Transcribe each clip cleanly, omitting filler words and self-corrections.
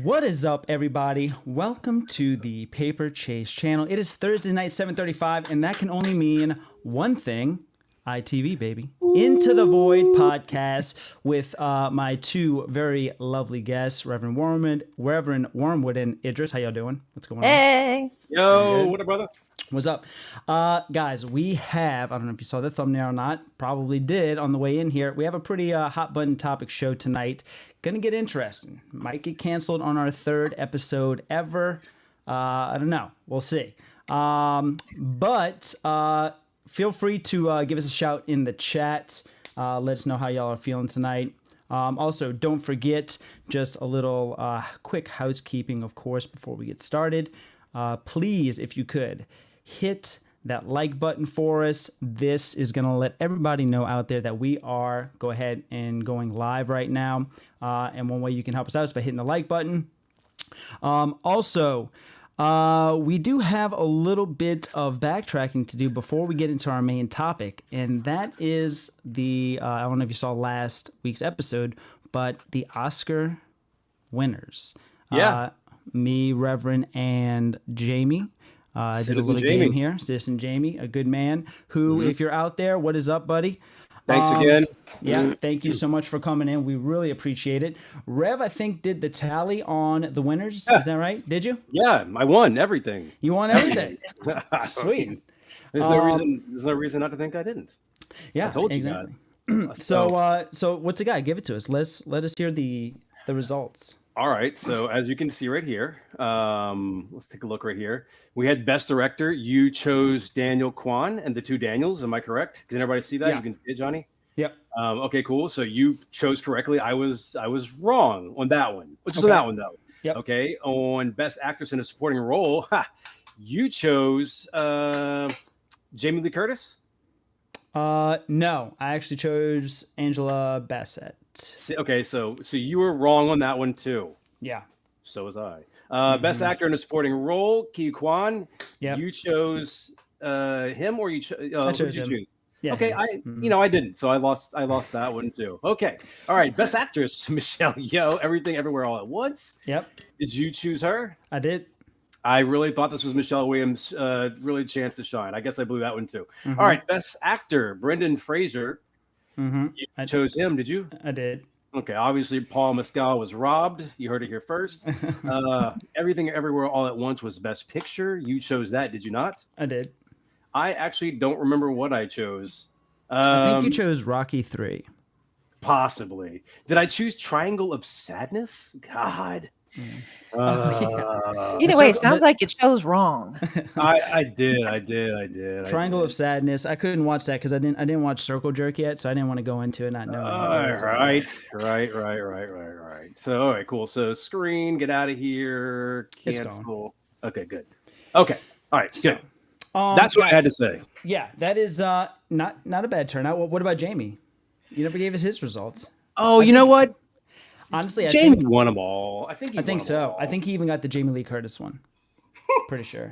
What is up, everybody? Welcome to the Paper Chase channel. It is Thursday night, 7:35, and that can only mean one thing. ITV, baby. Into the Void podcast with my two very lovely guests, Reverend Wormwood and Idris. How y'all doing? What's going on? Hey. Yo, what up, brother? What's up? Guys, we have, I don't know if you saw the thumbnail or not, probably did on the way in here. We have a pretty hot button topic show tonight. Gonna get interesting. Might get canceled on our third episode ever. I don't know. We'll see. But feel free to give us a shout in the chat. Let us know how y'all are feeling tonight. Also, don't forget, just a little quick housekeeping, of course, before we get started. Please, if you could, hit that like button for us. This is going to let everybody know out there that we are going live right now. And one way you can help us out is by hitting the like button. Also, we do have a little bit of backtracking to do before we get into our main topic. And that is I don't know if you saw last week's episode, but the Oscar winners. Yeah. Me, Reverend, and Jamie. Did a little game here. Citizen Jamie, a good man who, if you're out there, what is up, buddy? Thanks again. Yeah, thank you so much for coming in. We really appreciate it. Rev, I think, did the tally on the winners. Yeah. Is that right? Did you? Yeah, I won everything. You won everything. Sweet. There's no reason not to think I didn't. Yeah, I told exactly. you guys. So what's the guy? Give it to us. Let us hear the results. All right, so as you can see right here, let's take a look right here. We had Best Director. You chose Daniel Kwan and the two Daniels. Am I correct? Can everybody see that? Yeah. You can see it, Johnny? Yep. Okay, cool. So you chose correctly. I was wrong on that one. Which is on that one, though. Yep. Okay, on Best Actress in a Supporting Role, you chose Jamie Lee Curtis? No, I actually chose Angela Bassett. Okay, so you were wrong on that one too. Yeah. So was I. Best Actor in a Supporting Role, Ki Kwan. Yep. You chose him, or you I chose him. choose? Yeah. Okay, I didn't, so I lost that one too. Okay, all right. Best Actress, Michelle Yeoh, Everything Everywhere All at Once. Yep. Did you choose her? I did. I really thought this was Michelle Williams' really chance to shine. I guess I blew that one too. All right, Best Actor, Brendan Fraser. You chose him, did you? I did. Okay, obviously Paul Mescal was robbed. You heard it here first. Everything Everywhere All at Once was Best Picture. You chose that, did you not? I did. I actually don't remember what I chose. I think you chose Rocky 3. Possibly. Did I choose Triangle of Sadness? God. Either way, it sounds like it chose wrong. I did. Triangle of Sadness. I couldn't watch that because I didn't watch Circle Jerk yet, so I didn't want to go into it not knowing. Right. So all right, cool. So screen, get out of here. Cancel. Okay, good. Okay, all right, good. That's what I had to say. Yeah, that is not a bad turnout. What about Jamie? You never gave us his results. Oh, you know what? Honestly, Jamie won them all. I think so. I think he even got the Jamie Lee Curtis one. Pretty sure.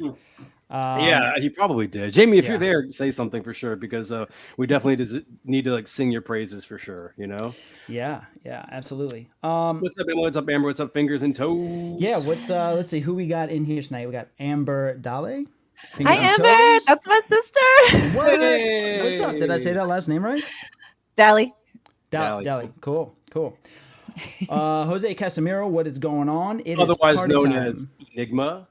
Yeah, he probably did. Jamie, if you're there, say something for sure, because we definitely need to sing your praises for sure. You know. Yeah, absolutely. What's up, Emma? What's up, Amber? What's up, Fingers and Toes? Yeah. Let's see who we got in here tonight. We got Amber Dale. Hi, Amber. That's my sister. What? Hey. What's up? Did I say that last name right? Dally. Cool. Jose Casimiro, what is going on? It otherwise is party known time. as Enigma.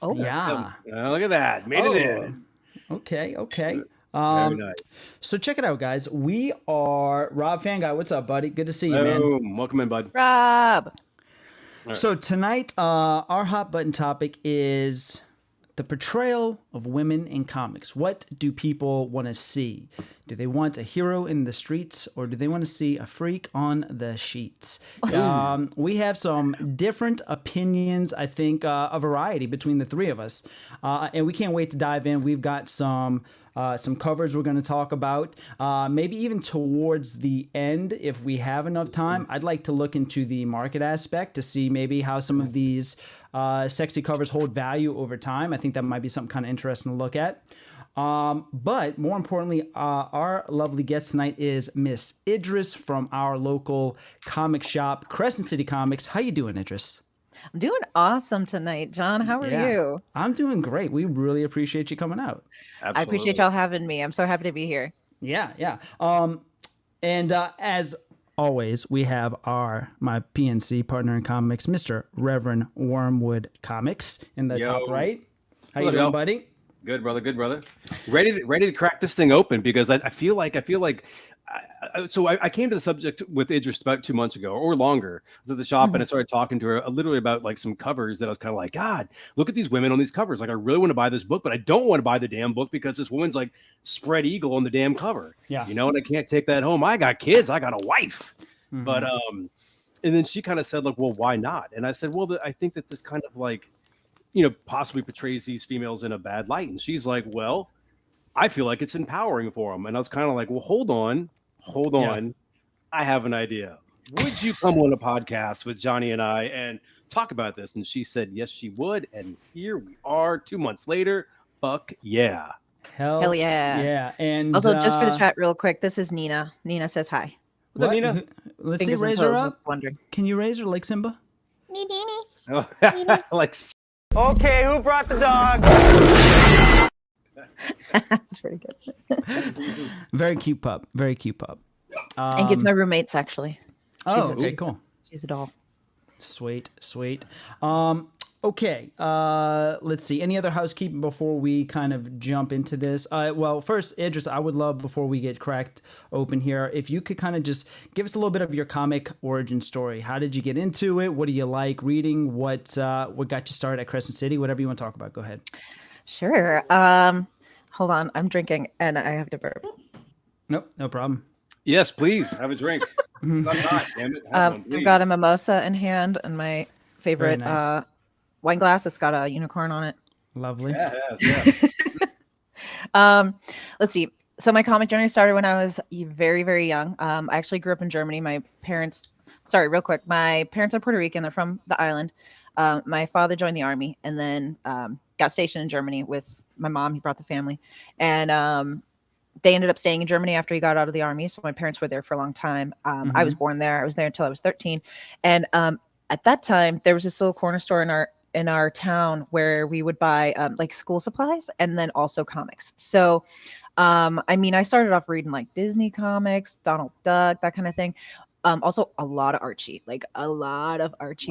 Oh yeah. Look at that. Made it in. Okay. Very nice. So check it out, guys. We are Rob Fan Guy. What's up, buddy? Good to see you, man. Welcome in, bud. Rob. Right. So tonight, our hot button topic is the portrayal of women in comics. What do people want to see? Do they want a hero in the streets, or do they want to see a freak on the sheets? We have some different opinions, I think, a variety between the three of us. And we can't wait to dive in. We've got some covers we're going to talk about. Maybe even towards the end, if we have enough time, I'd like to look into the market aspect to see maybe how some of these sexy covers hold value over time. I think that might be something kind of interesting to look at. But more importantly, our lovely guest tonight is Miss Idris from our local comic shop, Crescent City Comics. How you doing, Idris? I'm doing awesome tonight, John. How are you? I'm doing great. We really appreciate you coming out. Absolutely. I appreciate y'all having me. I'm so happy to be here. Yeah. And as always, we have my PNC partner in comics, Mr. Reverend Wormwood Comics, in the top right. How you doing, buddy? Good, brother. Good, brother. Ready to crack this thing open because I feel like I came to the subject with Idris about 2 months ago or longer. I was at the shop and I started talking to her literally about like some covers that I was kind of like, God, look at these women on these covers. Like, I really want to buy this book, but I don't want to buy the damn book because this woman's like spread eagle on the damn cover. Yeah. And I can't take that home. I got kids. I got a wife. But, and then she kind of said like, well, why not? And I said, well, I think that this kind of like, possibly portrays these females in a bad light. And she's like, well, I feel like it's empowering for them. And I was kind of like, well, hold on. I have an idea. Would you come on a podcast with Johnny and I and talk about this? And she said, yes, she would. And here we are 2 months later. Fuck yeah. Hell yeah. Yeah. And also, just for the chat real quick, this is Nina. Nina says hi. What? Nina? Let's see, raise her up. Can you raise her like Simba? Oh, like. Okay, who brought the dog? That's pretty good. Very cute pup. And gets my roommates, actually. Okay, cool. She's a doll. Sweet. Okay, let's see. Any other housekeeping before we kind of jump into this? Well, first, Idris, I would love, before we get cracked open here, if you could kind of just give us a little bit of your comic origin story. How did you get into it? What do you like reading? What got you started at Crescent City? Whatever you want to talk about, go ahead. Sure. Hold on. I'm drinking and I have to burp. Nope, no problem. Yes, please have a drink. I'm not, damn it. I've got a mimosa in hand and my favorite wine glass. It's got a unicorn on it. Lovely. Yes. Let's see. So my comic journey started when I was very, very young. I actually grew up in Germany. My parents are Puerto Rican. They're from the island. My father joined the army and then got stationed in Germany with my mom. He brought the family. And they ended up staying in Germany after he got out of the army. So my parents were there for a long time. I was born there. I was there until I was 13. And at that time, there was this little corner store in our town where we would buy like school supplies and then also comics. So, I started off reading like Disney comics, Donald Duck, that kind of thing. Also a lot of Archie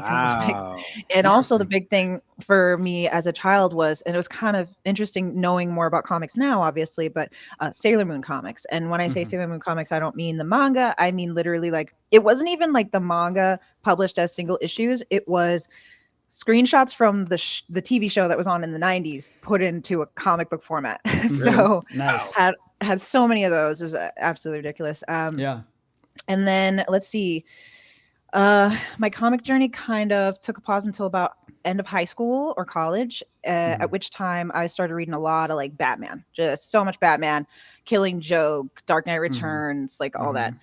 comics. And also the big thing for me as a child was, and it was kind of interesting knowing more about comics now, obviously, but Sailor Moon comics. And when I say Sailor Moon comics, I don't mean the manga. I mean, literally, like, it wasn't even like the manga published as single issues. It was screenshots from the TV show that was on in the 90s put into a comic book format. So nice. had so many of those. It was absolutely ridiculous. And then let's see, my comic journey kind of took a pause until about end of high school or college, at which time I started reading a lot of like Batman, just so much Batman, Killing Joke, Dark Knight Returns, like all that.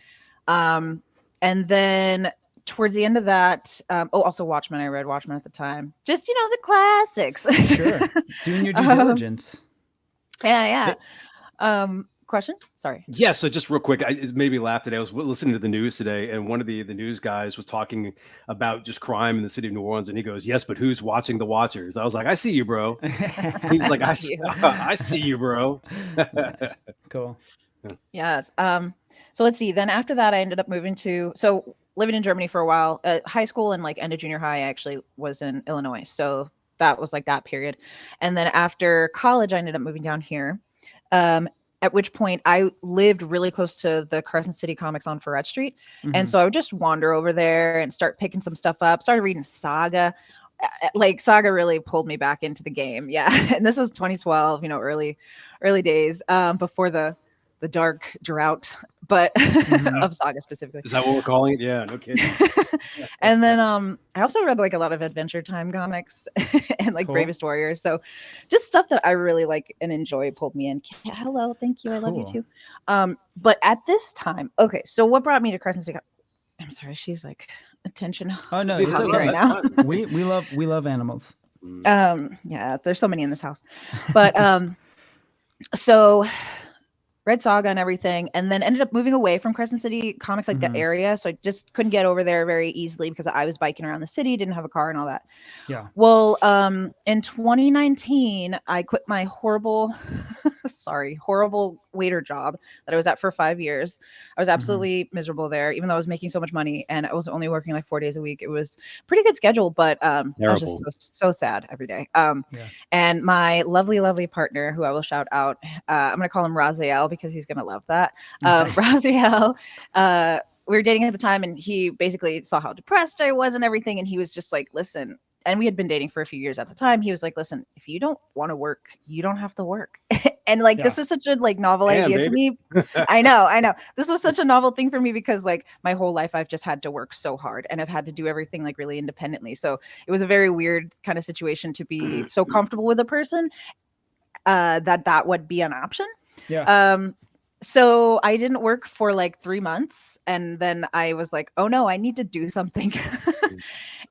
And then towards the end of that, also Watchmen. I read Watchmen at the time. Just, the classics. Sure. Doing your due diligence. Yeah. Question? Sorry. Yeah, so just real quick, it made me laugh today. I was listening to the news today, and one of the news guys was talking about just crime in the city of New Orleans, and he goes, yes, but who's watching the watchers? I was like, I see you, bro. He was like, I see you, bro. Cool. Yes. So let's see. Then after that, I ended up living in Germany for a while. High school and like end of junior high, I actually was in Illinois. So that was like that period. And then after college, I ended up moving down here. At which point I lived really close to the Crescent City Comics on Ferret Street. And so I would just wander over there and start picking some stuff up, started reading Saga. Like Saga really pulled me back into the game. Yeah. And this was 2012, early days, before the dark drought, but of Saga specifically. Is that what we're calling it? Yeah, no kidding. And then I also read like a lot of Adventure Time comics and like Bravest Warriors. So just stuff that I really like and enjoy pulled me in. Hello, thank you. I love you too. But at this time, okay, so what brought me to Crescent City? I'm sorry, she's like attention. Oh no, it's okay right now. we love animals. Yeah, there's so many in this house. But so read Saga and everything, and then ended up moving away from Crescent City Comics, like the area. So I just couldn't get over there very easily because I was biking around the city, didn't have a car and all that. Yeah. Well, in 2019, I quit my horrible waiter job that I was at for 5 years. I was absolutely miserable there, even though I was making so much money and I was only working like 4 days a week. It was pretty good schedule, but I was just so sad every day. And my lovely partner, who I will shout out, I'm gonna call him Raziel because he's gonna love that. Raziel, we were dating at the time, and he basically saw how depressed I was and everything, and he was just like, listen. And we had been dating for a few years at the time. He was like, listen, if you don't want to work, you don't have to work. And like, this is such a like novel idea to me. I know. This was such a novel thing for me because like my whole life I've just had to work so hard and I've had to do everything like really independently. So it was a very weird kind of situation to be so comfortable with a person that would be an option. Yeah. So I didn't work for like 3 months, and then I was like, oh no, I need to do something.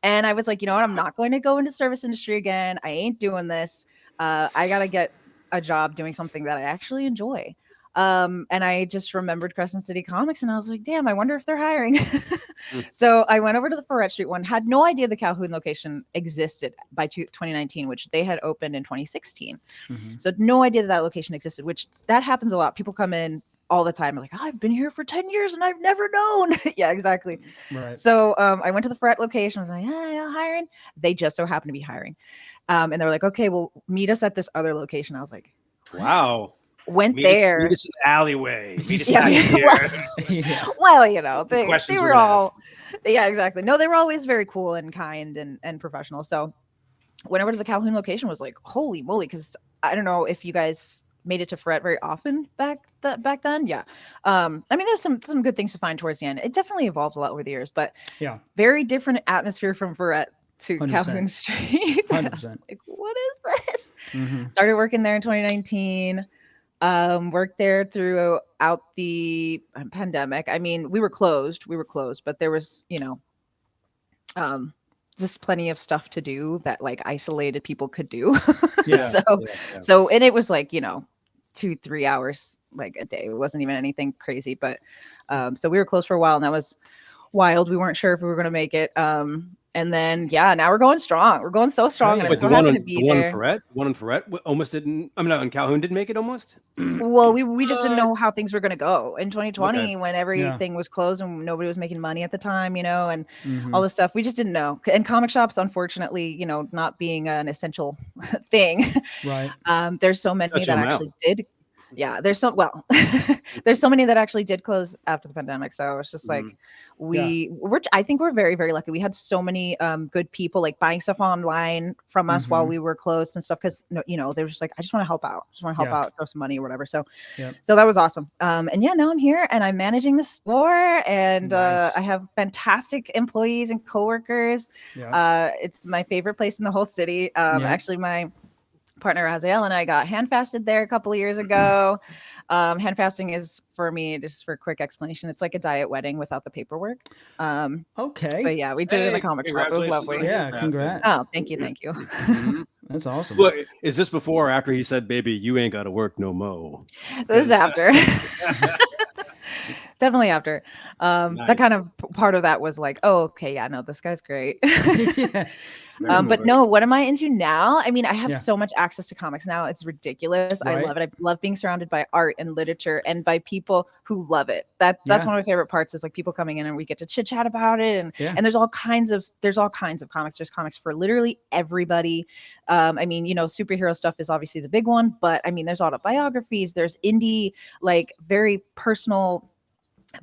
And I was like, you know what? I'm not going to go into service industry again. I ain't doing this. I got to get a job doing something that I actually enjoy. And I just remembered Crescent City Comics, and I was like, damn, I wonder if they're hiring. So I went over to the Ferret Street one, had no idea the Calhoun location existed by 2019, which they had opened in 2016. So no idea that location existed, which that happens a lot. People come in all the time, like, oh, I've been here for 10 years and I've never known. Yeah, exactly. Right. So I went to the Ferret location. I was like, yeah, hiring. They just so happened to be hiring. And they were like, okay, well, meet us at this other location. I was like, wow. Went there. Meet us in the alleyway. Meet us Yeah. here. Well, you know, they Questions were were all, yeah, exactly. No, they were always very cool and kind and professional. So went over to the Calhoun location, was like, holy moly, because I don't know if you guys made it to Ferret very often back then. Yeah. I mean, there's some good things to find towards the end. It definitely evolved a lot over the years, but yeah, very different atmosphere from Ferret to 100%. Calhoun Street. 100%. Like, what is this? Started working there in 2019. Worked there throughout the pandemic. I mean, we were closed, but there was, you know, just plenty of stuff to do that like isolated people could do. So, and it was like, you know, 2-3 hours like a day. It wasn't even anything crazy, but so we were closed for a while, and that was wild. We weren't sure if we were going to make it. And then, yeah, now we're going strong. We're going so strong. And I'm so happy to be there. One in Ferret almost didn't, I mean, in Calhoun didn't make it almost? Well, we just didn't know how things were going to go in 2020 when everything was closed and nobody was making money at the time, you know, and all this stuff. We just didn't know. And comic shops, unfortunately, you know, not being an essential thing. Right. There's so many that actually did. Yeah, there's so many that actually did close after the pandemic. So it's just like I think we're very, very lucky. We had so many good people like buying stuff online from us while we were closed and stuff, because you know, they were just like, I just want to help out, throw some money or whatever. So so that was awesome. And yeah, now I'm here and I'm managing the store, and I have fantastic employees and coworkers. It's my favorite place in the whole city. Actually, my partner Raziel and I got hand fasted there a couple of years ago. Hand fasting is, for me, just for a quick explanation, it's like a diet wedding without the paperwork. Okay. But yeah, we did it in the comic shop. It was lovely. Yeah, congrats. Oh, thank you. That's awesome. Well, is this before or after he said, baby, you ain't got to work no mo? This is after. Definitely after. That kind of part of that was like, oh, okay, yeah, no, this guy's great. But no, what am I into now? I mean, I have so much access to comics now. It's ridiculous. I love it. I love being surrounded by art and literature and by people who love it. That's one of my favorite parts, is like people coming in and we get to chit chat about it. And there's all kinds of comics. There's comics for literally everybody. I mean, you know, superhero stuff is obviously the big one, but I mean, there's autobiographies, there's indie, like very personal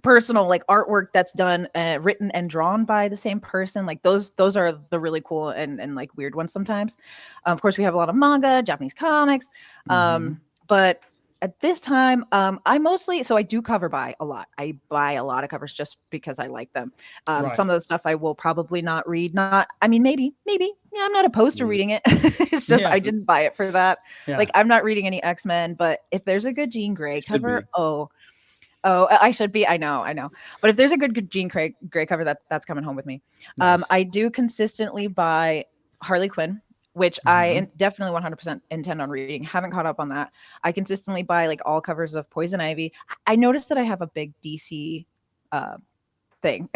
like artwork that's done, written and drawn by the same person. Like those are the really cool and like weird ones sometimes. Of course, we have a lot of manga, Japanese comics, but at this time, I do cover buy a lot. I buy a lot of covers just because I like them. Some of the stuff I will probably not read. Maybe. Yeah, I'm not opposed to reading it. It's just I didn't buy it for that. Like, I'm not reading any X-Men, but if there's a good Jean Grey cover, I should be. I know. But if there's a good Jean Grey cover, that's coming home with me. Nice. I do consistently buy Harley Quinn. which I definitely 100% intend on reading. Haven't caught up on that. I consistently buy like all covers of Poison Ivy. I noticed that I have a big DC thing,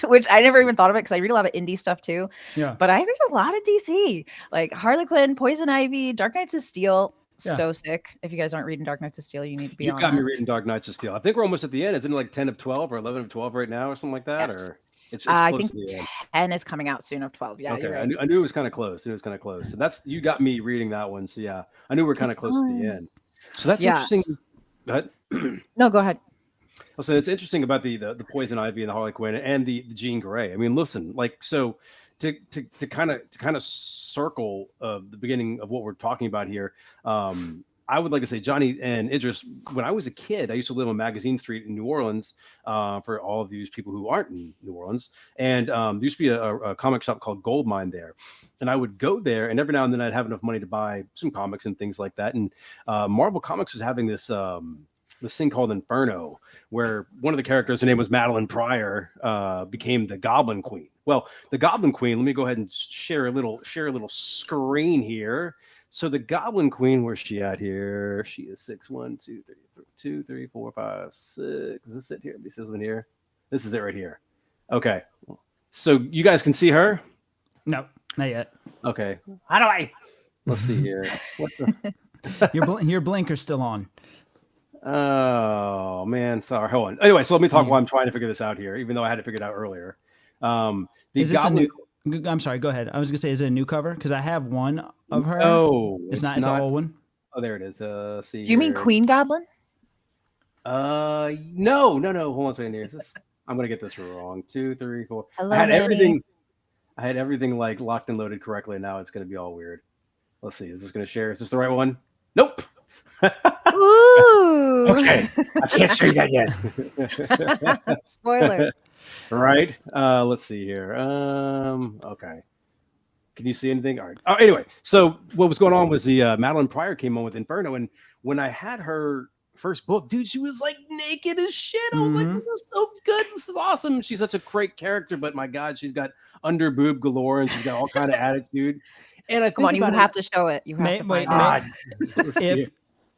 which I never even thought of it because I read a lot of indie stuff too. Yeah. But I read a lot of DC, like Harley Quinn, Poison Ivy, Dark Knights of Steel. Yeah. So sick. If you guys aren't reading Dark Knights of Steel, you need to be You on got that. me reading Dark Knights of Steel. I think we're almost at the end. Isn't it like 10 of 12 or 11 of 12 right now or something like that? Yes. Or it's I close think to the end. 10 is coming out soon of 12. Yeah, Okay, you're right. I knew it was kind of close. So that's, you got me reading that one. So yeah, I knew we are kind of close to the end. So that's interesting. Go ahead. No, go ahead. So it's interesting about the Poison Ivy and the Harley Quinn and the Jean Grey. I mean, listen, like, so to kind of circle the beginning of what we're talking about here. I would like to say, Johnny and Idris, when I was a kid, I used to live on Magazine Street in New Orleans, for all of these people who aren't in New Orleans. And there used to be a comic shop called Goldmine there. And I would go there, and every now and then I'd have enough money to buy some comics and things like that. And Marvel Comics was having this thing called Inferno, where one of the characters, her name was Madeline Pryor, became the Goblin Queen. Well, the Goblin Queen, let me go ahead and share a little screen here. So the Goblin Queen, where's she at here? She is 6'1", 2, 3, 4, 5, 6. Is this it here? This is in here. This is it right here. Okay. So you guys can see her? No, not yet. Okay. How do I? Let's see here. What the? Your blinker's still on. Oh man, sorry. Hold on. Anyway, so let me talk while I'm trying to figure this out here, even though I had to figure it out earlier. Is this a new? I'm sorry. Go ahead. I was gonna say, is it a new cover? Because I have one of her. No, it's not. It's an old one. Oh, there it is. See. Do you mean Queen Goblin? No. Hold on a second here. Is this? I'm gonna get this wrong. 2, 3, 4. Hello, I had Manny. everything like locked and loaded correctly. Now it's gonna be all weird. Let's see. Is this gonna share? Is this the right one? Nope. Ooh. Okay. I can't show you that yet. Spoilers. Right. Let's see here. Okay. Can you see anything? All right. Oh, anyway, so what was going on was the Madeline Pryor came on with Inferno, and when I had her first book, dude, she was like naked as shit. I was like, this is so good. This is awesome. She's such a great character, but my God, she's got under boob galore and she's got all kind of attitude. And I think Come on, you have to show it. You have to find it.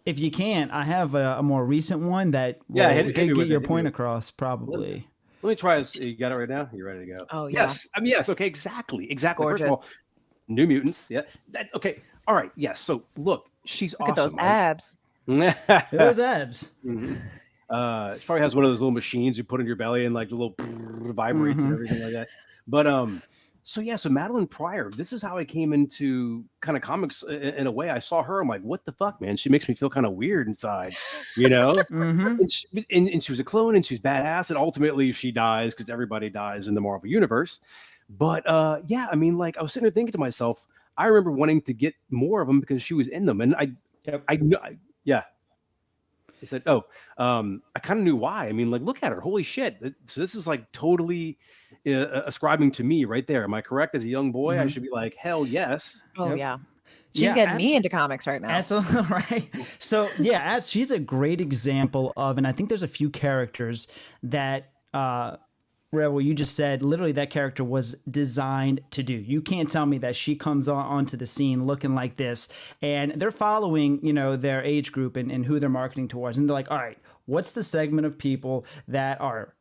If you can't, I have a more recent one that will get your point across probably. Let me try this. You got it right now? You ready to go? Oh, yeah. Yes. I mean, yes. Okay. Exactly. Gorgeous. First of all, New Mutants. Yeah. Okay. All right. Yes. So look, she's Look awesome. at those abs. Those abs. She probably has one of those little machines you put in your belly and like the little vibrates and everything like that. But so Madeline Pryor, this is how I came into kind of comics in a way. I saw her, I'm like, what the fuck, man? She makes me feel kind of weird inside, you know? And she was a clone and she's badass, and ultimately she dies because everybody dies in the Marvel universe. But yeah, I mean, like I was sitting there thinking to myself, I remember wanting to get more of them because she was in them, and I said, I kind of knew why. I mean, like, look at her. Holy shit. So this is like totally ascribing to me right there. Am I correct? As a young boy, I should be like, hell yes. Oh, yeah. She's getting me into comics right now. Absolutely right. So yeah, she's a great example of, and I think there's a few characters that, what you just said, literally that character was designed to do. You can't tell me that she comes onto the scene looking like this, and they're following, their age group and who they're marketing towards. And they're like, all right, what's the segment of people that are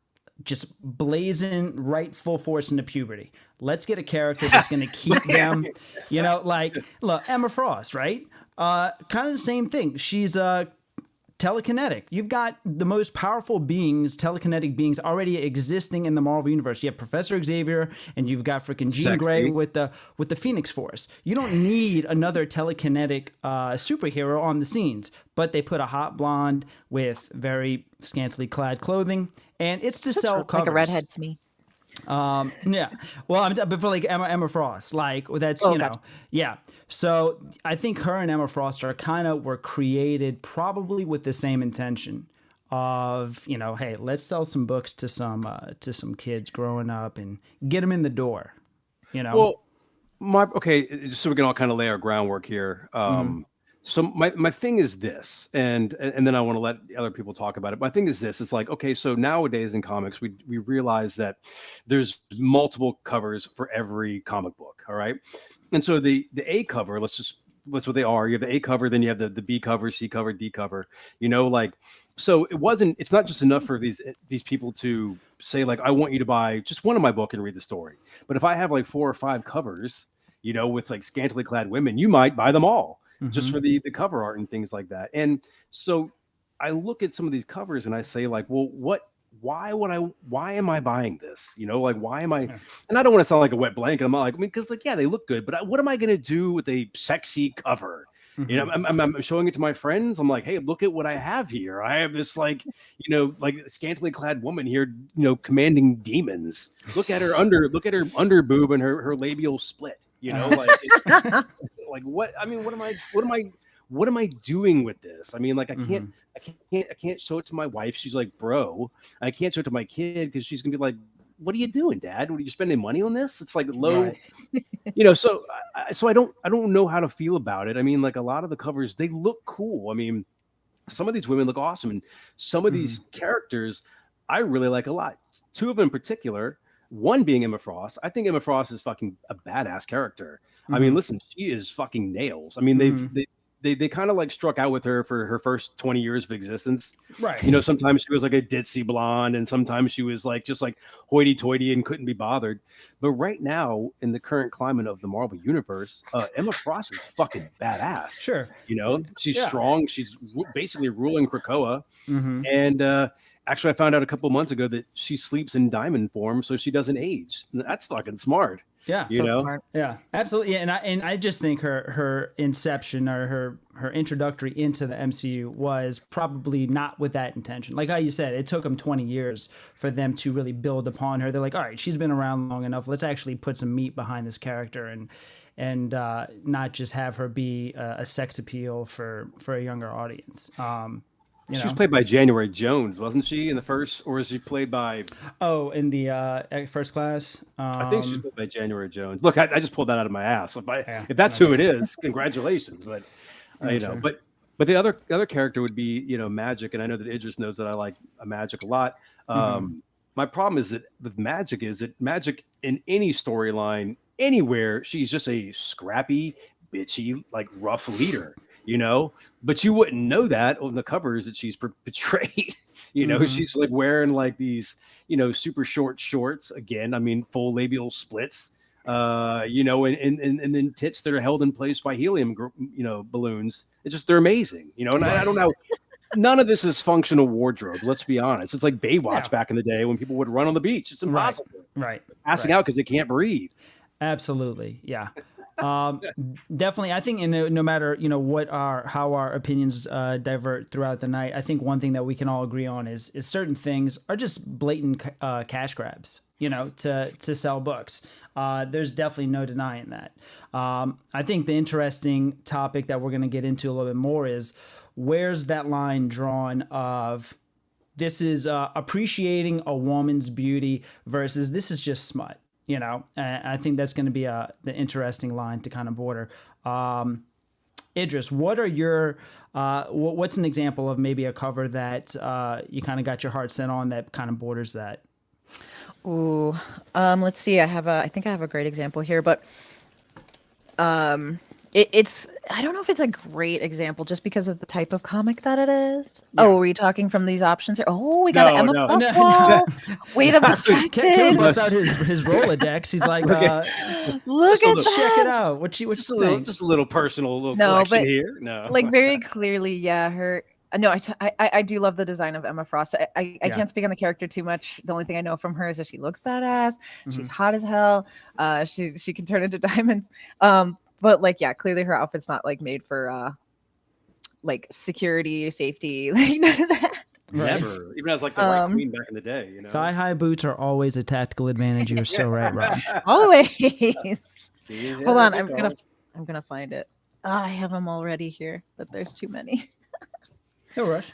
just blazing right full force into puberty? Let's get a character that's going to keep them, like, look, Emma Frost, right? Kind of the same thing. She's telekinetic. You've got the most powerful beings, telekinetic beings, already existing in the Marvel universe. You have Professor Xavier, and you've got freaking Jean Grey with the Phoenix Force. You don't need another telekinetic superhero on the scenes, but they put a hot blonde with very scantily clad clothing, and it's to sell covers. Like a redhead to me. Yeah. Well, but for like Emma Frost, like that's gotcha. Yeah. So I think her and Emma Frost were created probably with the same intention of hey, let's sell some books to some kids growing up and get them in the door. Well, just so we can all kind of lay our groundwork here. So my thing is this, and then I want to let other people talk about it. My thing is this: it's like, okay, so nowadays in comics, we realize that there's multiple covers for every comic book, all right? And so the A cover, that's what they are. You have the A cover, then you have the B cover, C cover, D cover. Like, so it's not just enough for these people to say like, I want you to buy just one of my book and read the story. But if I have like 4 or 5 covers, with like scantily clad women, you might buy them all. Just for the cover art and things like that. And so I look at some of these covers and I say like, well, why am I buying this? Like, why am I, and I don't want to sound like a wet blanket. I'm not like, because like, yeah, they look good, but what am I going to do with a sexy cover? I'm showing it to my friends. I'm like, hey, look at what I have here. I have this like scantily clad woman here, commanding demons. Look at her under boob and her labial split, like, like what am I doing with this? I mean, like, I can't show it to my wife. She's like, bro. I can't show it to my kid because she's gonna be like, what are you doing, Dad? What are you spending money on this? It's like low, so I don't know how to feel about it. I mean, like, a lot of the covers, they look cool. I mean, some of these women look awesome, and some of these characters I really like a lot. 2 of them in particular. One being Emma Frost. I think Emma Frost is fucking a badass character. I mean, listen, she is fucking nails. I mean, they kind of like struck out with her for her first 20 years of existence. Right. Sometimes she was like a ditzy blonde, and sometimes she was like just like hoity-toity and couldn't be bothered. But right now, in the current climate of the Marvel universe, Emma Frost is fucking badass. Sure. She's strong. She's basically ruling Krakoa. And actually, I found out a couple months ago that she sleeps in diamond form so she doesn't age. That's fucking smart. Yeah. Smart. Yeah, absolutely. Yeah, and I just think her inception or her introductory into the MCU was probably not with that intention. Like how you said, it took them 20 years for them to really build upon her. They're like, all right, she's been around long enough. Let's actually put some meat behind this character and not just have her be a sex appeal for a younger audience. She was played by January Jones, wasn't she, in the first, or is she played by? Oh, in the First Class. I think she's played by January Jones. Look, I just pulled that out of my ass. If that's who it is, congratulations. But but the other character would be Magic, and I know that Idris knows that I like Magic a lot. My problem is that with Magic in any storyline anywhere, she's just a scrappy, bitchy, like rough leader. But you wouldn't know that on the covers that she's portrayed. She's like wearing like these, super short shorts. Again, I mean, full labial splits, and then tits that are held in place by helium, balloons. It's just, they're amazing, and I don't know. None of this is functional wardrobe. Let's be honest. It's like Baywatch back in the day when people would run on the beach. It's impossible. Right. Passing out because they can't breathe. Absolutely. Yeah. Definitely. I think no matter, how our opinions divert throughout the night, I think one thing that we can all agree on is certain things are just blatant cash grabs, to sell books. There's definitely no denying that. I think the interesting topic that we're going to get into a little bit more is where's that line drawn of this is appreciating a woman's beauty versus this is just smut. And I think that's going to be the interesting line to kind of border. Idris, what are your what's an example of maybe a cover that you kind of got your heart set on that kind of borders that? Ooh, let's see. I think I have a great example here, but it's I don't know if it's a great example just because of the type of comic that it is. Yeah. Oh, are we talking from these options here? Oh, we got an Emma Frost wall. Wait, I'm distracted. Kevin busts out his Rolodex. He's like, look at that. Check it out. What you just a little personal collection here. No, like very clearly, yeah. Her. No, I do love the design of Emma Frost. I can't speak on the character too much. The only thing I know from her is that she looks badass. Mm-hmm. She's hot as hell. She can turn into diamonds. But like, yeah, clearly her outfit's not like made for like security, safety, like none of that. Never, even as like the White Queen back in the day, Thigh high boots are always a tactical advantage. You're so right, Rob. Always. Hold on, I'm gonna find it. I have them already here, but there's too many. No rush.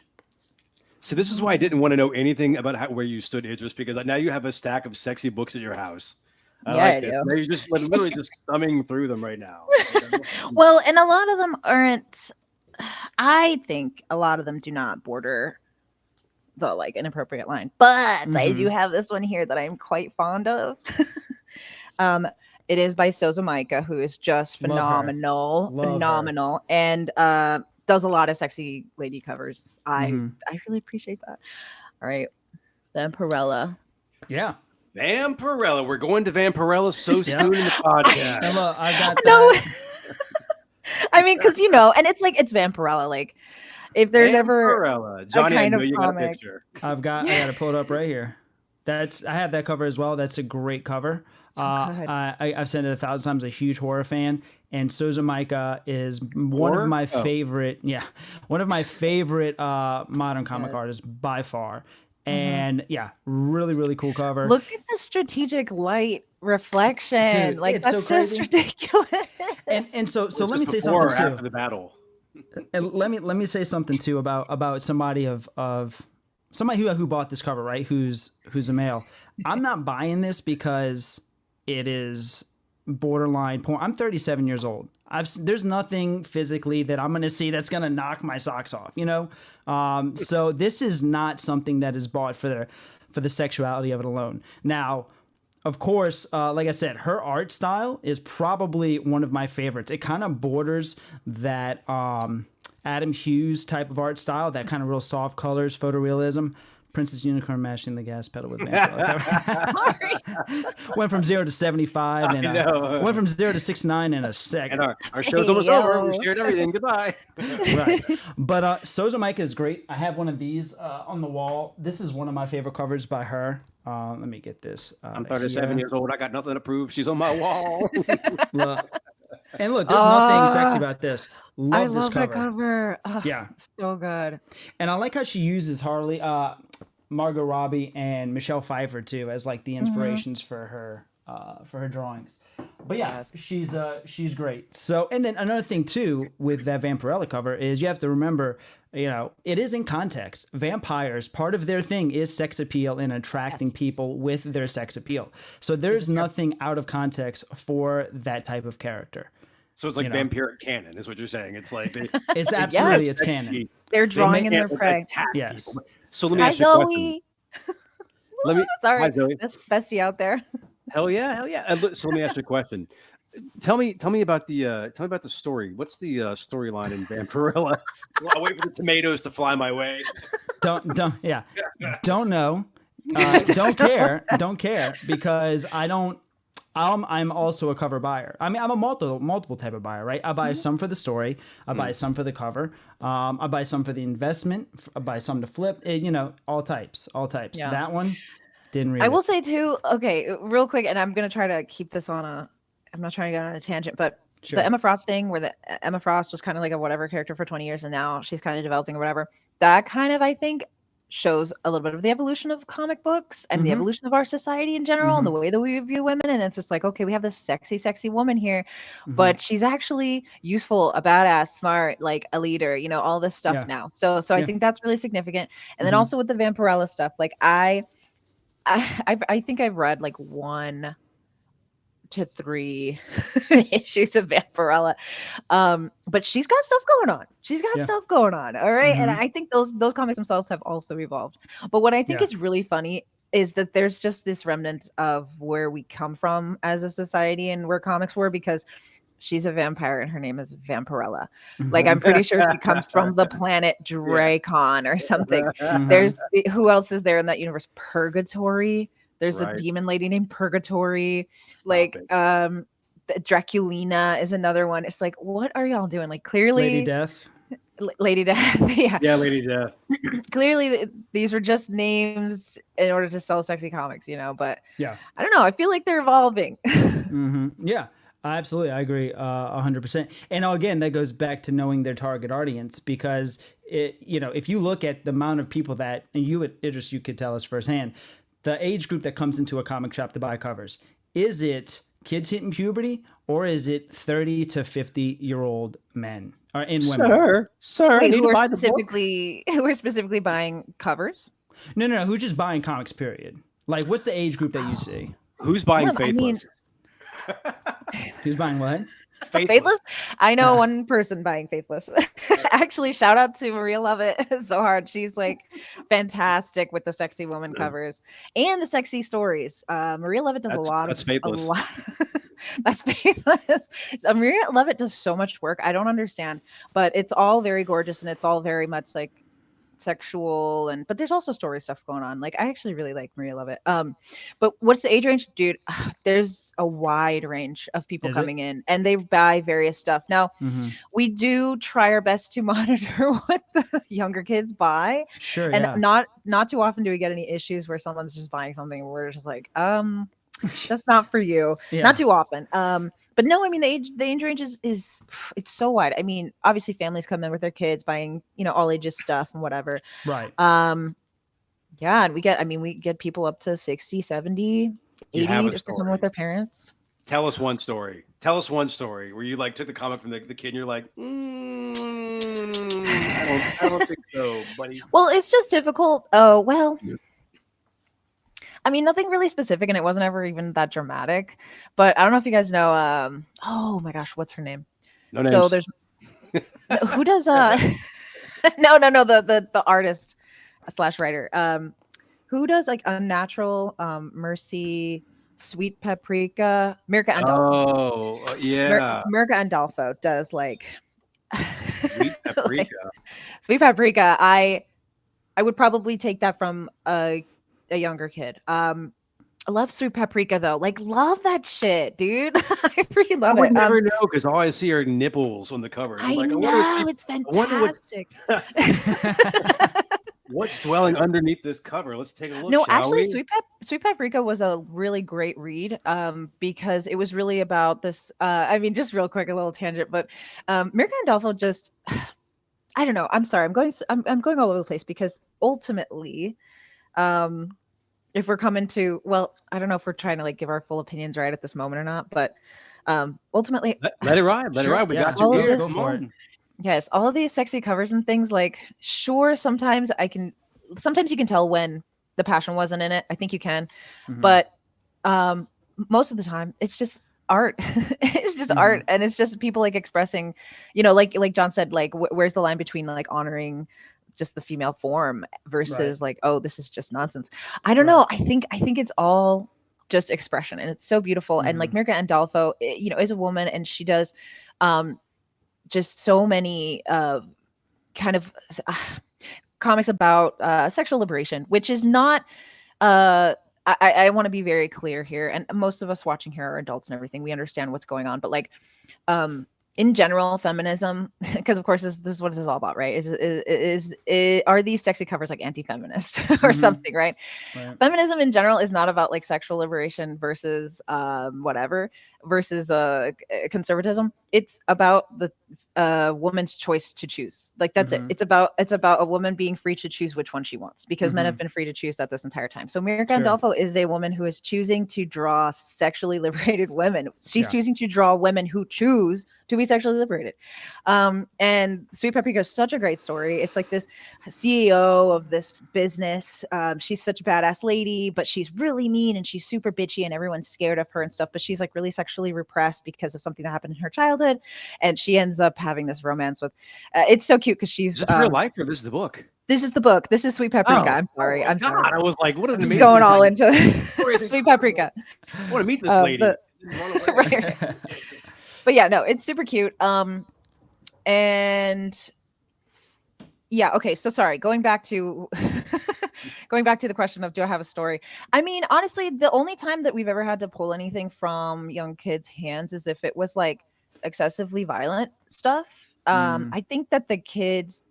So this is why I didn't want to know anything about where you stood, Idris, because now you have a stack of sexy books at your house. I do. You're just literally just thumbing through them right now. Well, and a lot of them aren't I think a lot of them do not border the like inappropriate line, but I do have this one here that I'm quite fond of. It is by Soza Micah, who is just phenomenal, and does a lot of sexy lady covers. I really appreciate that. All right, Vampirella. Yeah. Vampirella. We're going to Vampirella so soon in the podcast. And look, I got No. that. I mean, because and it's like it's Vampirella. Like, if there's ever Johnny, a kind of you got a comic, picture. I got to pull it up right here. I have that cover as well. That's a great cover. I've said it 1,000 times. A huge horror fan, and Soza Micah is one of my favorite. Yeah, one of my favorite modern comic artists by far. And really, really cool cover. Look at the strategic light reflection. Dude, like, that's so just ridiculous. And so let me say Before something or too. after the battle. And let me say something too about somebody who bought this cover, right? Who's a male. I'm not buying this because it is borderline porn. I'm 37 years old. There's nothing physically that I'm going to see that's going to knock my socks off, So this is not something that is bought for the sexuality of it alone. Now, of course, like I said, her art style is probably one of my favorites. It kind of borders that Adam Hughes type of art style, that kind of real soft colors, photorealism. Princess Unicorn mashing the gas pedal with Sorry. Went from 0 to 75 and went from 0 to 69 in a second. And our show's almost over. We shared everything. Goodbye. Right. But Soza Micah is great. I have one of these on the wall. This is one of my favorite covers by her. Let me get this. I'm 37 years old. I got nothing to prove. She's on my wall. And look, there's nothing sexy about this. I Love this love cover. that cover. Oh, yeah. So good. And I like how she uses Margot Robbie and Michelle Pfeiffer too as like the inspirations for her drawings. But yeah, she's great. So, and then another thing too with that Vampirella cover is you have to remember, it is in context. Vampires, part of their thing is sex appeal and attracting people with their sex appeal. So there's nothing out of context for that type of character. So it's like vampiric canon, is what you're saying. It's like it's absolutely it's canon. They're drawing in their prey. Yes. People. So let me ask you a question. Sorry, Hi, Zoe. that's Bestie out there. Hell yeah. So let me ask you a question. Tell me about the story. What's the storyline in Vampirella? I'll wait for the tomatoes to fly my way. Don't know. Don't care because I'm also a cover buyer. I mean, I'm a multiple type of buyer, right? I buy some for the story. I buy some for the cover. I buy some for the investment. I buy some to flip. All types. Yeah. That one didn't read. I will say too. Okay, real quick, and I'm gonna try to keep this I'm not trying to get on a tangent, but the Emma Frost thing, where Emma Frost was kind of like a whatever character for 20 years, and now she's kind of developing or whatever. That kind of, I think, shows a little bit of the evolution of comic books and the evolution of our society in general and the way that we view women. And it's just like, okay, we have this sexy woman here, but she's actually useful, a badass, smart, like a leader, all this stuff now. So I think that's really significant. And then also with the Vampirella stuff, like I think I've read like 1 to 3 issues of Vampirella, but she's got stuff going on. All right. And I think those comics themselves have also evolved. But what I think is really funny is that there's just this remnant of where we come from as a society and where comics were, because she's a vampire and her name is Vampirella. Like, I'm pretty sure she comes from the planet Dracon or something. There's who else is there in that universe? Purgatory. There's a demon lady named Purgatory. Draculina is another one. It's like, what are y'all doing? Like, clearly Lady Death. Lady Death. Yeah, Lady Death. Clearly these were just names in order to sell sexy comics, but I don't know. I feel like they're evolving. Yeah, absolutely. I agree 100%. And again, that goes back to knowing their target audience, because if you look at the amount of people that, and Idris, you could tell us firsthand, the age group that comes into a comic shop to buy covers, is it kids hitting puberty, or is it 30 to 50-year-old men or in women? Sir, wait, who are specifically buying covers? No. Who's just buying comics, period? Like, what's the age group that you see? Who's buying Faithless? Who's buying what? Faithless? I know one person buying Faithless. Actually, shout out to Maria Lovett so hard. She's like fantastic with the sexy woman covers and the sexy stories. Maria Lovett does That's Faithless. That's Faithless. Maria Lovett does so much work. I don't understand, but it's all very gorgeous and it's all very much like sexual but there's also story stuff going on. Like I actually really like Maria Lovett. But what's the age range, dude? There's a wide range of people coming in and they buy various stuff. Now we do try our best to monitor what the younger kids buy. Sure. And not too often do we get any issues where someone's just buying something and we're just like, that's not for you. Not too often. But no, I mean the age range is it's so wide. I mean, obviously families come in with their kids buying, all ages stuff and whatever. Right. Yeah, and we get people up to 60, 70, 80 just to come with their parents. Tell us one story. Where you like took the comic from the kid and you're like, I don't think so, buddy. Well, it's just difficult. Oh, well. I mean, nothing really specific, and it wasn't ever even that dramatic. But I don't know if you guys know. Oh my gosh, what's her name? No names. So there's who does no the artist / writer who does like Unnatural, Mercy, Sweet Paprika, Mirka Andolfo. Oh yeah, Mirka Andolfo does like Sweet Paprika. Sweet Paprika. I would probably take that from a younger kid. I love Sweet Paprika though. Like, love that shit, dude. I freaking love it. I would never know because all I see are nipples on the cover. I know, it's fantastic. What's dwelling underneath this cover? Let's take a look. No, actually, Sweet Paprika was a really great read because it was really about this. I mean, just real quick, a little tangent, but Mirka Andolfo just, I don't know. I'm sorry. I'm going all over the place because ultimately, if we're coming to, well, I don't know if we're trying to like give our full opinions right at this moment or not, but ultimately, let it ride. Let it ride. We got you here. Go for it. Yes, all of these sexy covers and things, like, sure, sometimes you can tell when the passion wasn't in it. I think you can, but most of the time it's just art. It's just art, and it's just people like expressing, like John said, like where's the line between like honoring just the female form versus like, oh, this is just nonsense. I don't know. I think it's all just expression, and it's so beautiful. And like Mirka Andolfo, is a woman, and she does just so many kind of comics about sexual liberation, which is not I want to be very clear here, and most of us watching here are adults and everything. We understand what's going on, but like in general, feminism, because of course this is what this is all about, right? Are these sexy covers like anti-feminist or something, right? Feminism in general is not about like sexual liberation versus versus conservatism. It's about the woman's choice to choose. Like that's it. It's about a woman being free to choose which one she wants, because men have been free to choose that this entire time. So Mirka Andolfo is a woman who is choosing to draw sexually liberated women. She's choosing to draw women who choose to be sexually liberated. And Sweet Paprika is such a great story. It's like this CEO of this business. She's such a badass lady, but she's really mean and she's super bitchy and everyone's scared of her and stuff. But she's like really sexually repressed because of something that happened in her childhood. And she ends up having this romance with, it's so cute because she's is this real life or this is the book? This is the book. This is Sweet Paprika. I'm sorry. I'm sorry. I was like, what an amazing going all into Sweet Paprika. I want to meet this lady. Right. But yeah, no, it's super cute. And yeah, okay. So sorry, going back to the question of, do I have a story? I mean, honestly, the only time that we've ever had to pull anything from young kids' hands is if it was like excessively violent stuff. I think that the kids,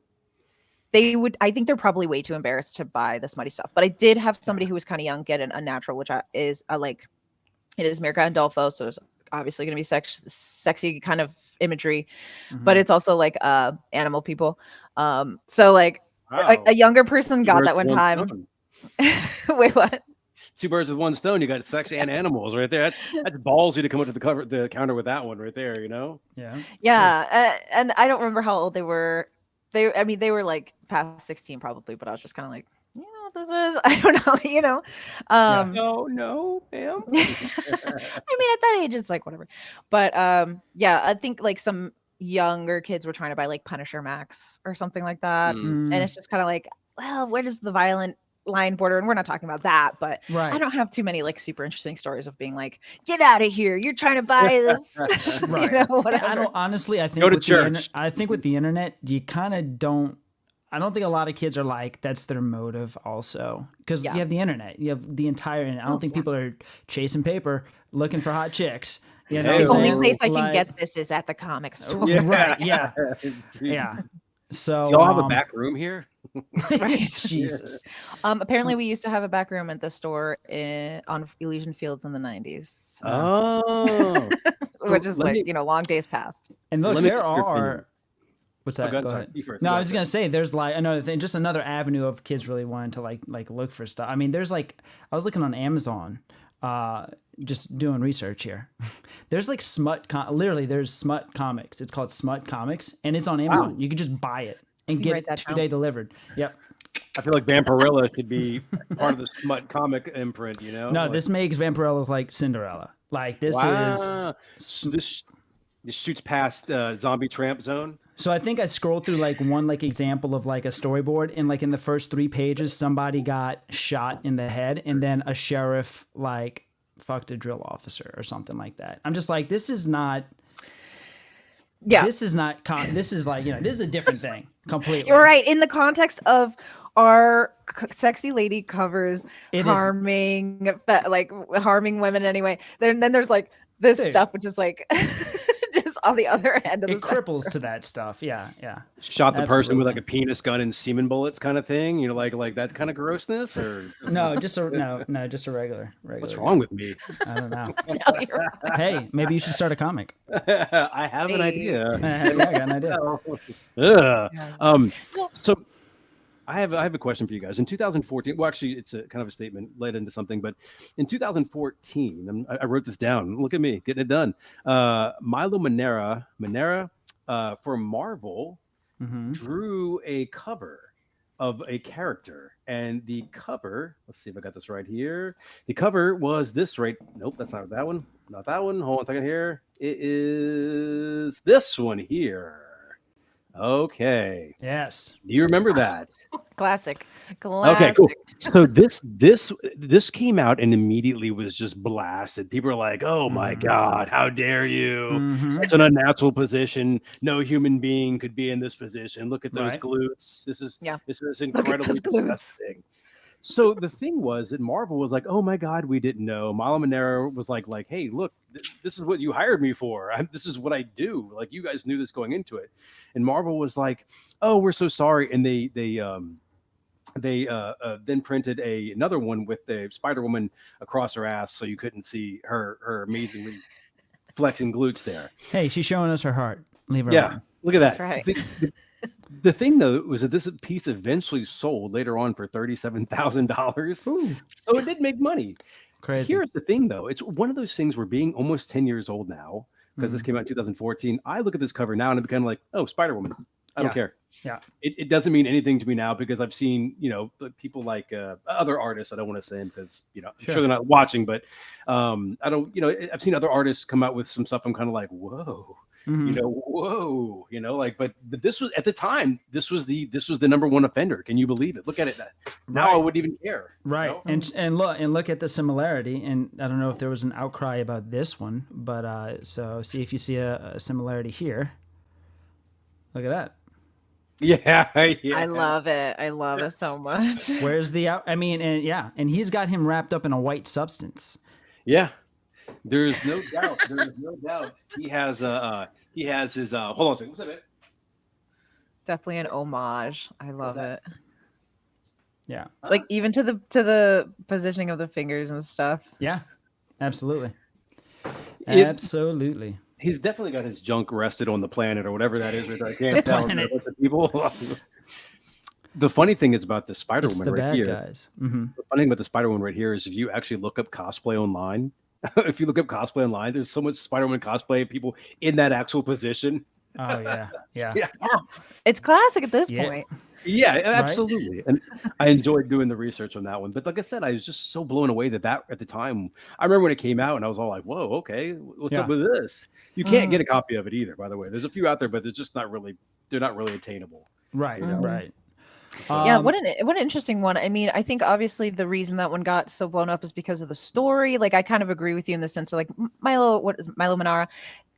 I think they're probably way too embarrassed to buy the smutty stuff. But I did have somebody who was kind of young get an Unnatural, which is it is Mirka Andolfo, so there's obviously going to be sexy kind of imagery, but it's also like animal people. So like a younger person got that one time. Wait, what? Two birds with one stone. You got sex and animals right there. That's ballsy to come up to the counter with that one right there. Yeah. And I don't remember how old they were. They were like past 16 probably, but I was just kind of like, yeah, what this is. I don't know, you know. No, ma'am. I mean, at that age, it's like whatever. But yeah, I think like some younger kids were trying to buy like Punisher Max or something like that, and it's just kind of like, well, where does the violent line border? And we're not talking about that, but Right. I don't have too many like super interesting stories of being like, get out of here, you're trying to buy this. Right. You know, whatever. I don't honestly. I think Go to with church. I think with the internet, you kind of don't. I don't think a lot of kids are like that's their motive. Also, because Yeah. you have the internet, you have the entire internet. I don't think people are chasing paper, looking for hot chicks. You know, The what I'm Only saying? place I can Like- get this is at the comic store. Right. Yeah. Dude. Yeah. So Do y'all have a back room here? Jesus. Apparently we used to have a back room at the store on Elysian Fields in the 90s. Oh. Which is let like, me- you know, long days past. And look, Let me there get your opinion. are. What's that? Oh, go ahead, Go sorry. ahead. You first. No, Go I was ahead. gonna say there's like another thing, just another avenue of kids really wanting to like look for stuff. I mean, there's like I was looking on Amazon, just doing research here. There's like literally there's smut comics. It's called Smut Comics, and it's on Amazon. You can just buy it and You get write it that 2-day delivered. Yep. I feel like Vampirella should be part of the smut comic imprint, you know? No, Like, this makes Vampirella look like Cinderella. Like this is. wow. This shoots past Zombie Tramp Zone. So I think I scrolled through like one like example of like a storyboard, and like in the first 3 pages, somebody got shot in the head, and then a sheriff like fucked a drill officer or something like that. I'm just like, this is not. Yeah. This is not. This is like, you know, this is a different thing completely. You're right. In the context of our sexy lady covers It is- harming women anyway. Then there's like this Dude. stuff, which is like just on the other end of the It cripples to that stuff. Yeah, yeah. Shot the person with Absolutely. like a penis gun and semen bullets kind of thing. You know, like that kind of grossness, or No, just a just a regular. what's wrong with me? I don't know. No, you're right. Hey, maybe you should start a comic. I have an Hey. idea. I got an idea. Ugh. Yeah. So I have a question for you guys. In 2014, well, actually, it's a kind of a statement led into something, but in 2014, I wrote this down. Look at me getting it done. Milo Manera for Marvel Mm-hmm. drew a cover of a character, and the cover. Let's see if I got this right here. The cover was this right. Nope, that's not that one. Not that one. Hold on a second here. It is this one here. Okay. Yes. Do you remember that? Classic. Okay, cool. So this came out and immediately was just blasted. People are like, "Oh my God, how dare you? Mhm. It's an unnatural position. No human being could be in this position. Look at those Right. glutes. This is Yeah. incredibly those glutes." disgusting." So the thing was that Marvel was like, "Oh my God, we didn't know." Milo Manera was like, "Hey, look, this is what you hired me for. This is what I do. Like, you guys knew this going into it." And Marvel was like, "Oh, we're so sorry." And they then printed another one with the Spider-Woman across her ass, so you couldn't see her amazingly flexing glutes there. Hey, she's showing us her heart. Leave her Yeah, alone. look at that. That's right. The thing though was that this piece eventually sold later on for $37,000, so it did make money. Crazy. Here's the thing though, it's one of those things where being almost 10 years old now, because this came out in 2014, I look at this cover now and I'm kind of like, oh, Spider-Woman. I don't care. Yeah. It doesn't mean anything to me now because I've seen, people like other artists. I don't want to say them because, I'm sure they're not watching, but I don't, I've seen other artists come out with some stuff. I'm kind of like, whoa, Mhm. whoa, but this was at the time, this was the number one offender. Can you believe it? Look at it. Now I wouldn't even care. Right. And look at the similarity. And I don't know if there was an outcry about this one, but so see if you see a similarity here. Look at that. Yeah. I love it. I love it so much. Where's the out? I mean, and he's got him wrapped up in a white substance. Yeah. There's no doubt. There's no doubt. He has his hold on a second. What's up, man? Definitely an homage. I love it. Yeah. Like even to the positioning of the fingers and stuff. Yeah. Absolutely. It- Absolutely. He's definitely got his junk rested on the planet or whatever that is. Right there. I can't tell. Planet. What the people. The funny thing is about the It's Spider-Woman the right bad here. guys. Mm-hmm. The funny thing about the Spider-Woman right here is if you actually look up cosplay online, if you look up cosplay online, there's so much Spider-Woman cosplay of people in that actual position. Oh yeah. Yeah. Yeah. It's classic at this Yeah. point. Yeah, absolutely. And I enjoyed doing the research on that one. But like I said, I was just so blown away that at the time, I remember when it came out and I was all like, whoa, okay, what's up with this? You can't get a copy of it either, by the way. There's a few out there, but they're just not really, they're not really attainable. Right, right. So, Yeah, what an interesting one. I mean, I think obviously the reason that one got so blown up is because of the story. Like, I kind of agree with you in the sense of like Milo Manara.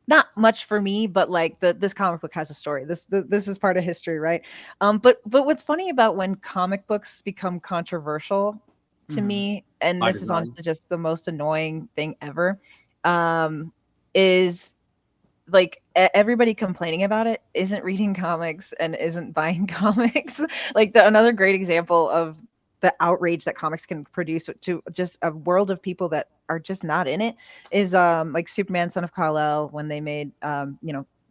Not much for me, but like this comic book has a story. This is part of history, right? But what's funny about when comic books become controversial to me, and this is honestly just the most annoying thing ever, is like everybody complaining about it isn't reading comics and isn't buying comics. Like another great example of the outrage that comics can produce to just a world of people that are just not in it is like Superman, Son of Kal-El, when they made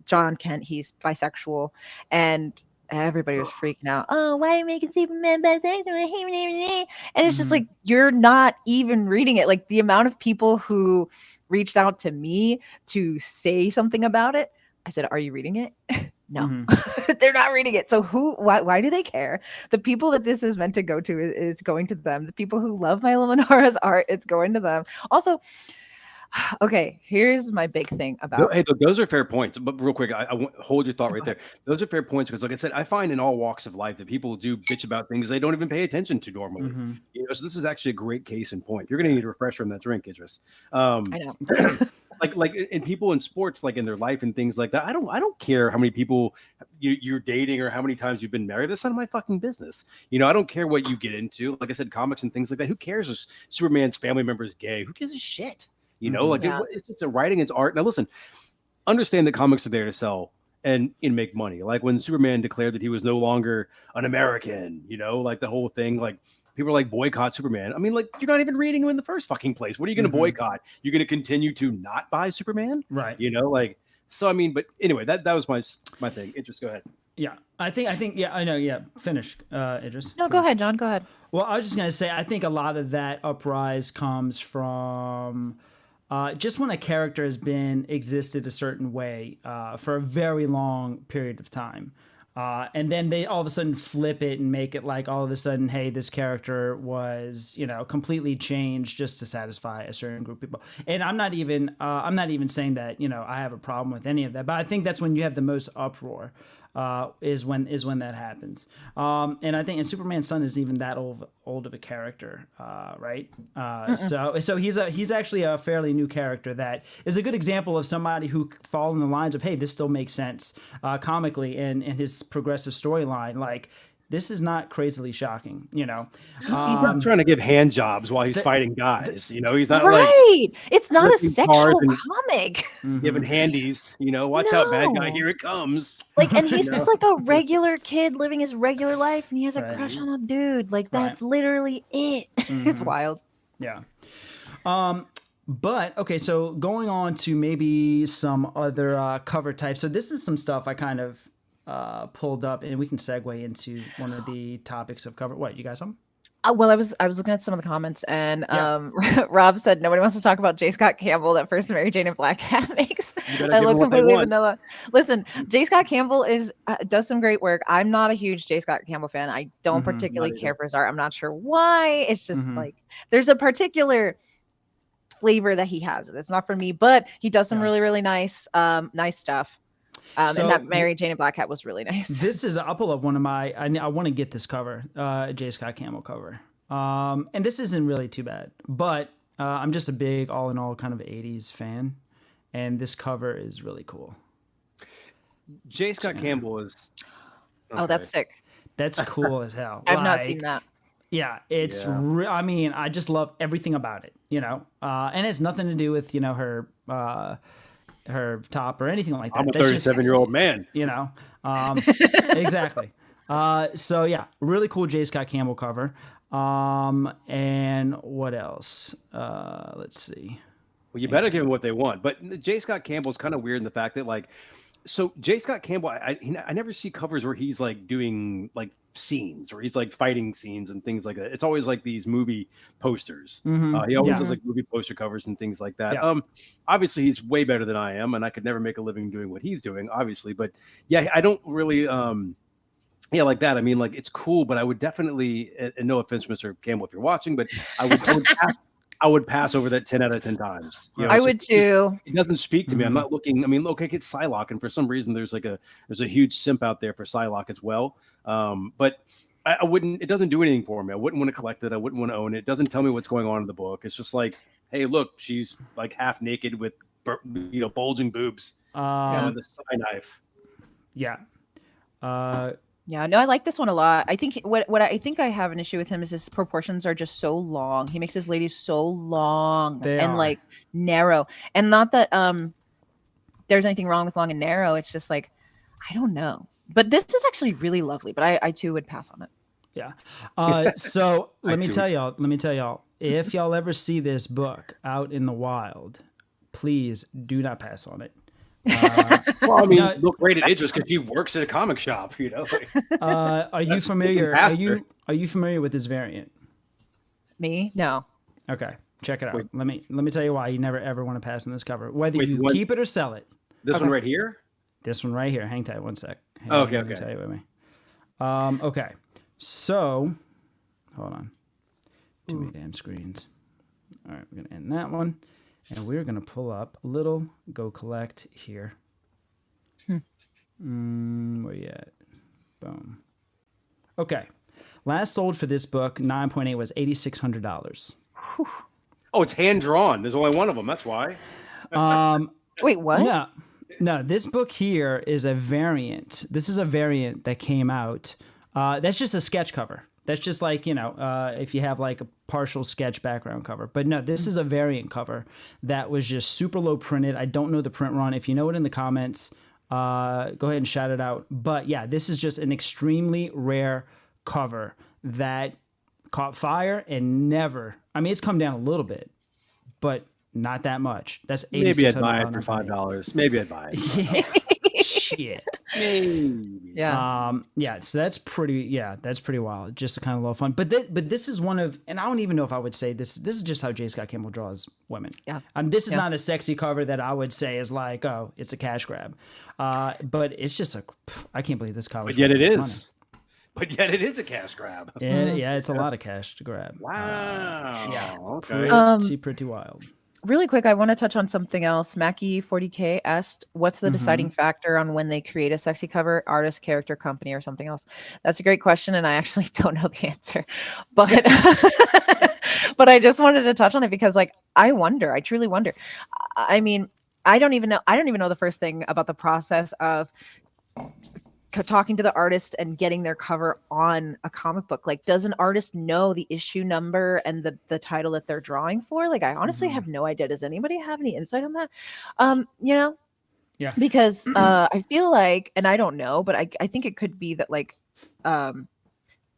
John Kent, he's bisexual, and everybody was freaking out. Oh, why are you making Superman bisexual? And it's just like, you're not even reading it. Like the amount of people who reached out to me to say something about it, I said, are you reading it? No, they're not reading it. So why do they care? The people that this is meant to go to is going to them. The people who love Milo Manara's art, it's going to them. Also, okay, here's my big thing about. Hey, those are fair points. But real quick, I won't hold your thought right there. Those are fair points because, like I said, I find in all walks of life that people do bitch about things they don't even pay attention to normally. So this is actually a great case in point. You're going to need a refresher on that drink, Idris. I know. like in people in sports, like in their life and things like that. I don't care how many people you're dating or how many times you've been married. That's none of my fucking business. I don't care what you get into. Like I said, comics and things like that. Who cares if Superman's family member is gay? Who gives a shit? It's just a writing, it's art. Now listen, understand that comics are there to sell and make money. Like when Superman declared that he was no longer an American, like the whole thing, like people are like, boycott Superman. I mean, like, you're not even reading him in the first fucking place. What are you going to boycott? You're going to continue to not buy Superman? Right. So I mean, but anyway, that was my thing. Idris, go ahead. Yeah, I think, yeah, I know. Yeah. Finish, Idris. No, go ahead, John. Go ahead. Well, I was just going to say, I think a lot of that uprise comes from just when a character has been existed a certain way for a very long period of time. And then they all of a sudden flip it and make it like all of a sudden, hey, this character was, completely changed just to satisfy a certain group of people. And I'm not even saying that, I have a problem with any of that, but I think that's when you have the most uproar. Is when that happens, and I think and Superman's son is even that old of a character, right? So he's actually a fairly new character that is a good example of somebody who fall in the lines of, hey, this still makes sense comically and his progressive storyline. Like, this is not crazily shocking, He's not trying to give hand jobs while he's fighting guys. He's not right. It's not a sexual comic. Giving handies. Watch out, bad guy. Here it comes. Like, and he's just like a regular kid living his regular life, and he has a crush on a dude. Like, that's literally it. It's wild. Yeah. But okay, so going on to maybe some other cover types. So this is some stuff I kind of pulled up, and we can segue into one of the topics of cover. What, you got some? Well, I was looking at some of the comments, and Rob said nobody wants to talk about J. Scott Campbell, that first Mary Jane and Black Cat makes. I look completely vanilla. Listen, J. Scott Campbell does some great work. I'm not a huge J. Scott Campbell fan. I don't particularly care for his art. I'm not sure why. It's just like there's a particular flavor that he has. It's not for me, but he does some really, really nice stuff. And that Mary Jane and Black Cat was really nice. This is, I'll pull up one of my, I want to get this cover, J. Scott Campbell cover. And this isn't really too bad, but I'm just a big all in all kind of 80s fan. And this cover is really cool. J. Scott Campbell is. Okay. Oh, that's sick. That's cool as hell. I've not seen that. Yeah, it's. I mean, I just love everything about it. And it's nothing to do with her top or anything like that. I'm a 37-year-old man. Exactly. So yeah, really cool J. Scott Campbell cover. And what else? Let's see. Well, you better give them what they want. But J. Scott Campbell's kind of weird in the fact that, like, so J. Scott Campbell, I never see covers where he's like doing like scenes or he's like fighting scenes and things like that. It's always like these movie posters. He always does like movie poster covers and things like that. Obviously he's way better than I am, and I could never make a living doing what he's doing, obviously. But yeah, I don't really Yeah, like that. I mean, like it's cool, but I would definitely, and no offense, Mr. Campbell, if you're watching, but I would pass over that 10 out of 10 times. You know, I it's would just, too. it doesn't speak to me. I'm not looking. I mean, look, I get Psylocke, and for some reason, there's a huge simp out there for Psylocke as well. But I wouldn't. It doesn't do anything for me. I wouldn't want to collect it. I wouldn't want to own it. It doesn't tell me what's going on in the book. It's just like, hey, look, she's like half naked with bulging boobs, with a side knife. Yeah. Yeah, no, I like this one a lot. I think what I think I have an issue with him is his proportions are just so long. He makes his ladies so long and like narrow. And not that there's anything wrong with long and narrow. It's just like, I don't know. But this is actually really lovely, but I too would pass on it. Yeah. So let me tell y'all, if y'all ever see this book out in the wild, please do not pass on it. Well, I mean, look right at Idris because he works at a comic shop. You know. Are you familiar? Are you familiar with this variant? Me? No. Okay, check it out. Let me tell you why you never ever want to pass on this cover, whether you keep it or sell it. This one right here. This one right here. Hang tight, one sec. Okay. Hang tight with me. Okay. So, hold on. Too many damn screens. All right, we're gonna end that one. And we're going to pull up a little Go Collect here. Where you at? Boom. Okay. Last sold for this book, 9.8, was $8,600. Oh, it's hand drawn. There's only one of them. That's why. Wait, what? No, this book here is a variant. This is a variant that came out. That's just a sketch cover. That's just like, if you have like a partial sketch background cover. But no, this is a variant cover that was just super low printed. I don't know the print run. If you know it in the comments, go ahead and shout it out. But yeah, this is just an extremely rare cover that caught fire and never, I mean, it's come down a little bit, but not that much. That's maybe I'd buy it for $5. Maybe I'd buy it. Yeah. Shit. Yeah. So that's pretty wild. Just a kind of low fun. But this is one of, and I don't even know if I would say this is just how J. Scott Campbell draws women. Yeah. This is not a sexy cover that I would say is like, oh, it's a cash grab. But it's just I can't believe this cover. But yet it is. But yet it is a cash grab. Yeah, it's a lot of cash to grab. Wow. Okay. Pretty wild. Really quick, I want to touch on something else. Mackie 40K asked, what's the deciding factor on when they create a sexy cover, artist, character, company, or something else? That's a great question, and I actually don't know the answer. But but I just wanted to touch on it because, like, I truly wonder. I mean, I don't even know the first thing about the process of talking to the artist and getting their cover on a comic book. Like, does an artist know the issue number and the title that they're drawing for? Like, I honestly have no idea. Does anybody have any insight on that? Yeah. Because I feel like, and I don't know, but I think it could be that like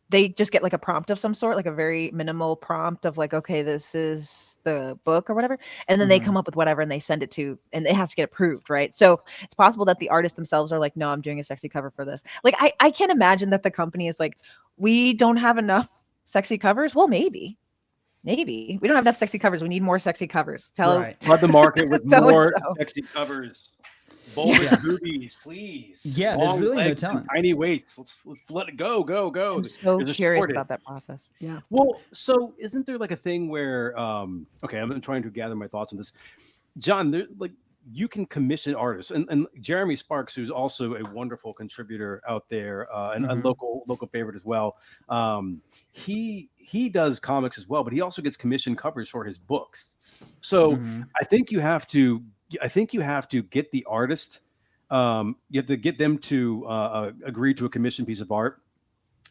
they just get like a prompt of some sort, like a very minimal prompt of like, okay, this is the book or whatever. And then they come up with whatever and they send it to, and it has to get approved, right? So it's possible that the artists themselves are like, no, I'm doing a sexy cover for this. Like, I can't imagine that the company is like, we don't have enough sexy covers. Well, maybe we don't have enough sexy covers. We need more sexy covers. Flood the market with more sexy covers. Bulbous boobies, please. Yeah, there's really no telling. Tiny waists. Let's let it go. I'm so curious about that process. Yeah. Well, so isn't there like a thing where okay, I'm trying to gather my thoughts on this. John, like you can commission artists, and Jeremy Sparks, who's also a wonderful contributor out there, and a local favorite as well. He does comics as well, but he also gets commission covers for his books. So I think you have to get the artist. You have to get them to agree to a commission piece of art,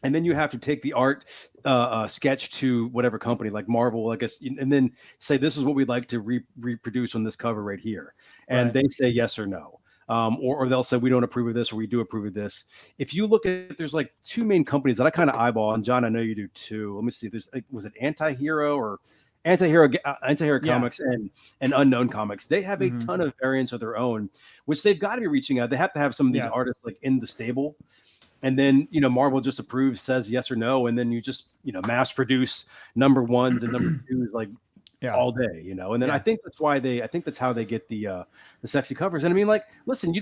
and then you have to take the art sketch to whatever company, like Marvel, I guess, and then say this is what we'd like to reproduce on this cover right here, and they say yes or no, or they'll say we don't approve of this or we do approve of this. If you look at, there's like two main companies that I kind of eyeball, and John, I know you do too. Let me see. There's was it Antihero Comics and Unknown Comics. They have a ton of variants of their own, which they've got to be reaching out. They have to have some of these artists like in the stable, and then Marvel just approves, says yes or no, and then you just mass produce number ones and number twos like all day, and then I think that's how they get the sexy covers. And I mean, like, listen,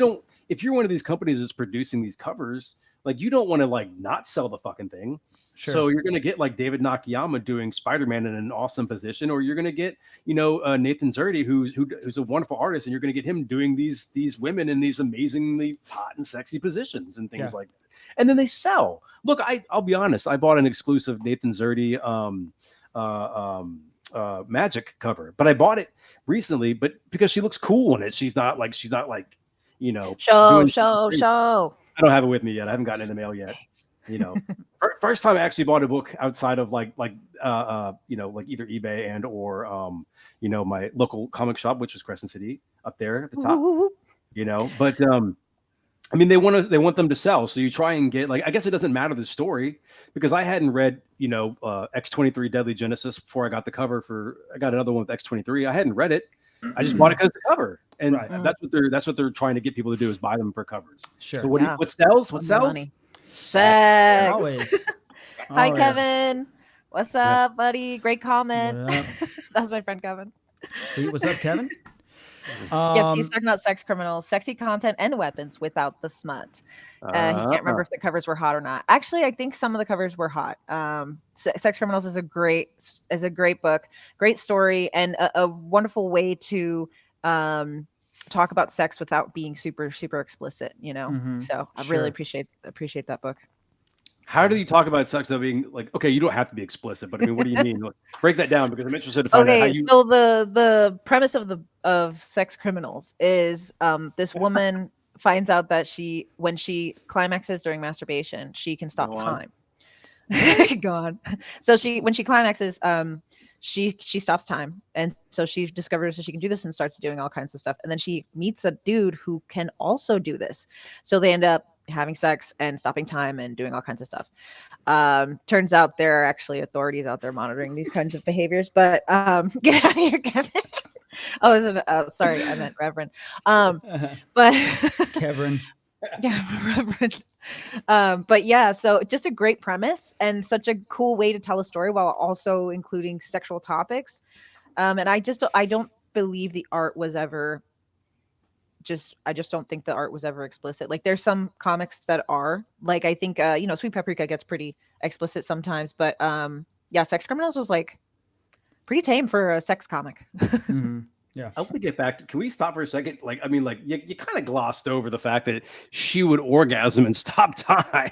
if you're one of these companies that's producing these covers, like you don't want to like not sell the fucking thing. Sure. So you're going to get like David Nakayama doing Spider-Man in an awesome position, or you're going to get, Nathan Zerdy, who's a wonderful artist, and you're going to get him doing these women in these amazingly hot and sexy positions and things like that. And then they sell. Look, I'll be honest. I bought an exclusive Nathan Zerdy Magic cover, but I bought it recently, but because she looks cool in it. She's not like show. I don't have it with me yet. I haven't gotten it in the mail yet. First time I actually bought a book outside of like either eBay and or my local comic shop, which was Crescent City up there at the top. But I mean, they want them to sell, so you try and get like, I guess it doesn't matter the story, because I hadn't read X-23 Deadly Genesis before I got the cover I got another one with X-23. I hadn't read it. I just bought it because of the cover, and that's what they're trying to get people to do, is buy them for covers. Sure. So what sells? What sells? Money. Sex. Always. Hi, Kevin. What's up, buddy? Great comment. That was my friend Kevin. Sweet. What's up, Kevin? Yes, he's talking about sex criminals, sexy content, and weapons without the smut. He can't remember if the covers were hot or not. Actually, I think some of the covers were hot. Sex Criminals is a great book, great story, and a wonderful way to talk about sex without being super explicit. So I really appreciate that book. How do you talk about sex without being like, okay, you don't have to be explicit, but I mean, what do you mean? Break that down, because I'm interested to find out how you. So the premise of Sex Criminals is this woman finds out that when she climaxes during masturbation, she can stop time. Go on. So when she climaxes, she stops time, and so she discovers that she can do this and starts doing all kinds of stuff. And then she meets a dude who can also do this. So they end up having sex and stopping time and doing all kinds of stuff. Turns out there are actually authorities out there monitoring these kinds of behaviors. But get out of here, Kevin. Sorry, I meant Reverend. But Kevin. Yeah, Reverend. But yeah, so just a great premise and such a cool way to tell a story while also including sexual topics. And I don't believe the art was ever I just don't think the art was ever explicit. Like there's some comics that are like, I think, Sweet Paprika gets pretty explicit sometimes, but Sex Criminals was like pretty tame for a sex comic. Mm-hmm. Yeah. I want to get back to, can we stop for a second? Like, I mean, like you kind of glossed over the fact that she would orgasm and stop time.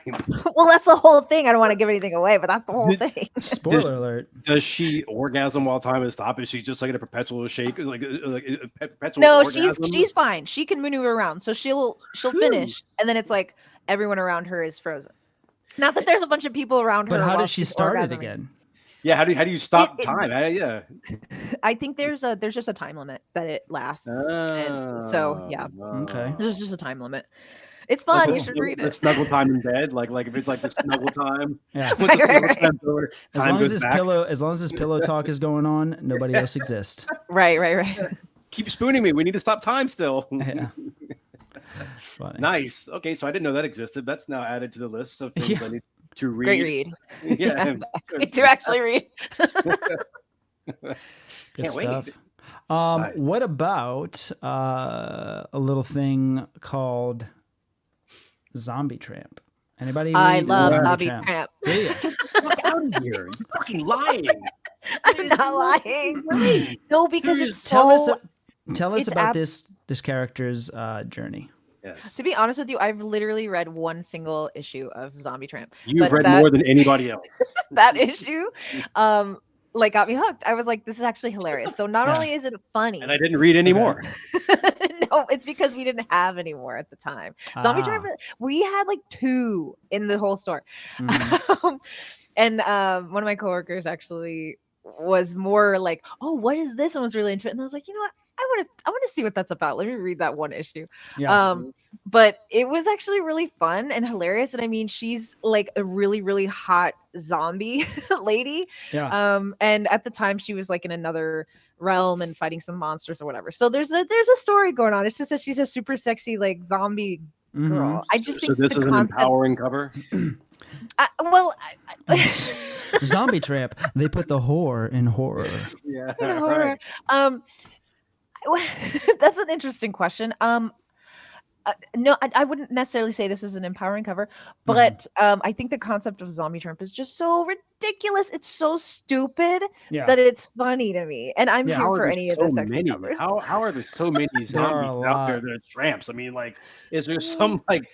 Well, that's the whole thing. I don't want to give anything away, but that's the whole thing. Spoiler alert. Does she orgasm while time is stopped? Is she just like in a perpetual shake? Like a perpetual No, orgasm? she's fine. She can maneuver around. So she'll finish, and then it's like everyone around her is frozen. Not that there's a bunch of people around her. But how does she start it again? Yeah, how do you stop time? Yeah. I think there's just a time limit that it lasts. And so yeah. Okay. There's just a time limit. It's fun. You should read it. The snuggle time in bed, like if it's like the snuggle time. Yeah. Right. As long as this pillow talk is going on, nobody else exists. Right. Keep spooning me. We need to stop time still. Yeah. Nice. Okay, so I didn't know that existed. That's now added to the list of things I need to read. Great read. Yeah, exactly. To actually read. Good Can't stuff. wait. Nice. What about a little thing called Zombie Tramp? Anybody? I love Zombie Tramp. Do you? Get out of here! You're fucking lying. I'm not lying. No, because tell us about this character's journey. Yes. To be honest with you, I've literally read one single issue of Zombie Tramp. You've read more than anybody else. That issue, got me hooked. I was like, this is actually hilarious. So not only is it funny, and I didn't read any more. No, it's because we didn't have any more at the time. Zombie Tramp, we had like 2 in the whole store. Mm-hmm. And one of my coworkers actually was more like, oh, what is this? And was really into it. And I was like, you know what? I want to see what that's about. Let me read that one issue. Yeah. But it was actually really fun and hilarious. And I mean, she's like a really, really hot zombie lady. Yeah. And at the time she was like in another realm and fighting some monsters or whatever. So there's a story going on. It's just that she's a super sexy like zombie girl. Mm-hmm. I just think this is an empowering cover. Zombie Tramp. They put the whore in horror. Yeah. In horror. Right. That's an interesting question. No, I wouldn't necessarily say this is an empowering cover, but I think the concept of zombie Trump is just so ridiculous. It's so stupid Yeah. that it's funny to me, and I'm Yeah. here How are for there any of so the sexy many? covers. How are there so many There are a zombies out there lot. that are tramps? I mean, like, is there some like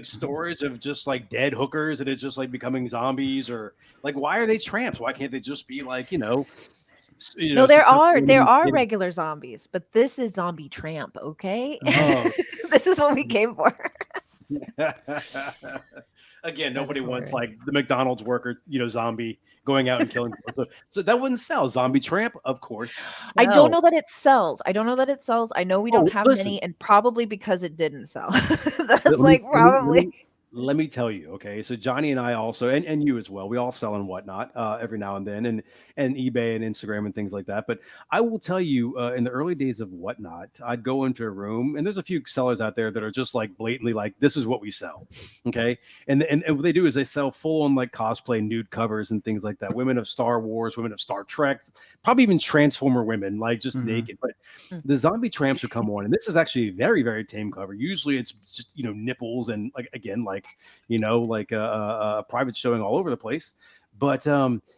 storage of just like dead hookers and it's just like becoming zombies, or like why are they tramps? Why can't they just be like No, there are successful- regular zombies, but this is zombie tramp, okay? Oh. This is what we came for. Again, That nobody is wants hilarious. like the McDonald's worker, zombie going out and killing people. So that wouldn't sell. Zombie tramp, of course. I don't know that it sells. I don't know that it sells. I know we don't have listen. many, and probably because it didn't sell. That's Let me- like let me- probably. let me tell you, okay. So Johnny and I also, and you as well, we all sell and whatnot every now and then, and eBay and Instagram and things like that. But I will tell you, in the early days of whatnot, I'd go into a room, and there's a few sellers out there that are just like blatantly like, this is what we sell, okay. And what they do is they sell full on like cosplay nude covers and things like that. Women of Star Wars, women of Star Trek, probably even Transformer women, like just naked. But the zombie tramps would come on, and this is actually a very, very tame cover. Usually it's just nipples and like again like private showing all over the place. But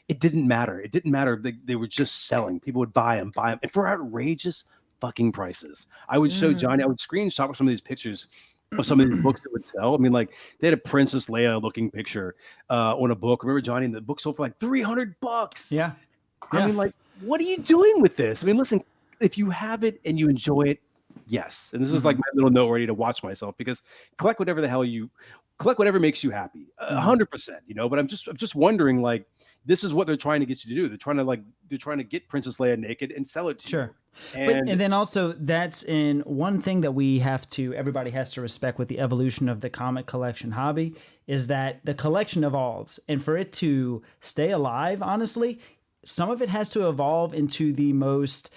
it didn't matter. It didn't matter. They were just selling. People would buy them, and for outrageous fucking prices. I would show Johnny. I would screenshot some of these pictures of some of these books that would sell. I mean, like they had a Princess Leia looking picture on a book. Remember, Johnny, and the book sold for like $300. Yeah. I mean, like, what are you doing with this? I mean, listen, if you have it and you enjoy it, yes. And this is like my little note ready to watch myself, because collect whatever the hell you collect, whatever makes you happy, 100%. But I'm just wondering, like, this is what they're trying to get you to do. They're trying to get Princess Leia naked and sell it to you. And then also that's in one thing that everybody has to respect with the evolution of the comic collection hobby is that the collection evolves, and for it to stay alive, honestly, some of it has to evolve into the most,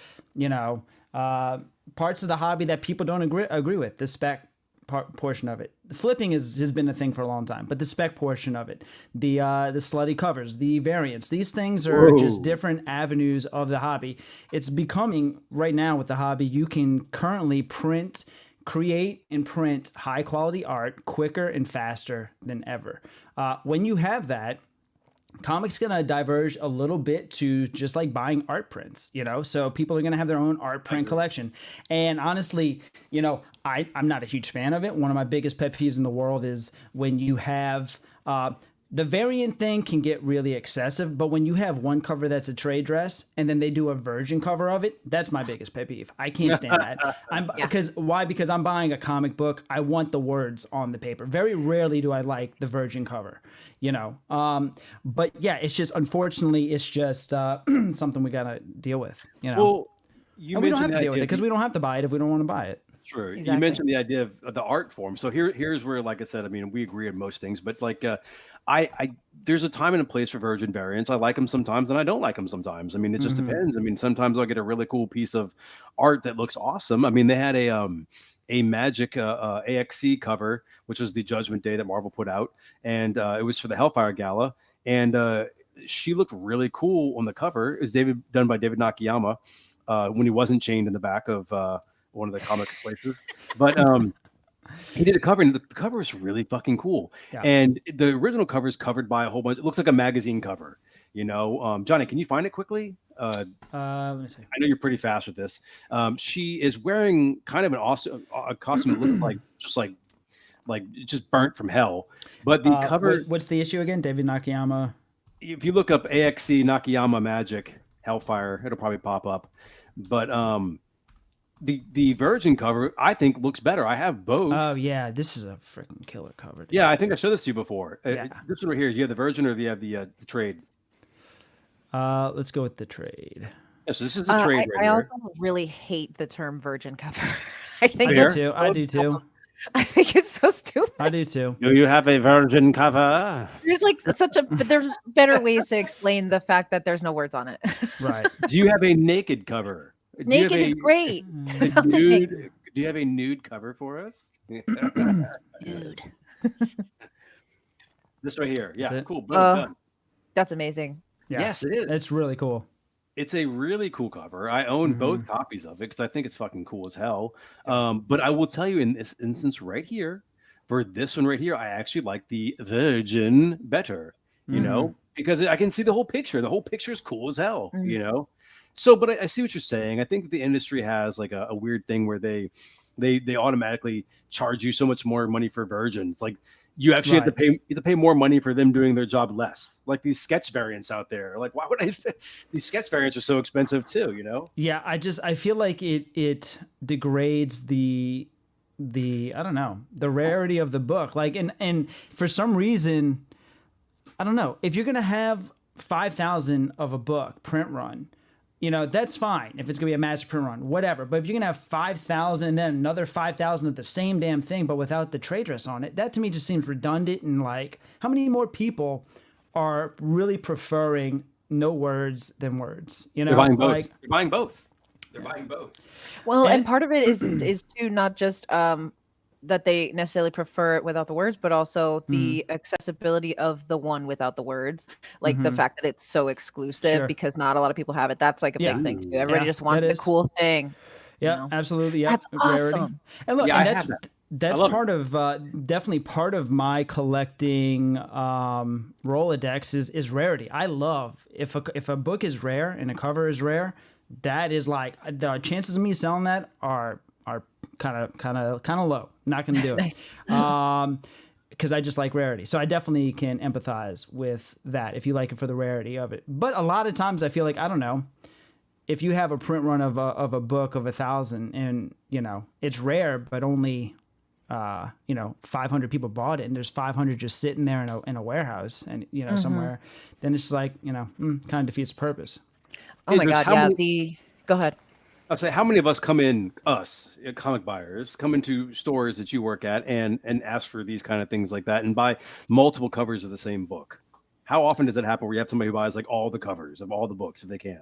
parts of the hobby that people don't agree with. The spec portion of it. The flipping has been a thing for a long time, but the spec portion of it, the slutty covers, the variants, these things are just different avenues of the hobby. It's becoming right now with the hobby, you can currently create and print high quality art quicker and faster than ever. When you have that, comics gonna diverge a little bit to just like buying art prints, so people are gonna have their own art print collection. And honestly, I'm not a huge fan of it. One of my biggest pet peeves in the world is when you have the variant thing can get really excessive, but when you have one cover that's a trade dress and then they do a virgin cover of it, that's my biggest pet peeve. I can't stand that. Because I'm buying a comic book. I want the words on the paper. Very rarely do I like the virgin cover, but yeah, it's just, unfortunately, it's just something we gotta deal with, Well, and we don't have to deal with it because we don't have to buy it if we don't want to buy it. True. Exactly. You mentioned the idea of the art form. So here's where, like I said, I mean, we agree on most things, but like I there's a time and a place for virgin variants. I like them sometimes and I don't like them sometimes. I mean, it just depends. I mean, sometimes I'll get a really cool piece of art that looks awesome. I mean, they had a Magic AXC cover, which was the Judgment Day that Marvel put out, and it was for the Hellfire Gala, and she looked really cool on the cover. It was done by David Nakayama when he wasn't chained in the back of one of the comic places, but he did a cover, and the cover is really fucking cool. Yeah. And the original cover is covered by a whole bunch. It looks like a magazine cover, Johnny, can you find it quickly? Let me see. I know you're pretty fast with this. She is wearing kind of a costume that looks like just burnt from hell. But the cover. What's the issue again? David Nakayama. If you look up AXC Nakayama Magic Hellfire, it'll probably pop up. But the Virgin cover, I think, looks better. I have both. Oh yeah, this is a freaking killer cover. Dude. Yeah, I think I showed this to you before. Yeah. This one right here. You have the Virgin, or do you have the trade? Let's go with the trade. Yeah, so this is a trade. I also really hate the term virgin cover. I think I do too. I think it's so stupid. I do too. Do you have a Virgin cover? There's better ways to explain the fact that there's no words on it. Right. Do you have a naked cover? Naked is great. Do you have a nude cover for us? Nude. This right here. Yeah, That's it? cool. Boom, done. That's amazing. Yeah. Yes, it is. It's really cool. It's a really cool cover. I own both copies of it because I think it's fucking cool as hell. But I will tell you in this instance right here, for this one right here, I actually like the Virgin better, because I can see the whole picture. The whole picture is cool as hell, So, but I see what you're saying. I think the industry has like a weird thing where they automatically charge you so much more money for Virgins. Like you actually have to pay more money for them doing their job less. Like these sketch variants out there. Like why would these sketch variants are so expensive too, Yeah, I feel like it degrades the I don't know, the rarity of the book. Like and for some reason, I don't know, if you're going to have 5,000 of a book print run, that's fine if it's going to be a master print run, whatever. But if you're going to have 5,000 and then another 5,000 of the same damn thing, but without the trade dress on it, that to me just seems redundant. And like, how many more people are really preferring no words than words? They're buying both. They're buying both. They're buying both. Well, and part of it is too not just that they necessarily prefer it without the words, but also the accessibility of the one without the words, like the fact that it's so exclusive because not a lot part of have it. That's like a big thing too. Everybody just wants the cool thing. Yeah, absolutely. Yeah, that's awesome. And look, and that's part of definitely part of my collecting Rolodex is rarity. I love if a book is rare and a cover is rare, that is like the chances of me selling that are kind of low. Not going to do it. Because I just like rarity. So I definitely can empathize with that if you like it for the rarity of it. But a lot of times I feel like, I don't know, if you have a print run of a book of 1,000 and, it's rare, but only, 500 people bought it and there's 500 just sitting there in a warehouse and, somewhere, then it's just like, kind of defeats the purpose. Oh my God. Go ahead. I'll say, how many of us comic buyers, come into stores that you work at and ask for these kind of things like that and buy multiple covers of the same book? How often does it happen where you have somebody who buys like all the covers of all the books if they can?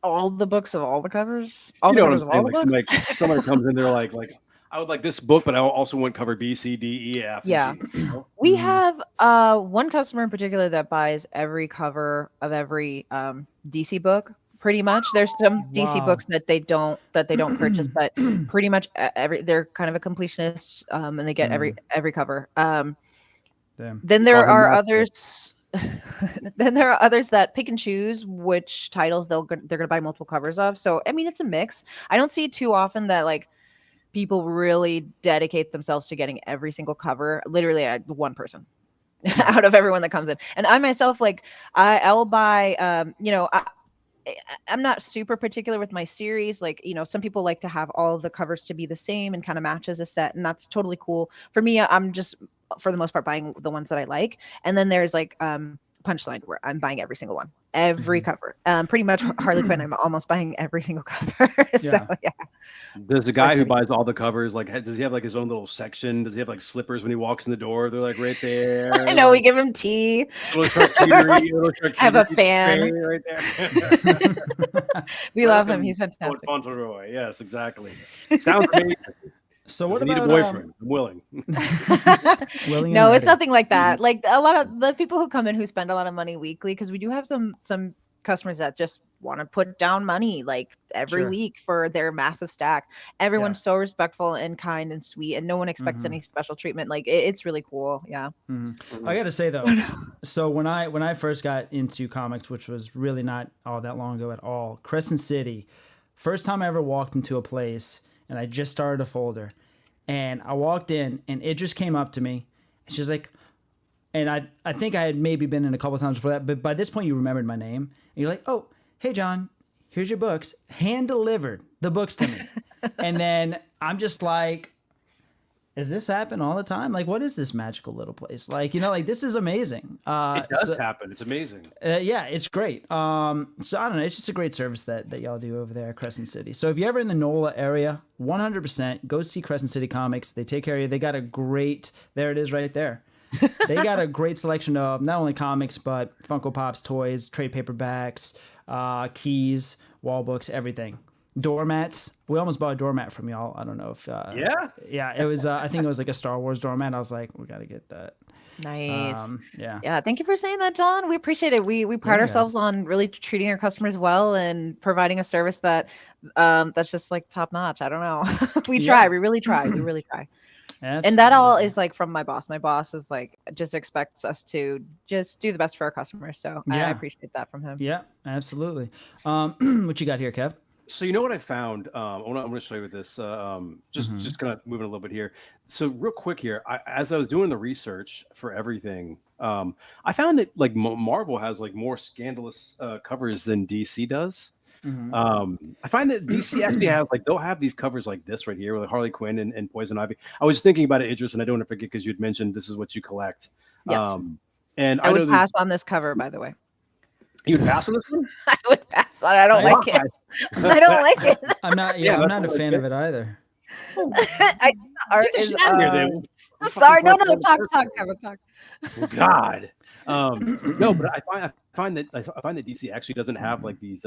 All the books of all the covers? All the covers of all the books? Like somebody comes in, they're like, I would like this book, but I also want cover B, C, D, E, F. Yeah. G, We have one customer in particular that buys every cover of every DC book. Pretty much. There's some DC books that they don't purchase, but pretty much they're kind of a completionist, and they get every cover. Then there are others. Then there are others that pick and choose which titles they're going to buy multiple covers of. So I mean, it's a mix. I don't see it too often that like people really dedicate themselves to getting every single cover. Literally, one person out of everyone that comes in. And I myself, like, I will buy. I'm not super particular with my series. Like, some people like to have all of the covers to be the same and kind of match as a set, and that's totally cool. For me, I'm just, for the most part, buying the ones that I like. And then there's like Punchline, where I'm buying every single one, every cover. Pretty much Harley Quinn, I'm almost buying every single cover. So yeah. Does the guy who buys all the covers, like, does he have like his own little section? Does he have like slippers when he walks in the door? They're like right there. I know, we give him tea. I have a fan right there. We love him. He's fantastic. Fauntleroy. Yes, exactly. Sounds amazing. So what about need a boyfriend? I'm willing. No, it's nothing like that. Like a lot of the people who come in who spend a lot of money weekly, because we do have some customers that just want to put down money like every week for their massive stack. Everyone's so respectful and kind and sweet, and no one expects any special treatment. Like it's really cool. Yeah. I gotta say though, so when I first got into comics, which was really not all that long ago at all, Crescent City, first time I ever walked into a place. And I just started a folder, and I walked in, and Idris came up to me, and she's like, and I think I had maybe been in a couple of times before that, but by this point you remembered my name, and you're like, oh, hey John, here's your books, hand delivered the books to me, and then I'm just like, does this happen all the time? Like, what is this magical little place? Like, like, this is amazing. It does happen. It's amazing. Yeah, it's great. So I don't know. It's just a great service that y'all do over there at Crescent City. So if you're ever in the NOLA area, 100% go see Crescent City Comics. They take care of you. They got a great, there it is right there. They got a great selection of not only comics, but Funko Pops, toys, trade paperbacks, keys, wall books, everything. Doormats. We almost bought a doormat from y'all. I don't know if. Yeah, it was. I think it was like a Star Wars doormat. I was like, we got to get that. Nice. Yeah. Yeah, thank you for saying that, John. We appreciate it. We pride ourselves on really treating our customers well and providing a service that that's just like top notch. I don't know. We try. We really try. We really try. Absolutely. And that all is like from my boss. My boss is like just expects us to just do the best for our customers. So I appreciate that from him. Yeah, absolutely. What you got here, Kev? So you know what I found? I'm going to show you with this. Just kind of moving a little bit here. So real quick here, as I was doing the research for everything, I found that like Marvel has like more scandalous covers than DC does. I find that DC actually has like they'll have these covers like this right here with Harley Quinn and Poison Ivy. I was just thinking about it, Idris, and I don't want to forget because you'd mentioned this is what you collect. Yes. And I would pass on this cover, by the way. You'd pass on this one? I would pass on it. I don't like it. I don't like it. I'm not. Yeah, I'm not a fan of it either. Art is. Sorry, no. Talk, Kevin, talk. Oh, God. No, but I find that DC actually doesn't have like these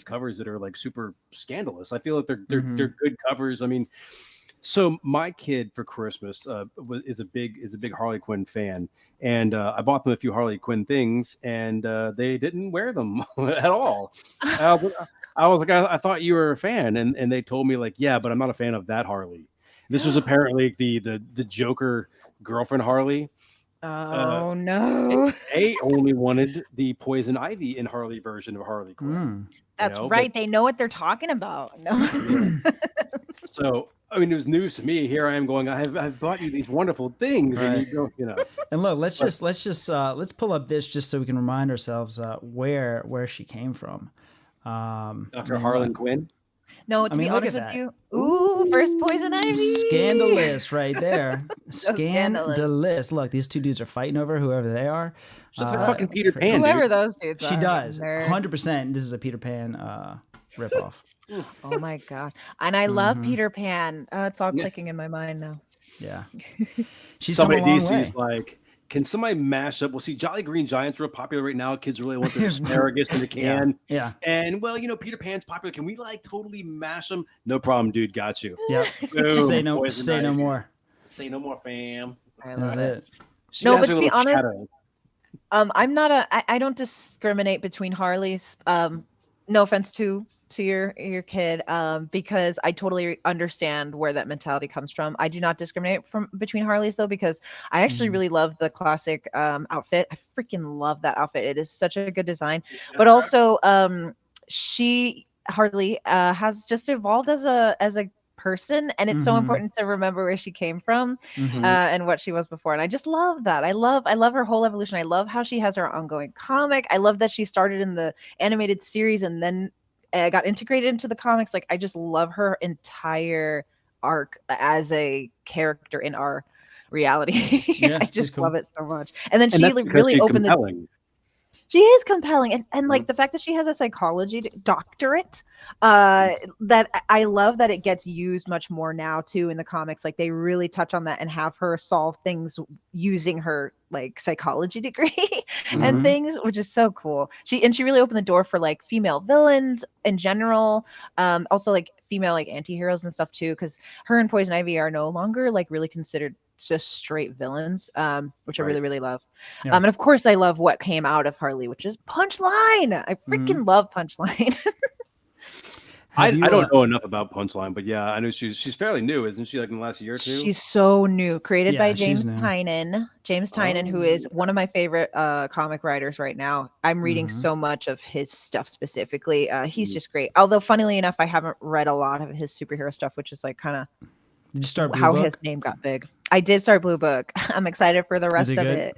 covers that are like super scandalous. I feel like they're good covers. I mean, so my kid for Christmas is a big Harley Quinn fan, and I bought them a few Harley Quinn things, and they didn't wear them at all. I was like, I thought you were a fan, and they told me like, yeah, but I'm not a fan of that Harley. This was apparently the Joker girlfriend Harley. Oh no! They only wanted the Poison Ivy in Harley version of Harley Quinn. That's right. They know what they're talking about. No. So I mean, it was news to me. Here I am going. I've bought you these wonderful things, right. And you don't. And look, let's pull up this just so we can remind ourselves where she came from. Dr. Harlan Quinn. No, to be honest with you, ooh, first Poison Ivy. Scandalous right there. Scandalous. Look, these two dudes are fighting over whoever they are. She looks like fucking Peter Pan. Whoever dude. those dudes She are. does. 100%. This is a Peter Pan ripoff. Oh my god. And I love Peter Pan. It's all clicking in my mind now. Yeah. She's somebody come a long way. DC's like, can somebody mash up? Well, see, Jolly Green Giant's real popular right now. Kids really want their asparagus in the can. Yeah. And well, Peter Pan's popular. Can we like totally mash them? No problem, dude. Got you. Yep. Say no more. Say no more, fam. I love it. No, but to be honest, I don't discriminate between Harleys. No offense to your kid, because I totally understand where that mentality comes from. I do not discriminate between Harleys though, because I actually really love the classic outfit. I freaking love that outfit. It is such a good design. But also Harley has just evolved as a person, and it's so important to remember where she came from and what she was before. And I just love that. I love her whole evolution. I love how she has her ongoing comic. I love that she started in the animated series and then got integrated into the comics. Like, I just love her entire arc as a character in our reality. I just love it so much. And then she really opened she is compelling, and like the fact that she has a psychology doctorate, that I love that it gets used much more now too in the comics. Like, they really touch on that and have her solve things using her like psychology degree and things, which is so cool. She really opened the door for like female villains in general, also like female like anti-heroes and stuff too, because her and Poison Ivy are no longer like really considered just straight villains, which I really, really love. Yeah. And of course I love what came out of Harley, which is Punchline. I freaking love Punchline. I don't know enough about Punchline, but yeah, I know she's fairly new, isn't she? Like in the last year or two. She's so new. Created by James Tynion. James Tynion, who is one of my favorite comic writers right now. I'm reading so much of his stuff specifically. He's just great. Although, funnily enough, I haven't read a lot of his superhero stuff, which is like kind of Did you start Blue how Book? His name got big. I did start Blue Book. I'm excited for the rest of it.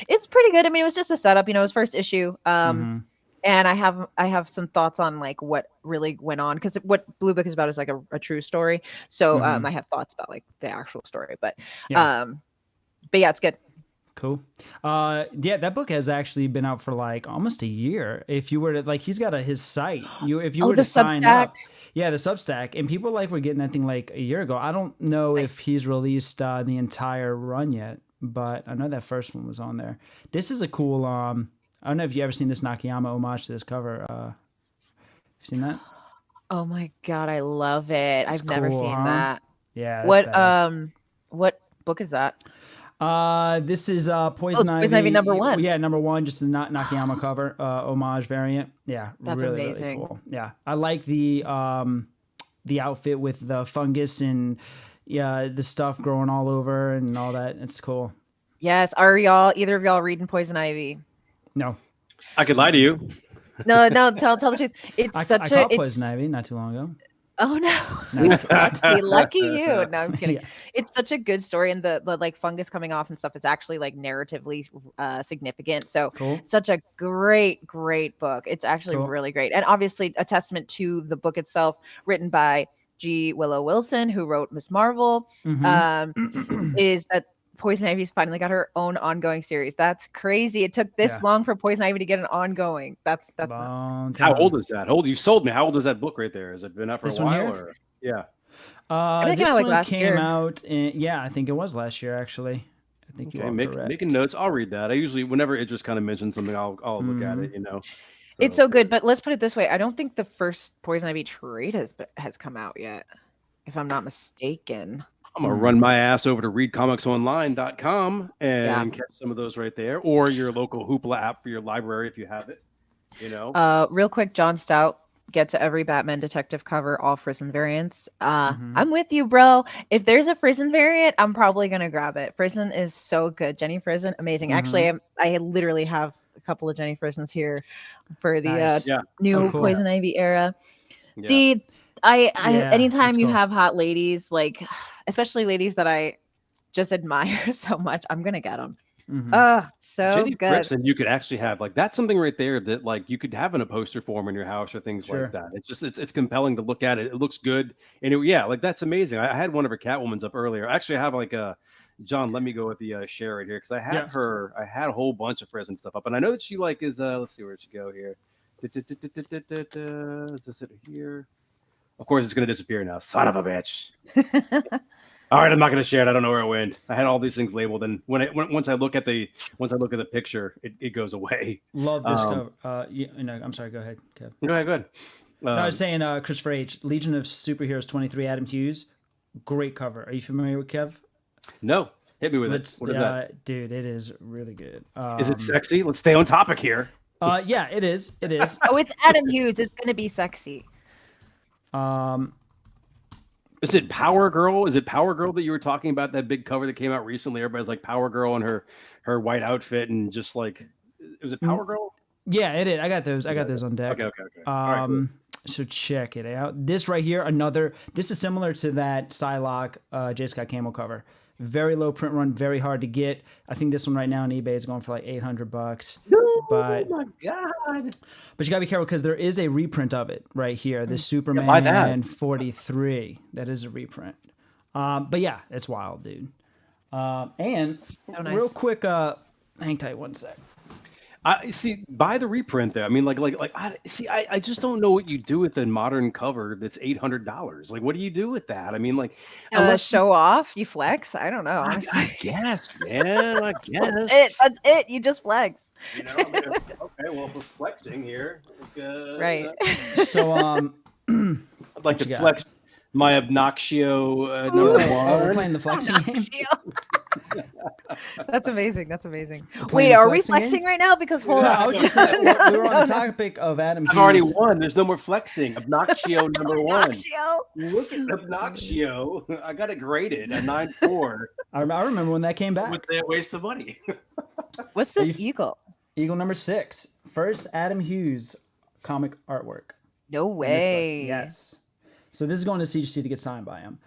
It's pretty good. I mean, it was just a setup, his first issue. And I have some thoughts on like what really went on, because what Blue Book is about is like a true story. So I have thoughts about like the actual story, but yeah, it's good. Cool. That book has actually been out for like almost a year. If you were to like, he's got his site. If you were to sign up, the Substack, and people like were getting that thing like a year ago. I don't know if he's released the entire run yet, but I know that first one was on there. This is a cool. I don't know if you ever seen this Nakayama homage to this cover. You seen that? Oh my god, I love it! I've never seen that. Yeah. What book is that? This is Poison Ivy. Poison Ivy #1. Yeah, #1, just the Nakayama cover, homage variant. Yeah, That's really, amazing. really cool. Yeah, I like the outfit with the fungus and the stuff growing all over and all that. It's cool. Yes. Are either of y'all reading Poison Ivy? No, I could lie to you. No. Tell the truth. It's I such caught a. Poison Ivy not too long ago. Oh no! No, I'm just kidding. Lucky you. No, I'm kidding. Yeah. It's such a good story, and the like fungus coming off and stuff is actually like narratively significant. So Cool. such a great book. It's actually Cool. really great, and obviously a testament to the book itself, written by G. Willow Wilson, who wrote Miss Marvel. Is that Poison Ivy's finally got her own ongoing series. That's crazy. It took this long for Poison Ivy to get an ongoing. That's nuts. How old is that? You sold me. How old is that book right there? Has it been out for This a one while? here? Or? Yeah. think it This came out, like, one last came year. out. I think it was last year actually. I think you Okay, are correct. making notes. I'll read that. I usually, whenever Idris kind of mentions something, I'll look at it. It's so good, but let's put it this way: I don't think the first Poison Ivy trade has come out yet, if I'm not mistaken. I'm gonna run my ass over to readcomicsonline.com and catch some of those right there, or your local Hoopla app for your library if you have it. Real quick, John Stout gets every Batman detective cover, all Frisson variants. I'm with you, bro. If there's a Frisson variant, I'm probably gonna grab it. Frisson is so good. Jenny Frisson, amazing. Actually, I literally have a couple of Jenny Frissons here for the new cool. Poison Ivy era. Yeah. See, anytime that's you cool. have hot ladies, like especially ladies that I just admire so much, I'm gonna get them. So Jenny good. Frixon, you could actually have that's something right there that you could have in a poster form in your house or things Sure. like that. It's just it's compelling to look at it. It looks good, and that's amazing. I had one of her Catwoman's up earlier. Actually, I have John. Let me go with the share right here because I had I had a whole bunch of Frison stuff up, and I know that she is. Let's see where she go here. Is this it here? Of course, it's gonna disappear now. Son of a bitch. All right, I'm not going to share it. I don't know where it went. I had all these things labeled, and once I look at the picture, it goes away. Love this cover. I'm sorry. Go ahead, Kev. Go ahead. No, I was saying Christopher H. Legion of Superheroes 23, Adam Hughes. Great cover. Are you familiar with Kev? No, hit me with it. What is that? Dude, it is really good. Is it sexy? Let's stay on topic here. Yeah, it is. It is. Oh, it's Adam Hughes. It's gonna be sexy. Is it Power Girl? Is it Power Girl that you were talking about? That big cover that came out recently. Everybody's like Power Girl in her white outfit and just was it Power Girl? Yeah, it is. I got those on deck. Okay. All right, cool. So check it out. This right here, this is similar to that Psylocke J. Scott Campbell cover. Very low print run, very hard to get. I think this one right now on eBay is going for like $800. Oh my god! But you gotta be careful because there is a reprint of it right here. This Superman 43. That is a reprint. But yeah, it's wild, dude. And So nice. real quick, hang tight one sec. I see. Buy the reprint there. I mean, I just don't know what you do with a modern cover that's $800. What do you do with that? I mean, Unless show off, you flex. I don't know. I guess, man. I guess That's it. You just flex. okay, well, for flexing here, Right. So I'd like to flex my obnoxio number we're one. playing the flexing game. That's amazing. That's amazing. playing Wait, the are we flexing flexing right now? Because hold No, on. I was just saying, we were on the topic of Adam Hughes. I've already won. There's no more flexing. Obnoxio number one. Obnoxio. Look at Obnoxio. I got it graded at 9.4. I remember when that came back. With that waste of money. What's this eagle? Eagle number 6. First Adam Hughes comic artwork. No in this book. way. Yes. So this is going to CGC to get signed by him.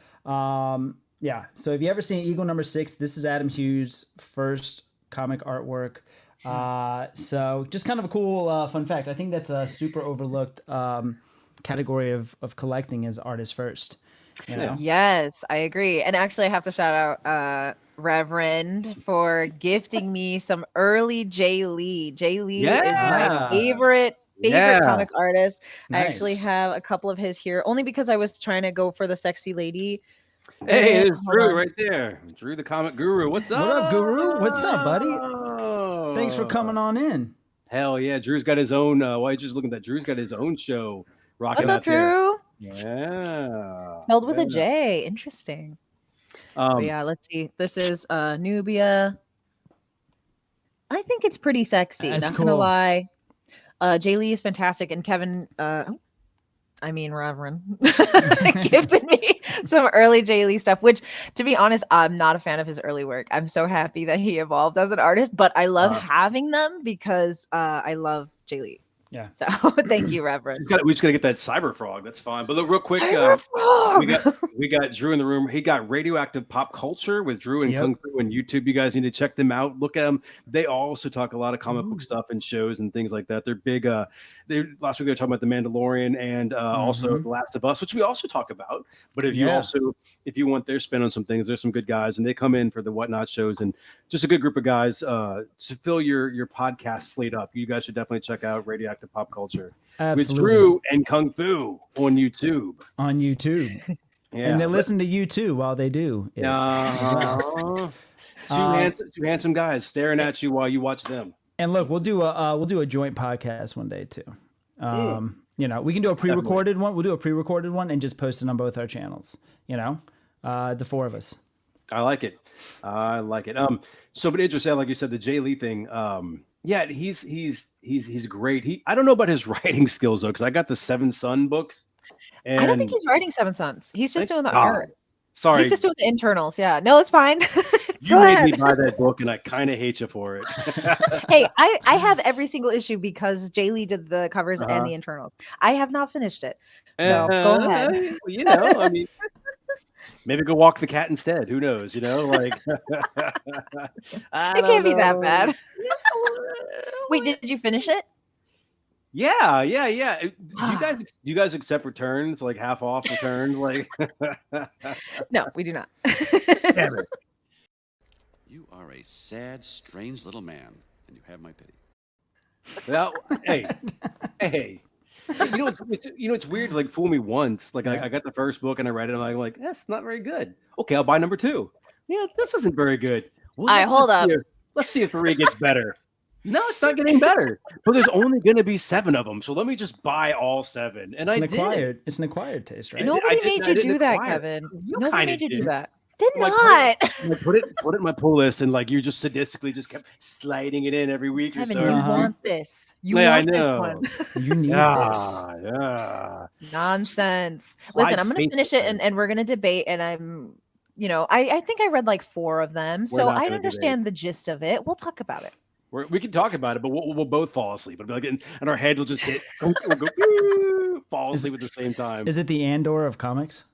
Yeah. So if you ever seen Eagle number 6, this is Adam Hughes' first comic artwork. So just kind of a cool fun fact. I think that's a super overlooked category of collecting is artist first. You know? Yes, I agree. And actually, I have to shout out Reverend for gifting me some early Jay Lee. Jay Lee is my favorite comic artist. Nice. I actually have a couple of his here, only because I was trying to go for the sexy lady. Hey, it's Drew right there. Drew the comic guru. What's up? What up, Guru? What's up, buddy? Thanks for coming on in. Hell yeah. Drew's got his own. Why are you just looking at that? Drew's got his own show rocking What's up, out there. Drew? Yeah. Spelled with a J. Interesting. But yeah, let's see. This is Nubia. I think it's pretty sexy. That's Not gonna cool. lie. Jay Lee is fantastic, and Kevin. Reverend gifted me some early Jay Lee stuff, which, to be honest, I'm not a fan of his early work. I'm so happy that he evolved as an artist, but I love having them because I love Jay Lee. Yeah. So thank you, Reverend. We just gotta get that cyber frog. That's fine. But look, real quick, we got Drew in the room. He got Radioactive Pop Culture with Drew and Kung Fu and YouTube. You guys need to check them out. Look at them. They also talk a lot of comic book stuff and shows and things like that. They're big. Last week they were talking about The Mandalorian and also The Last of Us, which we also talk about. But if you want their spin on some things, there's some good guys, and they come in for the Whatnot shows, and just a good group of guys to fill your podcast slate up. You guys should definitely check out Radioactive Pop Culture. Absolutely. With Drew and Kung Fu on YouTube. Yeah. And they listen to you too while they do. Two handsome guys staring at you while you watch them. And look, we'll do a joint podcast one day too. We can do a pre-recorded one. We'll do a pre-recorded one and just post it on both our channels. The four of us. I like it. So, but Idris, like you said, the Jay Lee thing. Yeah, he's great. I don't know about his writing skills though, because I got the Seven Son books. And I don't think he's writing Seven Sons. He's just doing the art. Sorry, he's just doing the internals. Yeah, no, it's fine. You made me buy that book, and I kind of hate you for it. Hey, I have every single issue because Jay Lee did the covers and the internals. I have not finished it, so go ahead. I mean, maybe go walk the cat instead. Who knows? It can't be that bad. Wait, did you finish it? Yeah. Do you guys accept returns, like half off returns? Like, no, we do not. Damn it. You are a sad, strange little man, and you have my pity. Well, hey. It's weird. Like, fool me once. Like, I got the first book and I read it, and I'm like, that's not very good. Okay, I'll buy number 2. Yeah, this isn't very good. Well, hold up. Let's see if 3 gets better. No, it's not getting better. But there's only going to be 7 of them, so let me just buy all 7. And it's an acquired taste, right? Nobody made you do that, Kevin. Nobody made you do that. Did not. Put it in my pull list, and like you just sadistically just kept sliding it in every week. Kevin, or so. You want this? Want this one? You need this. Yeah. Nonsense. Listen, I'm going to finish it, and we're going to debate. And I'm, I think I read like 4 of them, so I understand the gist of it. We'll talk about it. We can talk about it, but we'll both fall asleep. It'll be like, and our head will just hit. We'll go fall asleep at the same time. Is it the Andor of comics?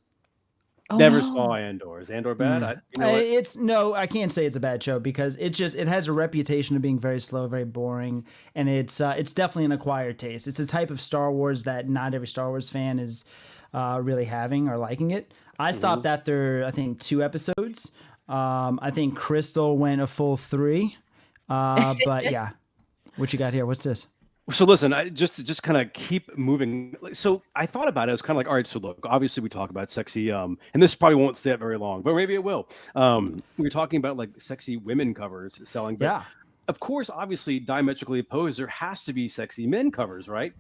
Never saw Andor. Is Andor bad? I can't say it's a bad show because it has a reputation of being very slow, very boring, and it's definitely an acquired taste. It's a type of Star Wars that not every Star Wars fan is really having or liking it. I stopped after I think 2 episodes. I think Crystal went a full 3. But yeah, what you got here? What's this? So listen, I just kind of keep moving. So I thought about it. I was kind of like, all right, so look, obviously we talk about sexy, and this probably won't stay up very long, but maybe it will. We're talking about like sexy women covers selling. But yeah. Of course, obviously diametrically opposed, there has to be sexy men covers, right?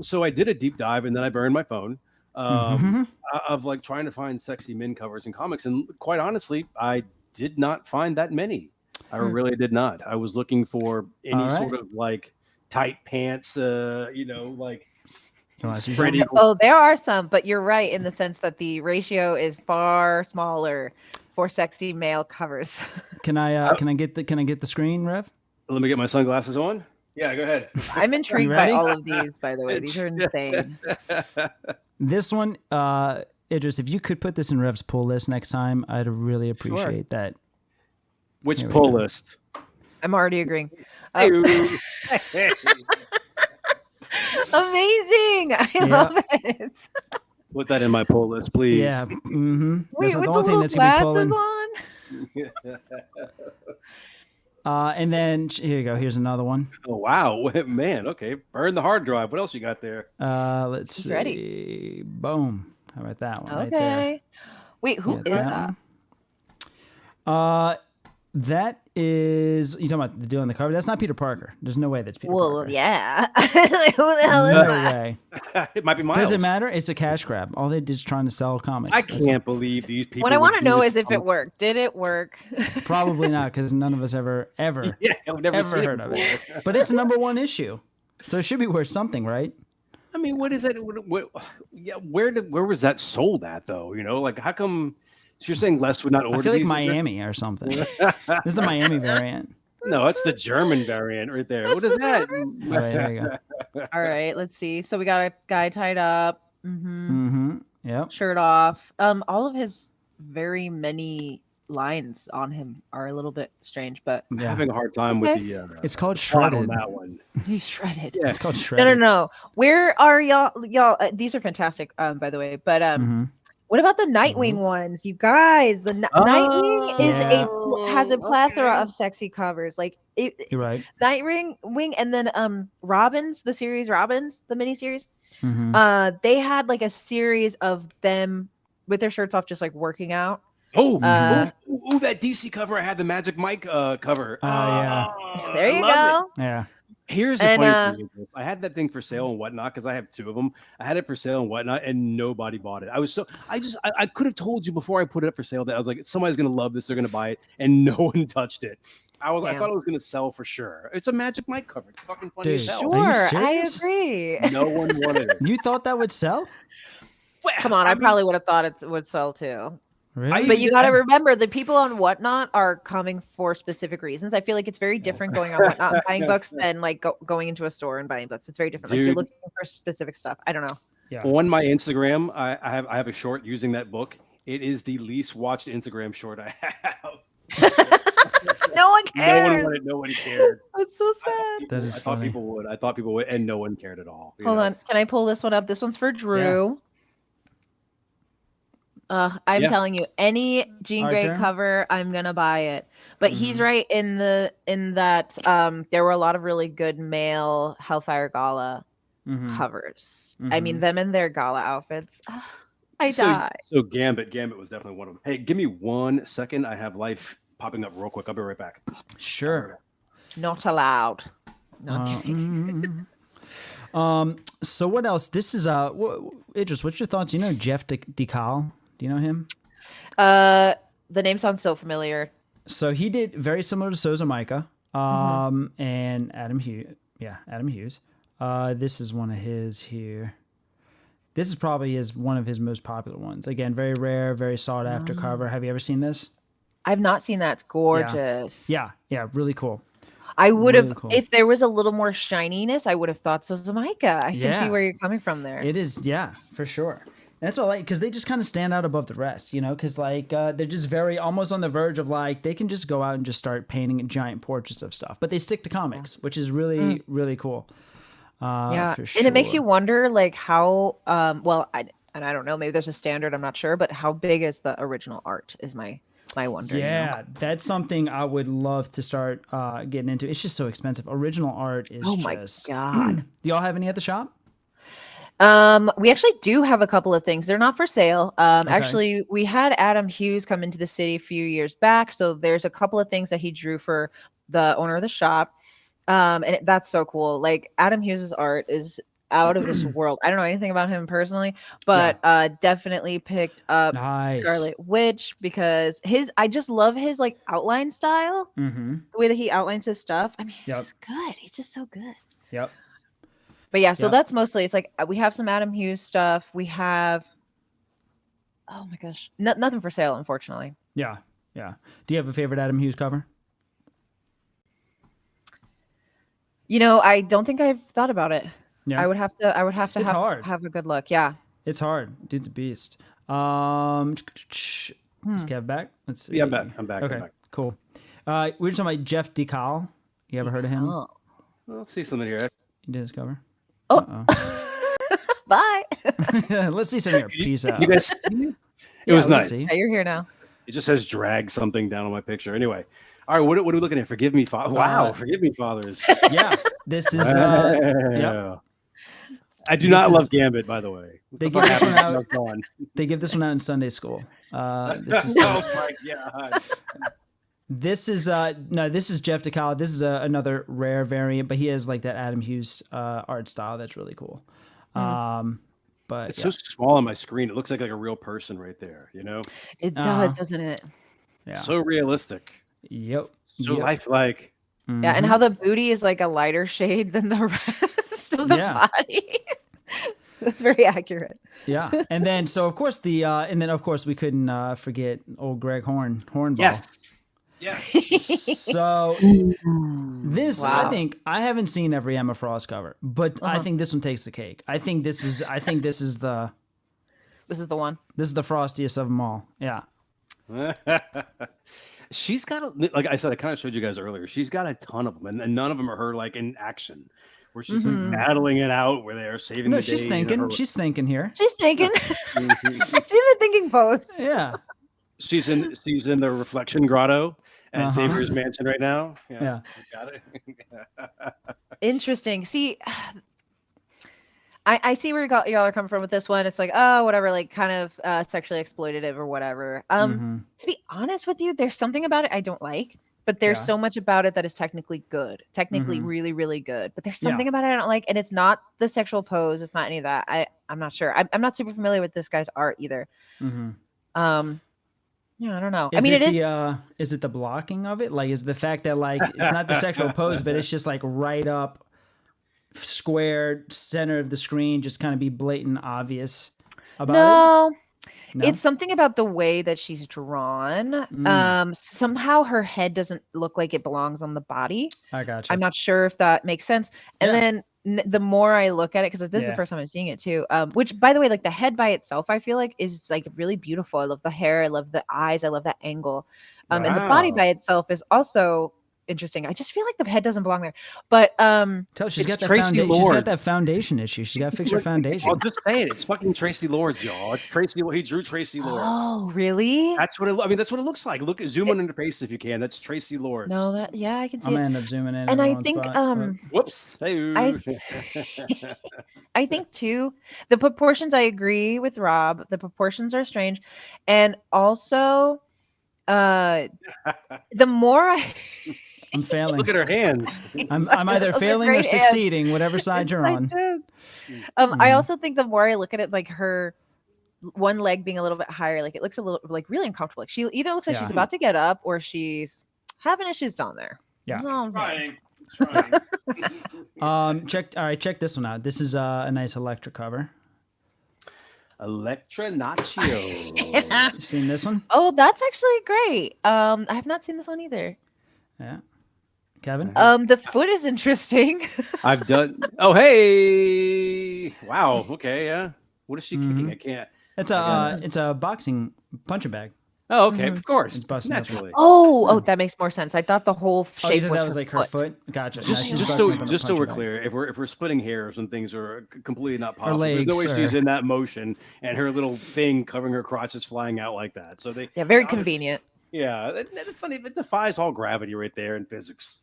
So I did a deep dive and then I burned my phone of like trying to find sexy men covers in comics. And quite honestly, I did not find that many. I really did not. I was looking for any sort of like tight pants, like spread. Oh, there are some, but you're right in the sense that the ratio is far smaller for sexy male covers. Can I get the screen, Rev? Let me get my sunglasses on. Yeah, go ahead. I'm intrigued by all of these, by the way. These are insane. This one, Idris, if you could put this in Rev's pull list next time, I'd really appreciate that. Which pull list? I'm already agreeing. Amazing. I love it. Put that in my pull list, please. Yeah. Mm-hmm. Wait, with the little glasses on? And then here you go. Here's another one. Oh, wow. Man, okay. Burn the hard drive. What else you got there? Let's see. Ready. Boom. How about that one? Okay. Right there? Wait, who is that? That is, you talking about doing the cover? That's not Peter Parker. There's no way that's Peter Parker. Well, yeah. Like, who the hell is that? No way. It might be Miles. Does it matter? It's a cash grab. All they did is trying to sell comics. I That's can't believe these people. What I would want to do know this is if to it worked. Did it work? Probably not, because none of us ever Yeah, I've never ever seen heard of before. it. But it's a #1 issue, so it should be worth something, right? I mean, what is it? Yeah, where was that sold at though? You know, like how come? So you're saying Les would not order I feel like these? Miami or something. This is the Miami variant. No, it's the German variant right there. What is that? Oh, wait, there you go. All right, let's see. So we got a guy tied up, Yep. shirt off. All of his very many lines on him are a little bit strange, but I'm Yeah. having a hard time with the. It's called plot on shredded. that one. he's shredded. Yeah. It's called No, shredded. no. Where are y'all? Y'all, these are fantastic, by the way. But what about the Nightwing ones, you guys? The Nightwing is has a plethora of sexy covers. Like You're right. Nightwing, and then Robins, the series Robins, the miniseries. Mhm. They had like a series of them with their shirts off, just like working out. Oh, Uh, that DC cover! I had the Magic Mike cover. yeah. There I you love go. Yeah. Here's the And, funny thing. Idris. I had that thing for sale and whatnot because I have 2 of them. I had it for sale and whatnot, and nobody bought it. I could have told you before I put it up for sale that I was like, somebody's gonna love this, they're gonna buy it, and no one touched it. I Damn. thought it was gonna sell for sure. It's a Magic Mike cover. It's fucking funny as Dude. hell. Are you Sure, I serious? agree. No one wanted it. You thought that would sell? Well, Come on, I mean, probably would have thought it would sell too. Really? But you got to remember, the people on Whatnot are coming for specific reasons. I feel like it's very different going on Whatnot and buying books than like going into a store and buying books. It's very different. Like you're Dude. looking for specific stuff. I don't know. Yeah. On my Instagram, I have a short using that book. It is the least watched Instagram short I have. No one No cares. one wanted. Nobody cared. That's so sad. That is I thought funny. people would. I thought people would, and no one cared at all. you Hold know? on. Can I pull this one up? This one's for Drew. I'm Yeah. telling you, any Jean Grey Archer? cover, I'm gonna buy it. But he's Mm-hmm. right in that there were a lot of really good male Hellfire Gala Mhm. covers. I mean, Mhm. them in their gala outfits. I die. So Gambit was definitely one of them. Hey, give me 1 second. I have life popping up real quick. I'll be right back. Sure. Not allowed. No, I'm kidding. So what else? This is Idris, what's your thoughts? You know Jeff DeCal? Do you know him? The name sounds so familiar. So he did very similar to Souza Micah, and Adam Hughes. Yeah, Adam Hughes. This is one of his here. This is probably one of his most popular ones. Again, very rare, very sought after cover. Have you ever seen this? I've not seen that. It's gorgeous. Yeah, really cool. I would have, Really cool. if there was a little more shininess, I would have thought so. Micah. I can Yeah. see where you're coming from there. It is, yeah, for sure. And that's all, like, because they just kind of stand out above the rest, you know, because like they're just very almost on the verge of like they can just go out and just start painting giant portraits of stuff, but they stick to comics, which is really really cool. Yeah, for and it makes you sure. wonder, like how well, I don't know, maybe there's a standard, I'm not sure, but how big is the original art is my wonder. Yeah, that's something I would love to start getting into. It's just so expensive. Original art is Oh my just. God. Do y'all have any at the shop? We actually do have a couple of things. They're not for sale. Actually, we had Adam Hughes come into the city a few years back, so there's a couple of things that he drew for the owner of the shop. That's so cool. Like Adam Hughes's art is out of this world. I don't know anything about him personally, but definitely picked up Nice. Scarlet Witch because I just love his like outline style, Mm-hmm. the way that he outlines his stuff. I mean, he's Yep. just good. He's just so good. Yep. But yeah, so Yep. that's mostly, it's like we have some Adam Hughes stuff. We have, oh my gosh, nothing for sale, unfortunately. Yeah. Do you have a favorite Adam Hughes cover? You know, I don't think I've thought about it. Yeah. I would have to It's hard. have a good look. Yeah. It's hard. Dude's a beast. Is Kev back? Let's see. Yeah, I'm back. I'm back. Okay, I'm back. cool. We were just talking about Jeff DeCal. You ever heard of him? Oh. Well, see something here. You did his cover. Oh. Bye. Let's see some here. Peace out. You guys see it? Yeah, was we can nice. see. Yeah, you're here now. It just says drag something down on my picture. Anyway, all right. What are we looking at? Forgive me, father. Wow, forgive me, fathers. Yeah, this is. Yeah. I do This not is- love Gambit, by the way. What They the give fuck this one happened? out- That's gone. They give this one out in Sunday school. This is. Oh my god. This is this is Jeff DeCal. This is another rare variant, but he has like that Adam Hughes art style that's really cool. But It's so small on my screen. It looks like a real person right there. You know, It does, doesn't it? yeah. So realistic. Yep. So lifelike. Yeah, and how the booty is like a lighter shade than the rest of the body. That's very accurate. Yeah, and then of course we couldn't forget old Greg Hornball. Yes. So this, I think, I haven't seen every Emma Frost cover, but I think this one takes the cake. I think this is the one. This is the frostiest of them all. Yeah. She's got like I said, I kind of showed you guys earlier. She's got a ton of them, and none of them are her like in action, where she's like battling it out, where they're saving. No, the she's day, thinking. She's thinking here. She's thinking. She's in the thinking pose. Yeah. She's in the reflection grotto at Xavier's mansion right now. Yeah. Got it. Interesting. See, I see where y'all are coming from with this one. It's like, oh, whatever, like kind of sexually exploitative or whatever. To be honest with you, there's something about it I don't like, but there's so much about it that is technically good, technically really, really good. But there's something about it I don't like, and it's not the sexual pose. It's not any of that. I'm not sure. I'm not super familiar with this guy's art either. Yeah, I don't know. Is it the blocking of it? Like, is the fact that like it's not the sexual pose, but it's just like right up, square center of the screen, just kind of be blatant, obvious about it? No, it's something about the way that she's drawn. Somehow her head doesn't look like it belongs on the body. I gotcha. I'm not sure if that makes sense. And then the more I look at it, because this is the first time I'm seeing it too, which by the way, like the head by itself, I feel like is like really beautiful. I love the hair. I love the eyes. I love that angle. And the body by itself is also interesting. I just feel like the head doesn't belong there. But she's got that foundation issue. She's got to fix her foundation. I'll just say it. It's fucking Tracy Lords, y'all. It's Tracy. He drew Tracy Lords. Oh, really? That's what that's what it looks like. Zoom in her face if you can. That's Tracy Lords. No, I can see. I'm gonna end up zooming in. And I think whoops. Hey. I think too, the proportions. I agree with Rob. The proportions are strange, and also, the more I'm failing. Look at her hands. I'm either failing or succeeding, whatever side you're on. I also think the more I look at it, like her one leg being a little bit higher, like it looks a little like really uncomfortable. Like she either looks like she's about to get up or she's having issues down there. Yeah. Trying. Check this one out. This is a nice Electra cover. Electra Nacho. You seen this one? Oh, that's actually great. I have not seen this one either. Yeah. Kevin? The foot is interesting. I've done. Oh, hey! Wow. Okay. Yeah. What is she kicking? I can't. It's a boxing punching bag. Oh, okay. Of course. It's busting naturally. Oh, that makes more sense. I thought the whole shape was like her foot. Gotcha. Just so we're clear, if we're splitting hairs and things are completely not possible, legs, there's no way she's in that motion and her little thing covering her crotch is flying out like that. So very convenient. Yeah, it's not even, it defies all gravity right there in physics.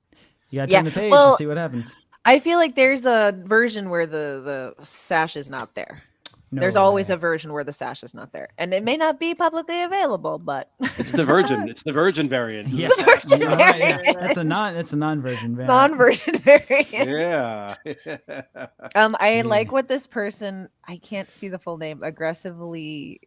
You gotta turn the page to see what happens. I feel like there's a version where the sash is not there. There's always a version where the sash is not there, and it may not be publicly available, but it's the Virgin. It's the Virgin variant. Yes, that's a non-Virgin variant. Non-Virgin variant. Yeah. I like what this person. I can't see the full name. Aggressively.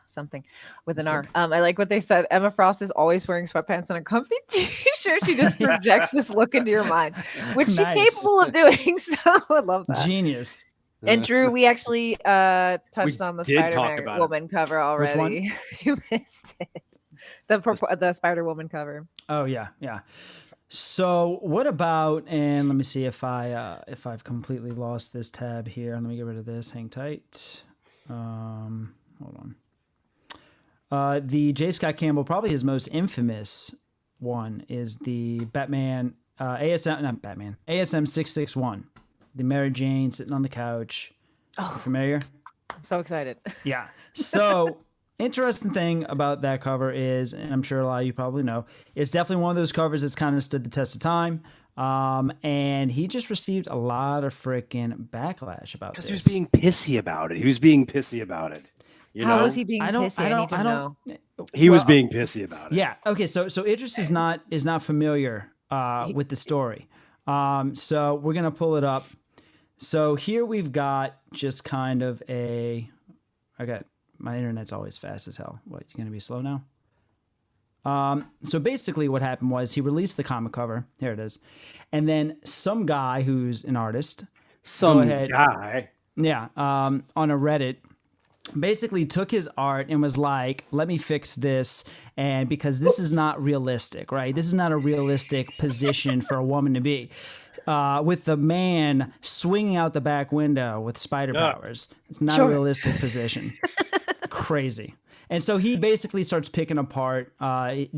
Something with an R. I like what they said. Emma Frost is always wearing sweatpants and a comfy t-shirt. She just projects this look into your mind, which she's capable of doing. So I love that. Genius. And Drew, we actually touched on the Spider-Man woman cover already. Which one? You missed it. The Spider-Woman cover. Oh yeah. So what about? And let me see if I've completely lost this tab here. Let me get rid of this. Hang tight. Hold on. The J. Scott Campbell, probably his most infamous one, is the Batman ASM 661. The Mary Jane sitting on the couch. Oh, you familiar? I'm so excited. Yeah. So interesting thing about that cover is, and I'm sure a lot of you probably know, it's definitely one of those covers that's kind of stood the test of time. And he just received a lot of freaking backlash about this. Because he was being pissy about it. How was he being pissy? I need to know. He was being pissy about it. Yeah. Okay. So Idris is not familiar with the story. So we're gonna pull it up. So here we've got just kind of my internet's always fast as hell. What, you gonna be slow now? So basically what happened was he released the comic cover. Here it is. And then some guy who's an artist, guy. yeah, on a Reddit, basically took his art and was like, let me fix this. And because this is not realistic, right? This is not a realistic position for a woman to be. With the man swinging out the back window with spider powers. It's not a realistic position. Crazy. And so he basically starts picking apart, J.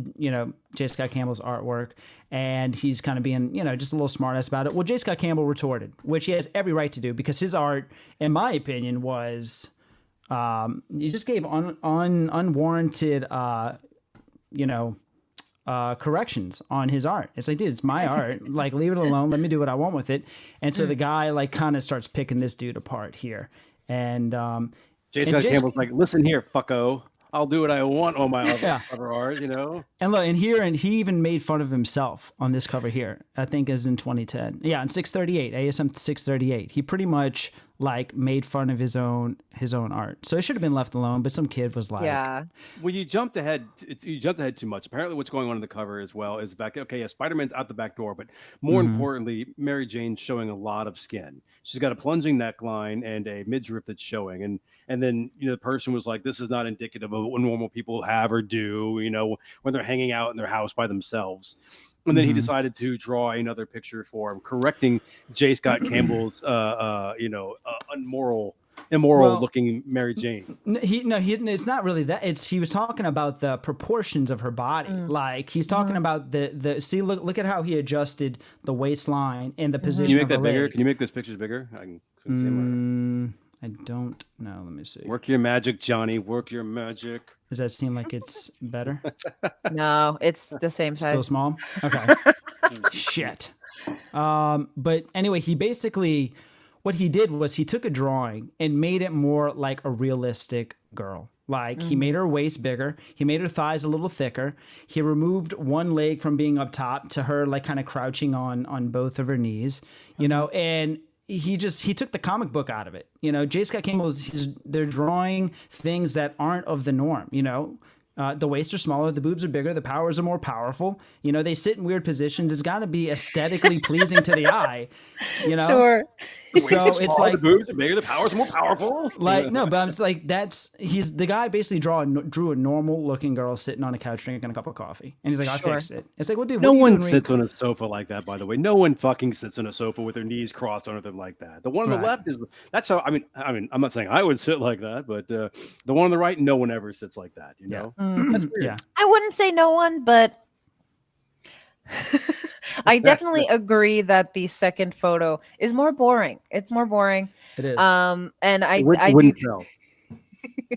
Scott Campbell's artwork, and he's kind of being, just a little smartass about it. Well, J. Scott Campbell retorted, which he has every right to do, because his art, in my opinion, was, he just gave unwarranted, corrections on his art. It's like, dude, it's my art. Like, leave it alone. Let me do what I want with it. And so the guy, like, kind of starts picking this dude apart here. And J. Scott Campbell's like, listen here, fucko. I'll do what I want on my cover art, And look, and he even made fun of himself on this cover here. I think is in 2010. Yeah, in 638, ASM 638. He pretty much like made fun of his own art. So it should have been left alone, but some kid was like, Yeah. Well, you jumped ahead too much. Apparently what's going on in the cover as well is the fact, okay, yeah, Spider-Man's out the back door, but more importantly, Mary Jane's showing a lot of skin. She's got a plunging neckline and a midriff that's showing. And then, the person was like, this is not indicative of what normal people have or do, when they're hanging out in their house by themselves. And then he decided to draw another picture for him, correcting J. Scott Campbell's, immoral looking Mary Jane. It's not really that. He was talking about the proportions of her body. Like he's talking about see, look at how he adjusted the waistline and the position. Can you make of that her bigger? leg. Can you make those pictures bigger? I can see them. I don't know. Let me see. Work your magic, Johnny. Work your magic. Does that seem like it's better? No, it's the same size. Still small? Okay. Shit. But anyway, he basically, what he did was he took a drawing and made it more like a realistic girl. Like he made her waist bigger. He made her thighs a little thicker. He removed one leg from being up top to her like kind of crouching on both of her knees, and he took the comic book out of it. J. Scott Campbell they're drawing things that aren't of the norm. The waists are smaller, the boobs are bigger, the powers are more powerful. They sit in weird positions. It's got to be aesthetically pleasing to the eye. Sure. So it's like the boobs are bigger, the powers are more powerful. Like no, but I'm just like he's the guy basically drew a normal looking girl sitting on a couch drinking a cup of coffee, and he's like, I fixed it. It's like, well, dude, No one sits on a sofa like that. By the way, no one fucking sits on a sofa with their knees crossed under them like that. The one on the left that's how. I mean, I'm not saying I would sit like that, but the one on the right, no one ever sits like that. That's weird. Yeah. I wouldn't say no one, but I definitely agree that the second photo is more boring. It's more boring. It is. And I wouldn't sell.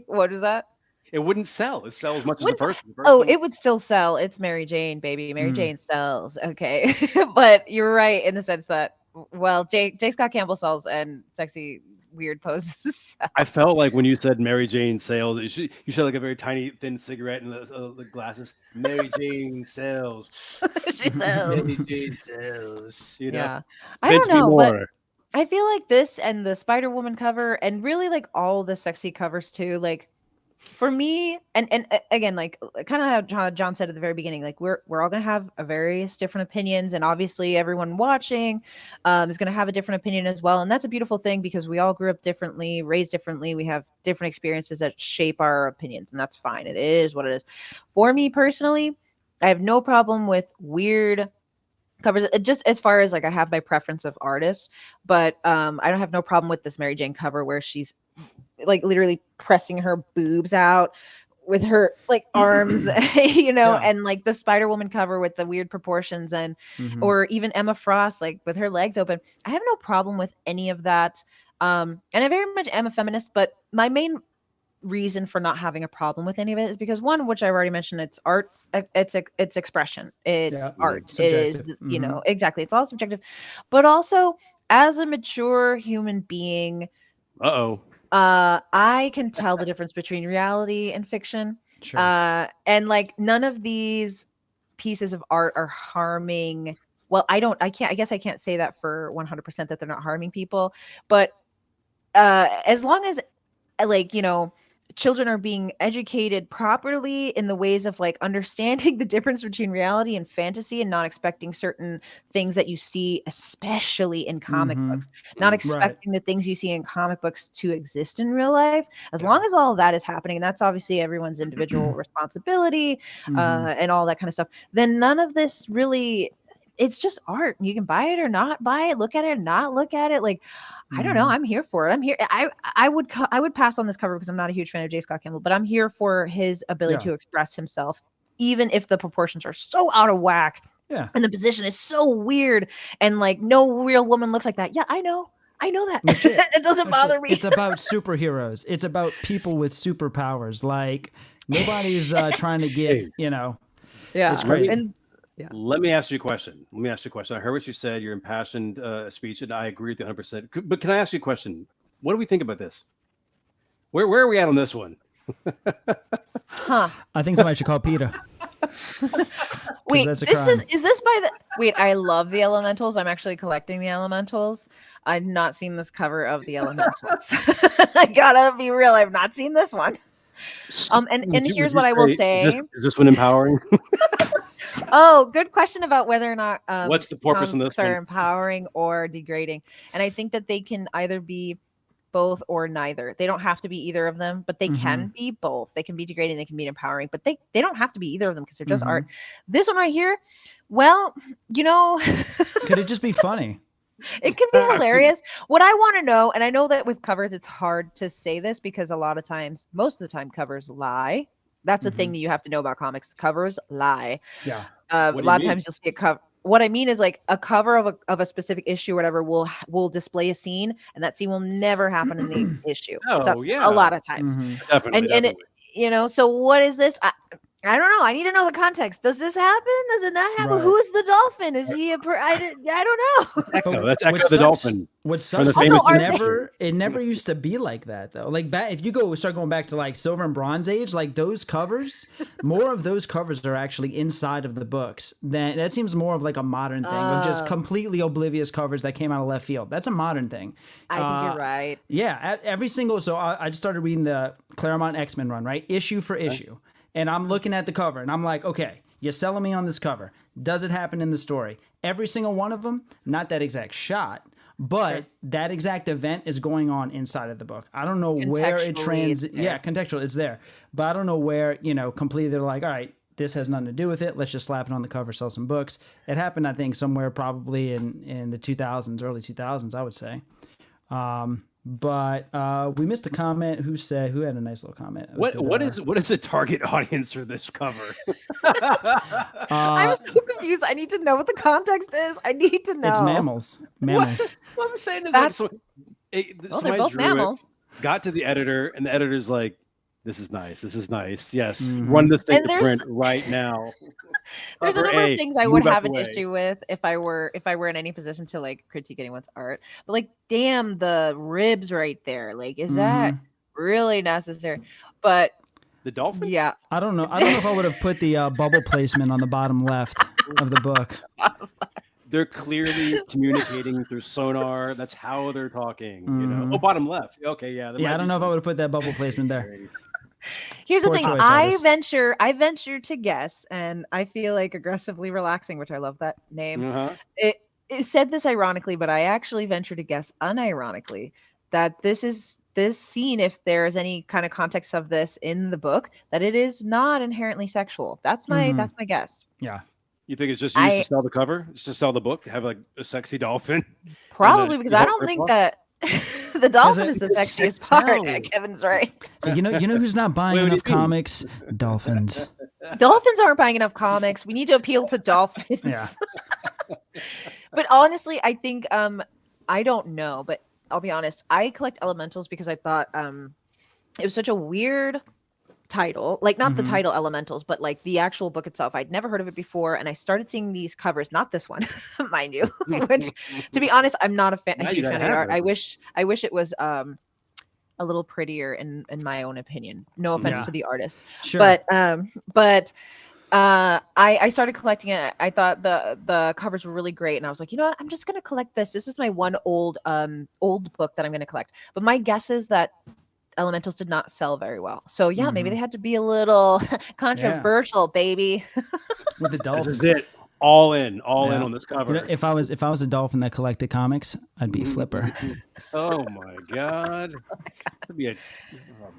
What is that? It wouldn't sell. It sells as much as the first one. Oh, it would still sell. It's Mary Jane, baby. Mary Jane sells. Okay. But you're right in the sense that, well, J. Scott Campbell sells and sexy weird poses. I felt like when you said Mary Jane sales, you said like a very tiny thin cigarette and the glasses. Mary Jane sells. She sells. Mary Jane sells. Yeah. I don't know, but I feel like this and the Spider-Woman cover and really like all the sexy covers too, like for me, and again, like kind of how John said at the very beginning, like we're all gonna have a various different opinions, and obviously everyone watching is gonna have a different opinion as well, and that's a beautiful thing because we all grew up differently, raised differently, we have different experiences that shape our opinions, and that's fine. It is what it is. For me personally, I have no problem with weird covers, just as far as like I have my preference of artists, but I don't have no problem with this Mary Jane cover where she's like literally pressing her boobs out with her like arms, and like the Spider-Woman cover with the weird proportions and or even Emma Frost like with her legs open. I have no problem with any of that. And I very much am a feminist, but my main reason for not having a problem with any of it is because one, which I already mentioned, it's art, it's expression, it's art, subjective. it is exactly, it's all subjective, but also as a mature human being, I can tell the difference between reality and fiction. Sure. And like none of these pieces of art are harming well, I guess I can't say that for 100% that they're not harming people, but as long as like, children are being educated properly in the ways of like understanding the difference between reality and fantasy and not expecting certain things that you see, especially in comic books, not expecting the things you see in comic books to exist in real life. As long as all of that is happening, and that's obviously everyone's individual responsibility and all that kind of stuff, then none of this really, it's just art. You can buy it or not buy it, look at it or not look at it. Like, I don't know. I'm here for it. I'm here. I would pass on this cover because I'm not a huge fan of J. Scott Campbell, but I'm here for his ability to express himself, even if the proportions are so out of whack. Yeah. And the position is so weird, and like no real woman looks like that. Yeah, I know that. It doesn't bother me. It's about superheroes. It's about people with superpowers. Like nobody's trying to get, Yeah. It's great. Yeah. Let me ask you a question. I heard what you said, your impassioned speech, and I agree with you 100%. But can I ask you a question? What do we think about this? Where are we at on this one? I think somebody should call Peter. Wait, is this by the... Wait, I love the Elementals. I'm actually collecting the Elementals. I've not seen this cover of the Elementals. I gotta be real. I've not seen this one. And here's what I will say. Is this one empowering? Oh, good question about whether or not what's the purpose in this are empowering or degrading. And I think that they can either be both or neither. They don't have to be either of them, but they can be both. They can be degrading, they can be empowering, but they don't have to be either of them because they're just art. This one right here, well, could it just be funny? It can be hilarious. What I want to know, and I know that with covers it's hard to say this because most of the time covers lie. That's the thing that you have to know about comics. Covers lie. Yeah. A lot of times you'll see a cover. What I mean is like a cover of a specific issue or whatever will display a scene, and that scene will never happen in the issue. Oh, yeah. A lot of times. Definitely. And so what is this? I don't know. I need to know the context. Does this happen? Does it not happen? Right. Who is the dolphin? Is he I don't know. Echo. That's Echo the dolphin. What sucks? It never used to be like that though. Like if you start going back to like Silver and Bronze Age, like those covers, more of those covers are actually inside of the books. That seems more of like a modern thing of just completely oblivious covers that came out of left field. That's a modern thing. I think you're right. Yeah, every single. So I just started reading the Claremont X-Men run, right, issue for issue. And I'm looking at the cover and I'm like, okay, you're selling me on this cover. Does it happen in the story? Every single one of them, not that exact shot, but that exact event is going on inside of the book. I don't know where it contextual, it's there. But I don't know where, completely they're like, all right, this has nothing to do with it. Let's just slap it on the cover, sell some books. It happened, I think, somewhere probably in the 2000s, early 2000s, I would say. But we missed a comment. Who had a nice little comment? What is the target audience for this cover? I'm so confused. I need to know what the context is. I need to know. It's mammals. What I'm saying is they're both mammals. Got to the editor, and the editor's like, "This is nice. This is nice. Yes, run this thing to print right now." There's a number of things I would have an issue with if I were in any position to like critique anyone's art. But like, damn, the ribs right there. Like, is that really necessary? But the dolphin? Yeah. I don't know if I would have put the bubble placement on the bottom left of the book. They're clearly communicating through sonar. That's how they're talking. Oh, bottom left. Okay, yeah. I don't know if I would have put that bubble placement there. Here's the thing. I venture to guess, and I feel like aggressively relaxing, which I love that name. It said this ironically, but I actually venture to guess unironically that this scene, if there's any kind of context of this in the book, that it is not inherently sexual. That's my guess. Yeah. You think it's just used to sell the cover? Just to sell the book? To have like a sexy dolphin? Probably, because I don't think that the dolphin is the sexiest part. Kevin's right. So you know who's not buying enough comics? Dolphins. Dolphins aren't buying enough comics. We need to appeal to dolphins. Yeah. But honestly, I think I don't know, but I'll be honest. I collect elementals because I thought it was such a weird title, like not the title Elementals, but like the actual book itself. I'd never heard of it before, and I started seeing these covers, not this one, mind you, which to be honest, I'm not a huge fan of the art. I wish it was a little prettier in my own opinion. No offense to the artist. Sure. But I started collecting it. I thought the covers were really great, and I was like, you know what? I'm just gonna collect this. This is my one old book that I'm gonna collect. But my guess is that Elementals did not sell very well. So yeah, maybe they had to be a little controversial, baby. With the This dolphins. is it. All in on this cover. You know, if I was a dolphin that collected comics, I'd be Flipper. Oh my god, that'd be a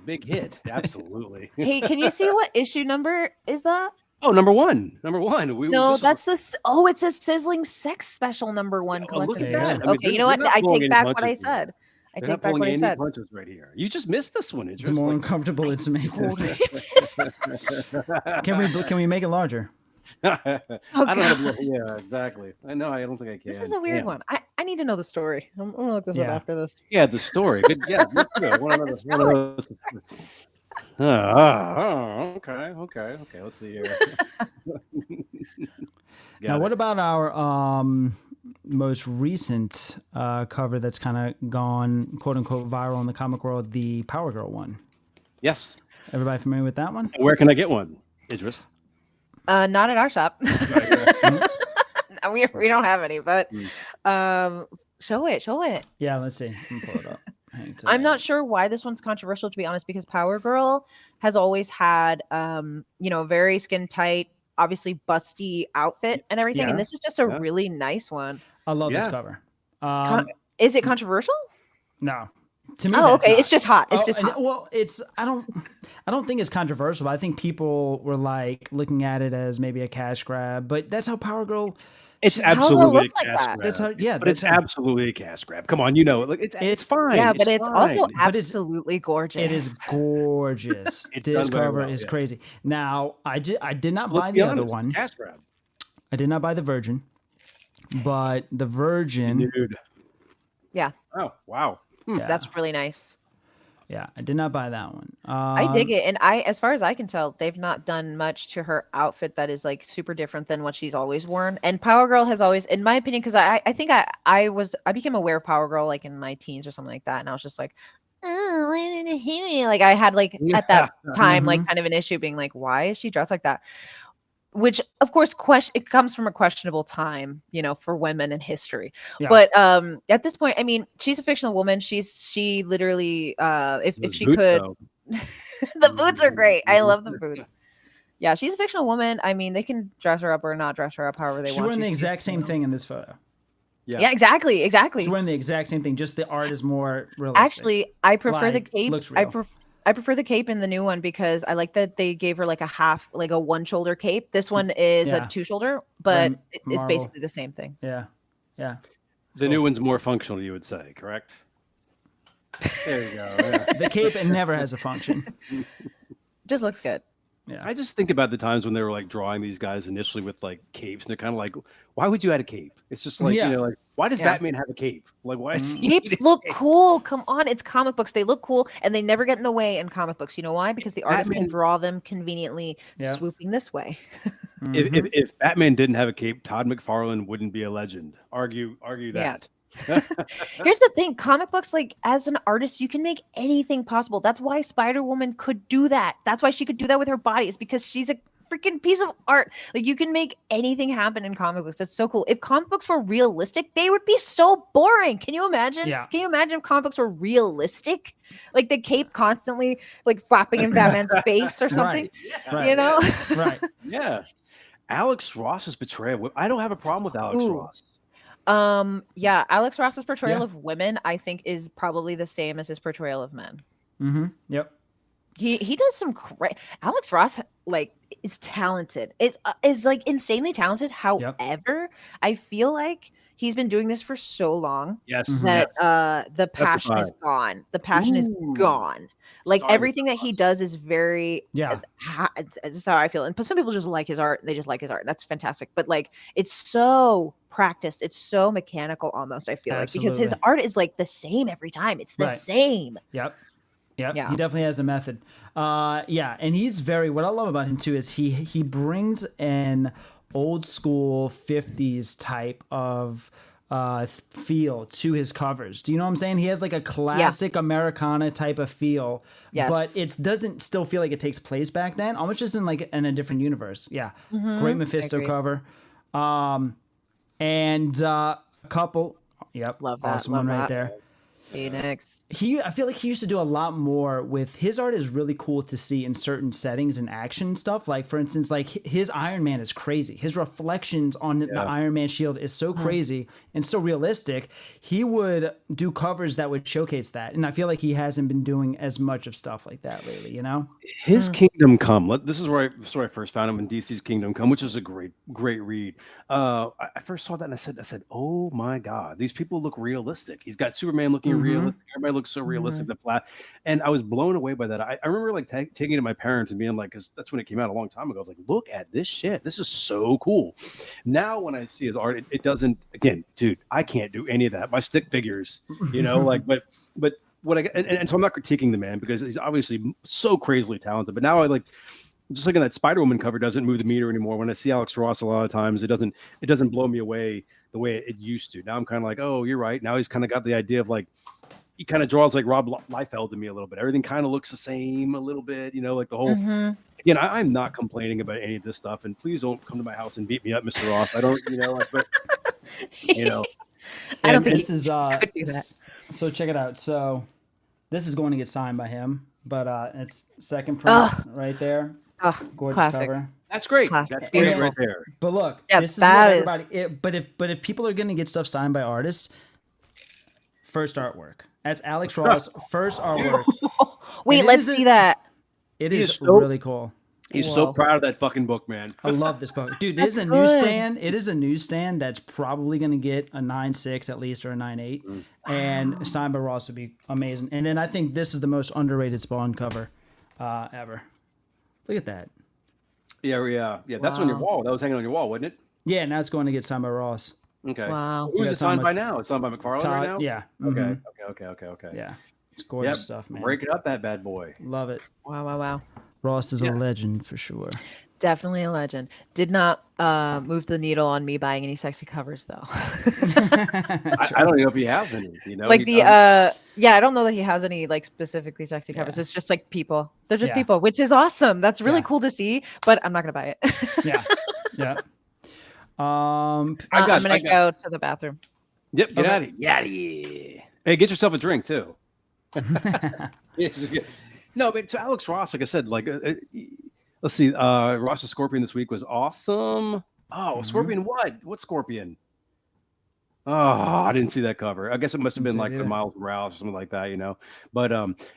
big hit. Absolutely. Hey, can you see what issue number is that? Oh, number one. No, that's it's a Sizzling Sex Special number 1 Oh, look collected at that. edition. I mean, Okay, you know they're what? not I pulling take any back what I punches here. said. I They're take not back what pulling I any said. punches right here. You just missed this one, The Idris. more Like, uncomfortable it's making. Can we make it larger? I don't know. Yeah, exactly. I know. I don't think I can. This is a weird Damn. one. I need to know the story. I'm gonna look this up Yeah. after this. Yeah, the story. Good. Yeah, me too. One of those. Okay. Let's see here. Now, what about our most recent cover that's kind of gone, quote unquote, viral in the comic world, the Power Girl one? Yes. Everybody familiar with that one? Where can I get one, Idris? Not at our shop. No, we don't have any, but show it. Yeah, let's see. Let me pull it up. I'm not sure why this one's controversial, to be honest, because Power Girl has always had very skin tight, obviously busty outfit and everything, Yeah. and this is just a really nice one. I love this Yeah. cover. Is it controversial? No. To me, Oh, that's okay. not. It's just hot. It's Oh, just and- hot. Well, I don't think it's controversial. But I think people were like looking at it as maybe a cash grab, but that's how Power Girl. It's Power Girl absolutely a looks like cash that. grab. That's how. Yeah, But it's that's how- absolutely a cash grab. Come on, you know, like it's fine. Yeah, but it's also fine. But it's- absolutely gorgeous. It is gorgeous. It's This done very cover well, is yes. crazy. Now, I did not buy Let's the be other honest, it's one. Cash grab. I did not buy the Virgin, but the Virgin. Dude. Yeah. Oh wow. Yeah, That's really nice. yeah. I did not buy that one. I dig it, and as far as I can tell, they've not done much to her outfit that is like super different than what she's always worn. And Power Girl has always, in my opinion, because I think I became aware of Power Girl like in my teens or something like that, and I was just like, oh, why did it hit me? Like I had like at that time like kind of an issue being like, why is she dressed like that? Which of course it comes from a questionable time, for women in history. Yeah. But at this point, I mean, she's a fictional woman. She literally if Those she boots, could though. the boots are great. I love the boots. Yeah, she's a fictional woman. I mean, they can dress her up or not dress her up however they She's want. wearing the to. exact same thing in this photo. Yeah, exactly. She's wearing the exact same thing. Just the art is more realistic. Actually, I prefer the Like, cape. looks real. I prefer the cape in the new one because I like that they gave her like a one shoulder cape. This one is Yeah. a 2 shoulder, but Like it's Marvel. basically the same thing. Yeah. The new one's more functional, you would say, correct? There you go. Yeah. The cape it never has a function. Just looks good. Yeah. I just think about the times when they were like drawing these guys initially with like capes, and they're kind of like, why would you add a cape? It's just like, Yeah. like, why does Yeah. Batman have a cape? Like, why is he Capes need a look cape? cool. Come on, it's comic books. They look cool, and they never get in the way in comic books. You know why? Because the artist can Batman- draw them conveniently, Yeah. swooping this way. If Batman didn't have a cape, Todd McFarlane wouldn't be a legend. Argue Yeah. that. Here's the thing, comic books, like as an artist, you can make anything possible. That's why Spider-Woman could do that. That's why she could do that with her body. It's because she's a freaking piece of art. Like you can make anything happen in comic books. That's so cool. If comic books were realistic, they would be so boring. Can you imagine? Yeah. Can you imagine if comic books were realistic? Like the cape constantly like flapping in Batman's face or something. Right. You know? Right. Yeah. Alex Ross's betrayal. I don't have a problem with Alex Ooh. Ross. Yeah, Alex Ross's portrayal Yeah. of women, I think, is probably the same as his portrayal of men. Yep. He does some Alex Ross like is talented. Is like insanely talented. However, I feel like he's been doing this for so long Yes. that yes. the passion is Testify. gone. The passion is Ooh. gone. Like Sorry, everything that he Ross. does is very Yeah. it's how I feel. And some people just like his art. They just like his art. That's fantastic. But like it's so practiced. It's so mechanical almost, I feel like. Because his Absolutely. art is like the same every time. It's the Right. same. Yep. Yep. Yeah. He definitely has a method. Yeah, and he's what I love about him too is he brings an old school 50s type of feel to his covers. Do you know what I'm saying? He has like a classic Americana type of feel, but it doesn't still feel like it takes place back then. Almost just in like in a different universe. Yeah, great Mephisto cover, and a couple. Yep, Love that. Awesome Love one right that. there. Phoenix. I feel like he used to do a lot more with his art. Is really cool to see in certain settings and action stuff. Like for instance, like his Iron Man is crazy. His reflections on the Iron Man shield is so crazy and so realistic. He would do covers that would showcase that, and I feel like he hasn't been doing as much of stuff like that lately. You know, his Kingdom Come. This is where I first found him in DC's Kingdom Come, which is a great read. I first saw that and I said, oh my God, these people look realistic. He's got Superman looking realistic. Everybody looks so realistic. The flat, and I was blown away by that. I remember like taking it to my parents and being like, because that's when it came out a long time ago. I was like, look at this shit. This is so cool. Now when I see his art, it doesn't. Again, dude, I can't do any of that. My stick figures, you know, like, but what and so I'm not critiquing the man because he's obviously so crazily talented. But now I like. Just like in that Spider-Woman cover doesn't move the meter anymore. When I see Alex Ross a lot of times, it doesn't blow me away the way it used to. Now I'm kind of like, oh, you're right. Now he's kind of got the idea of like, he kind of draws like Rob Liefeld to me a little bit. Everything kind of looks the same a little bit, you know, like the whole. Again, I'm not complaining about any of this stuff, and please don't come to my house and beat me up, Mr. Ross. I don't, you know, like, but you know, I don't think this is could do that. So check it out. So this is going to get signed by him, but it's second print right there. Gorgeous classic. cover. that's great. Classic. That's great Beautiful. right there. But look, Yeah, this is that what everybody. But if people are going to get stuff signed by artists, first artwork. That's Alex Ross' first artwork. Wait, And let's see that. It He is is so- really cool. He's so proud of that fucking book, man. I love this book, dude. It That's is a good. newsstand. It is a newsstand that's probably going to get a 9.6 at least or a 9.8, and signed by Ross would be amazing. And then I think this is the most underrated Spawn cover ever. Look at that. Yeah. That's on your wall. That was hanging on your wall, wasn't it? Yeah, now it's going to get signed by Ross. Okay. Wow. Who's got it so signed by much- now? It's signed by McFarlane right now? Yeah. Okay. mhm. Okay. Yeah. It's gorgeous Yep. stuff, man. Break it up, that bad boy. Love it. Wow. Ross is a legend for sure. Definitely a legend. Did not move the needle on me buying any sexy covers though. I don't even know if he has any. You know, Like He the doesn't- I don't know that he has any like specifically sexy covers. Yeah. It's just like people. They're just Yeah. people, which is awesome. That's really Yeah. cool to see, but I'm not gonna buy it. Yeah. Yeah. I'm gonna go to the bathroom. Yep. Get Okay. out of here. Get out of here. Hey, get yourself a drink too. No, but to Alex Ross, like I said, like let's see, Ross's Scorpion this week was awesome. Oh, Scorpion what? What Scorpion? Oh, I didn't see that cover. I guess it must have Didn't been see like it the either. Miles Morales or something like that, you know. But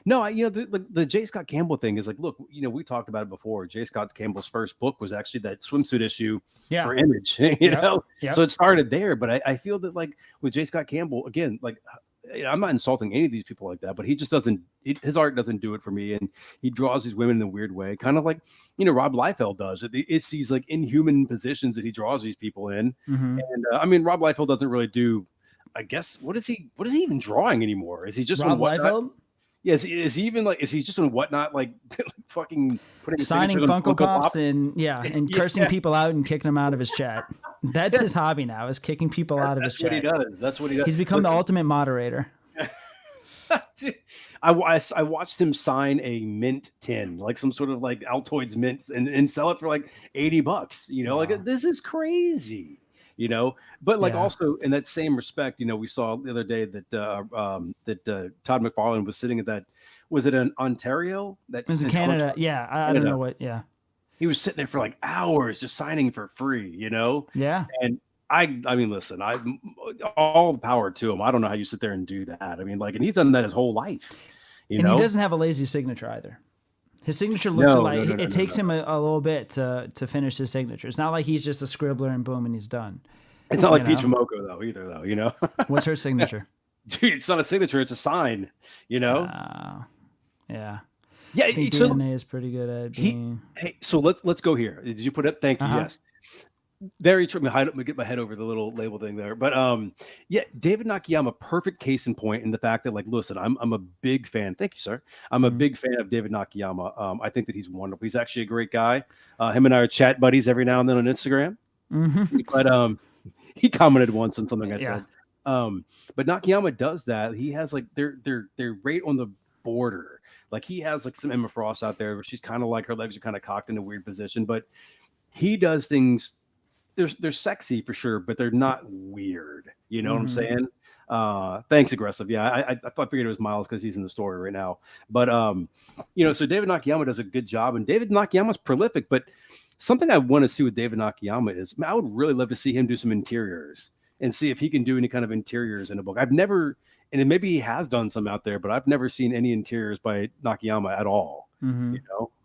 no, the J. Scott Campbell thing is like, look, you know, we talked about it before. J. Scott Campbell's first book was actually that swimsuit issue Yeah. for Image, you Yep. know. Yep. So it started there, but I feel that like with J. Scott Campbell, again, like I'm not insulting any of these people like that, but he just doesn't. His art doesn't do it for me, and he draws these women in a weird way, kind of like Rob Liefeld does. It's these like inhuman positions that he draws these people in, Mhm. and I mean Rob Liefeld doesn't really do. I guess what is he even drawing anymore? Is he just Rob on Whatnot? Liefeld Yeah, is he even like? Is he just on Whatnot like fucking putting his signing signature on Funko Pop? Pops and and cursing people out and kicking them out of his chat. That's his hobby now, is kicking people out of his That's what he chat. does. That's what he does. He's become the But- ultimate moderator. I watched him sign a mint tin, like some sort of like Altoids mint, and sell it for like $80. You know, Wow. like this is crazy. You know, but like Yeah. also in that same respect, you know, we saw the other day that Todd McFarlane was sitting at that. Was it in Ontario? That It was in Canada. Yeah, I don't Canada. know what. Yeah. He was sitting there for like hours just signing for free. You know, Yeah. and I mean, listen, all the power to him. I don't know how you sit there and do that. I mean, like, and he's done that his whole life. You And know, he doesn't have a lazy signature either. His signature looks No, like no, it takes him a little bit to finish his signature. It's not like he's just a scribbler and boom and he's done. It's not like you Peach know. Momoko though, either though. You know, What's her signature? dude, it's not a signature; it's a sign. You know, Yeah. yeah. I think So DNA is pretty good at being. hey, so let's go here. Did you put it? Thank you. Uh-huh. Yes. Very true. Let me get my head over the little label thing there. But yeah, David Nakayama, perfect case in point in the fact that, like, listen, I'm a big fan. Thank you, sir. I'm a big fan of David Nakayama. I think that he's wonderful. He's actually a great guy. Him and I are chat buddies every now and then on Instagram. Mhm. But he commented once on something I said. But Nakayama does that. He has like they're right on the border. Like he has like some Emma Frost out there where she's kind of like her legs are kind of cocked in a weird position, but he does things. They're sexy for sure, but they're not weird. You know what I'm saying? Thanks, Aggressive. Yeah, I figured it was Miles because he's in the story right now. But so David Nakayama does a good job, and David Nakayama's prolific. But something I want to see with David Nakayama is I would really love to see him do some interiors and see if he can do any kind of interiors in a book. I've never, and maybe he has done some out there, but I've never seen any interiors by Nakayama at all.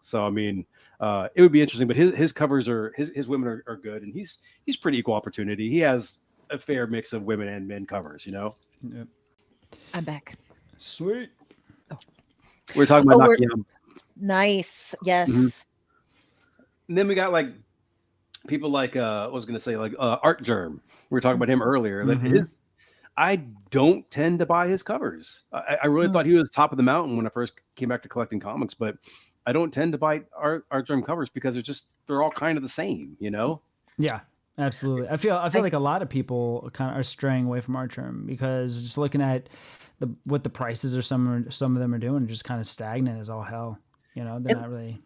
So I mean, it would be interesting. But his covers his women are good, and he's pretty equal opportunity. He has a fair mix of women and men covers. Yep. I'm back. Sweet. We're talking about Nakayama. Nice. Yes. And then we got like people like I was gonna say like Art Germ. We were talking about him earlier. That I don't tend to buy his covers. I really thought he was top of the mountain when I first came back to collecting comics, but I don't tend to buy Art Germ covers because they're all kind of the same, Yeah, absolutely. I feel like a lot of people kind of are straying away from Art Germ because just looking at what the prices or some of them are doing, just kind of stagnant as all hell. They're not really.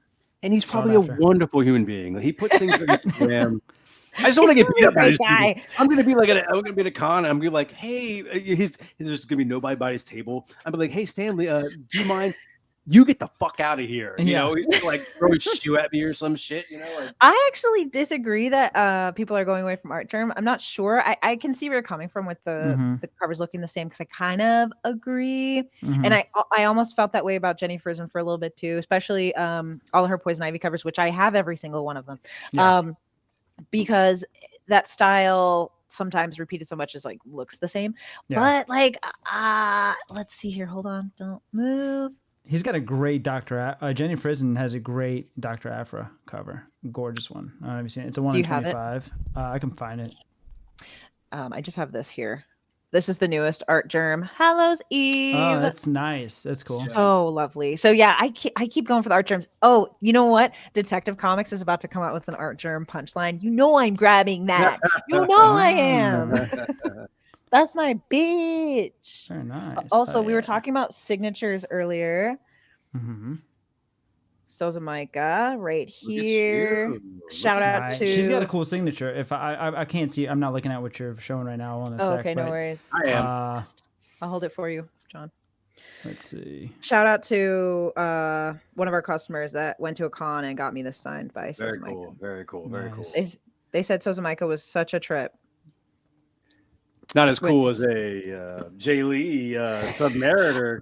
And he's probably a wonderful human being. He puts things in Instagram. I just don't want to get beat up by this guy. I'm gonna be like, I'm gonna be at a con. And I'm gonna be like, hey, there's just gonna be nobody by his table. I'm like, hey, Stanley, do you mind? You get the fuck out of here. He's gonna like throw his shoe at me or some shit. I actually disagree that people are going away from Art Germ. I'm not sure. I can see where you're coming from with the covers looking the same because I kind of agree. And I almost felt that way about Jenny Frison for a little bit too, especially all of her Poison Ivy covers, which I have every single one of them. Yeah. Because that style sometimes repeated so much is like looks the same. But like let's see here. Hold on. Don't move. He's got a great Jenny Frison has a great Dr. Aphra cover. Gorgeous one. I don't know if you've seen it. It's a 1 in 25. I can find it. I just have this here. This is the newest Art Germ. Hallows Eve. Oh, that's nice. That's cool. So lovely. So yeah, I keep going for the Art Germs. Oh, you know what? Detective Comics is about to come out with an Art Germ punchline. I'm grabbing that. I am. That's my bitch. Very nice. Also, we were talking about signatures earlier. Sozamaika right here. Shout out to. She's got a cool signature. If I can't see, I'm not looking at what you're showing right now on a sec. Okay, no worries. I am. I'll hold it for you, John. Let's see. Shout out to one of our customers that went to a con and got me this signed by Very Sozamaika. cool. Very cool. Very cool. They said Sozamaika was such a trip. Not as cool as a Jay Lee Submariner.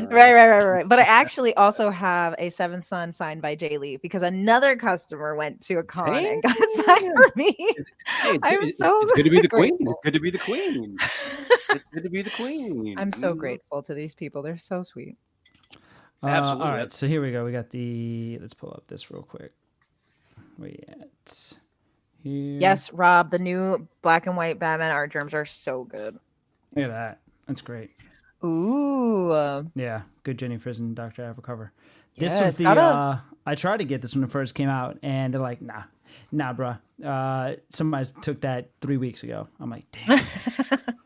Right. But I actually also have a Seventh Son signed by Jay Lee because another customer went to a con and got it signed for me. It's good to be the queen. It's good to be the queen. It's good to be the queen. I'm so grateful to these people. They're so sweet. Absolutely. All right, so here we go. We got let's pull up this real quick. Where you at? Here. Yes, Rob, the new black and white Batman Art Germs are so good. Look at that. That's great. Ooh. Yeah, good Jenny Frison, Dr. Aphra cover. Yes, This was I tried to get this when it first came out, and they're like, nah, bruh. Somebody took that 3 weeks ago. I'm like, damn.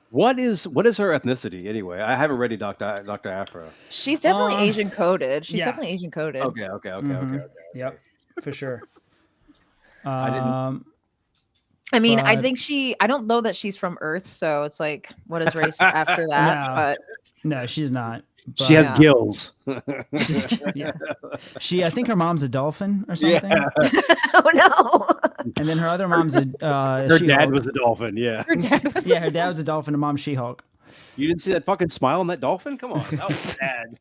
What is her ethnicity anyway? I haven't read Dr. Aphra. She's definitely Asian coded. She's definitely Asian coded. Okay. Yep, for sure. I mean, I think I don't know that she's from Earth, so it's like, what is race after that? No, she's not. She has gills. I think her mom's a dolphin or something. Yeah. Oh no! And then her other mom's her dad was a dolphin. Yeah. Her dad was a dolphin. And Mom's She-Hulk. You didn't see that fucking smile on that dolphin? Come on, that was bad.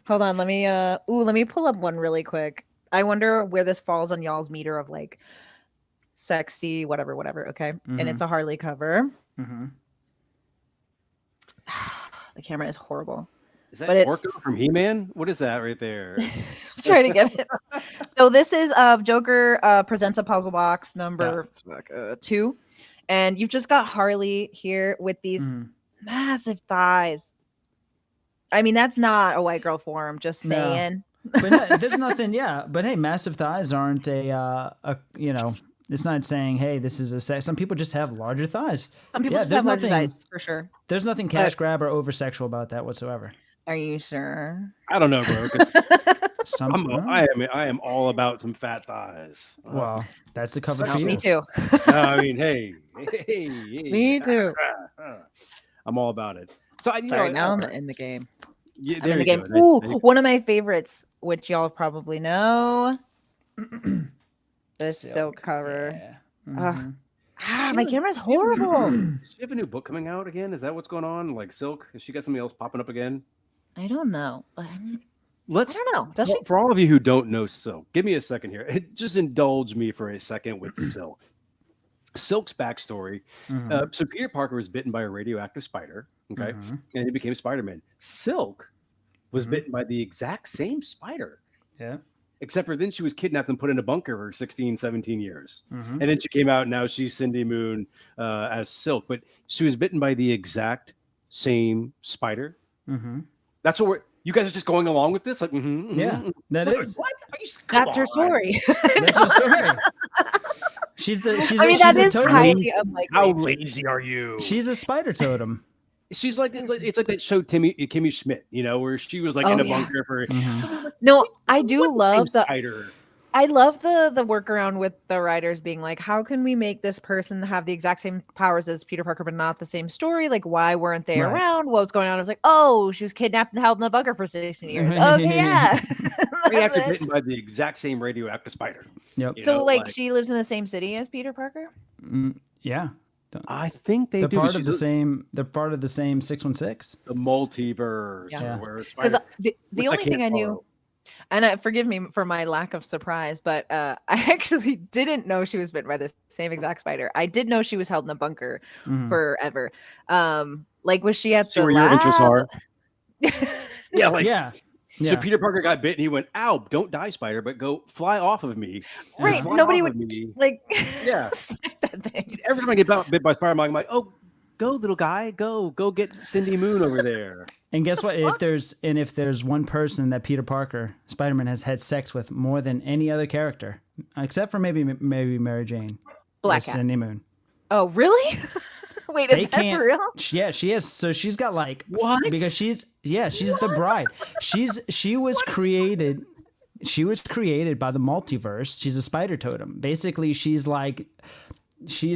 Hold on, let me pull up one really quick. I wonder where this falls on y'all's meter of like sexy, whatever. Okay, and it's a Harley cover. The camera is horrible. Is that Orca from He-Man? What is that right there? I'm trying to get it. So this is Joker presents a puzzle box number 2, and you've just got Harley here with these massive thighs. I mean, that's not a white girl form. Just saying. No. But no, there's nothing. Yeah, but hey, massive thighs aren't a It's not saying, hey, this is a sex. Some people just have larger thighs. Some people just there's have larger nothing- thighs, for sure. There's nothing cash grab or over sexual about that whatsoever. Are you sure? I don't know, bro. 'Cause I am all about some fat thighs. Well, that's the cover for you. Me too. No, I mean, hey. Me too. I'm all about it. So Sorry, now I'm in the game. Yeah, I'm in the there game. you go. Ooh, one of my favorites, which y'all probably know. The silk cover. Yeah. My camera's horrible. Does she have a new book coming out again? Is that what's going on? Like Silk? Has she got something else popping up again? I don't know. But I Let's. don't know. Does she? For all of you who don't know Silk, give me a second here. Just indulge me for a second with Silk. Silk's backstory. So Peter Parker was bitten by a radioactive spider. Okay, and he became Spider-Man. Silk was bitten by the exact same spider. Yeah. Except for then she was kidnapped and put in a bunker for 16, 17 years. And then she came out, and now she's Cindy Moon as Silk. But she was bitten by the exact same spider. That's what you guys are just going along with this? Like, that is. What? That's her story. That's her story. She's that a is totem. highly unlikely. How lazy are you? She's a spider totem. She's like it's like that show Kimmy Schmidt, where she was like in a bunker for. No, I do love the spider. I love the workaround with the writers being like, how can we make this person have the exact same powers as Peter Parker, but not the same story? Like, why weren't they around? What was going on? I was like, oh, she was kidnapped and held in a bunker for 16 years. Okay, yeah. Reacted bitten by the exact same radioactive spider. Yep. So, like, she lives in the same city as Peter Parker? Yeah. I think they They're do. part of the same. They're part of the same 616. The multiverse. Yeah. Because the only thing I knew, and forgive me for my lack of surprise, but I actually didn't know she was bitten by the same exact spider. I did know she was held in a bunker forever. Like, was she at See the where lab? your interests are. Yeah. So Peter Parker got bit, and he went, "Ow! Don't die, spider, but go fly off of me." Right? Fly Nobody off of would me. like. Yeah. that thing. Every time I get bit by Spider-Man, I'm like, "Oh, go little guy, go get Cindy Moon over there." And guess what? If there's one person that Peter Parker, Spider-Man, has had sex with more than any other character, except for maybe Mary Jane, Black it's Cat. Cindy Moon. Oh, really? Wait, is that for real? Yeah, she is. So she's got like what? Because she's the bride. She was created by the multiverse. She's a spider totem. Basically, she's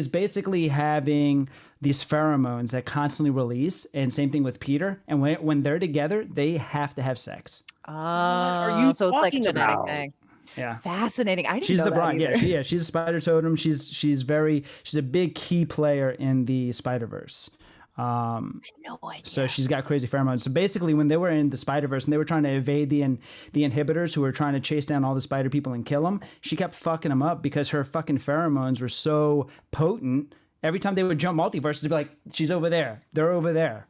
basically having these pheromones that constantly release, and same thing with Peter. And when they're together, they have to have sex. Oh, are you so it's like a talking genetic about? thing. Yeah. Fascinating. I didn't She's know the that bride. either. Yeah, she's a spider totem. She's a big key player in the Spider-Verse. No idea. So she's got crazy pheromones. So basically, when they were in the Spider-Verse and they were trying to evade the inhibitors who were trying to chase down all the spider people and kill them, she kept fucking them up because her fucking pheromones were so potent. Every time they would jump multiverses, they'd be like, "She's over there. They're over there."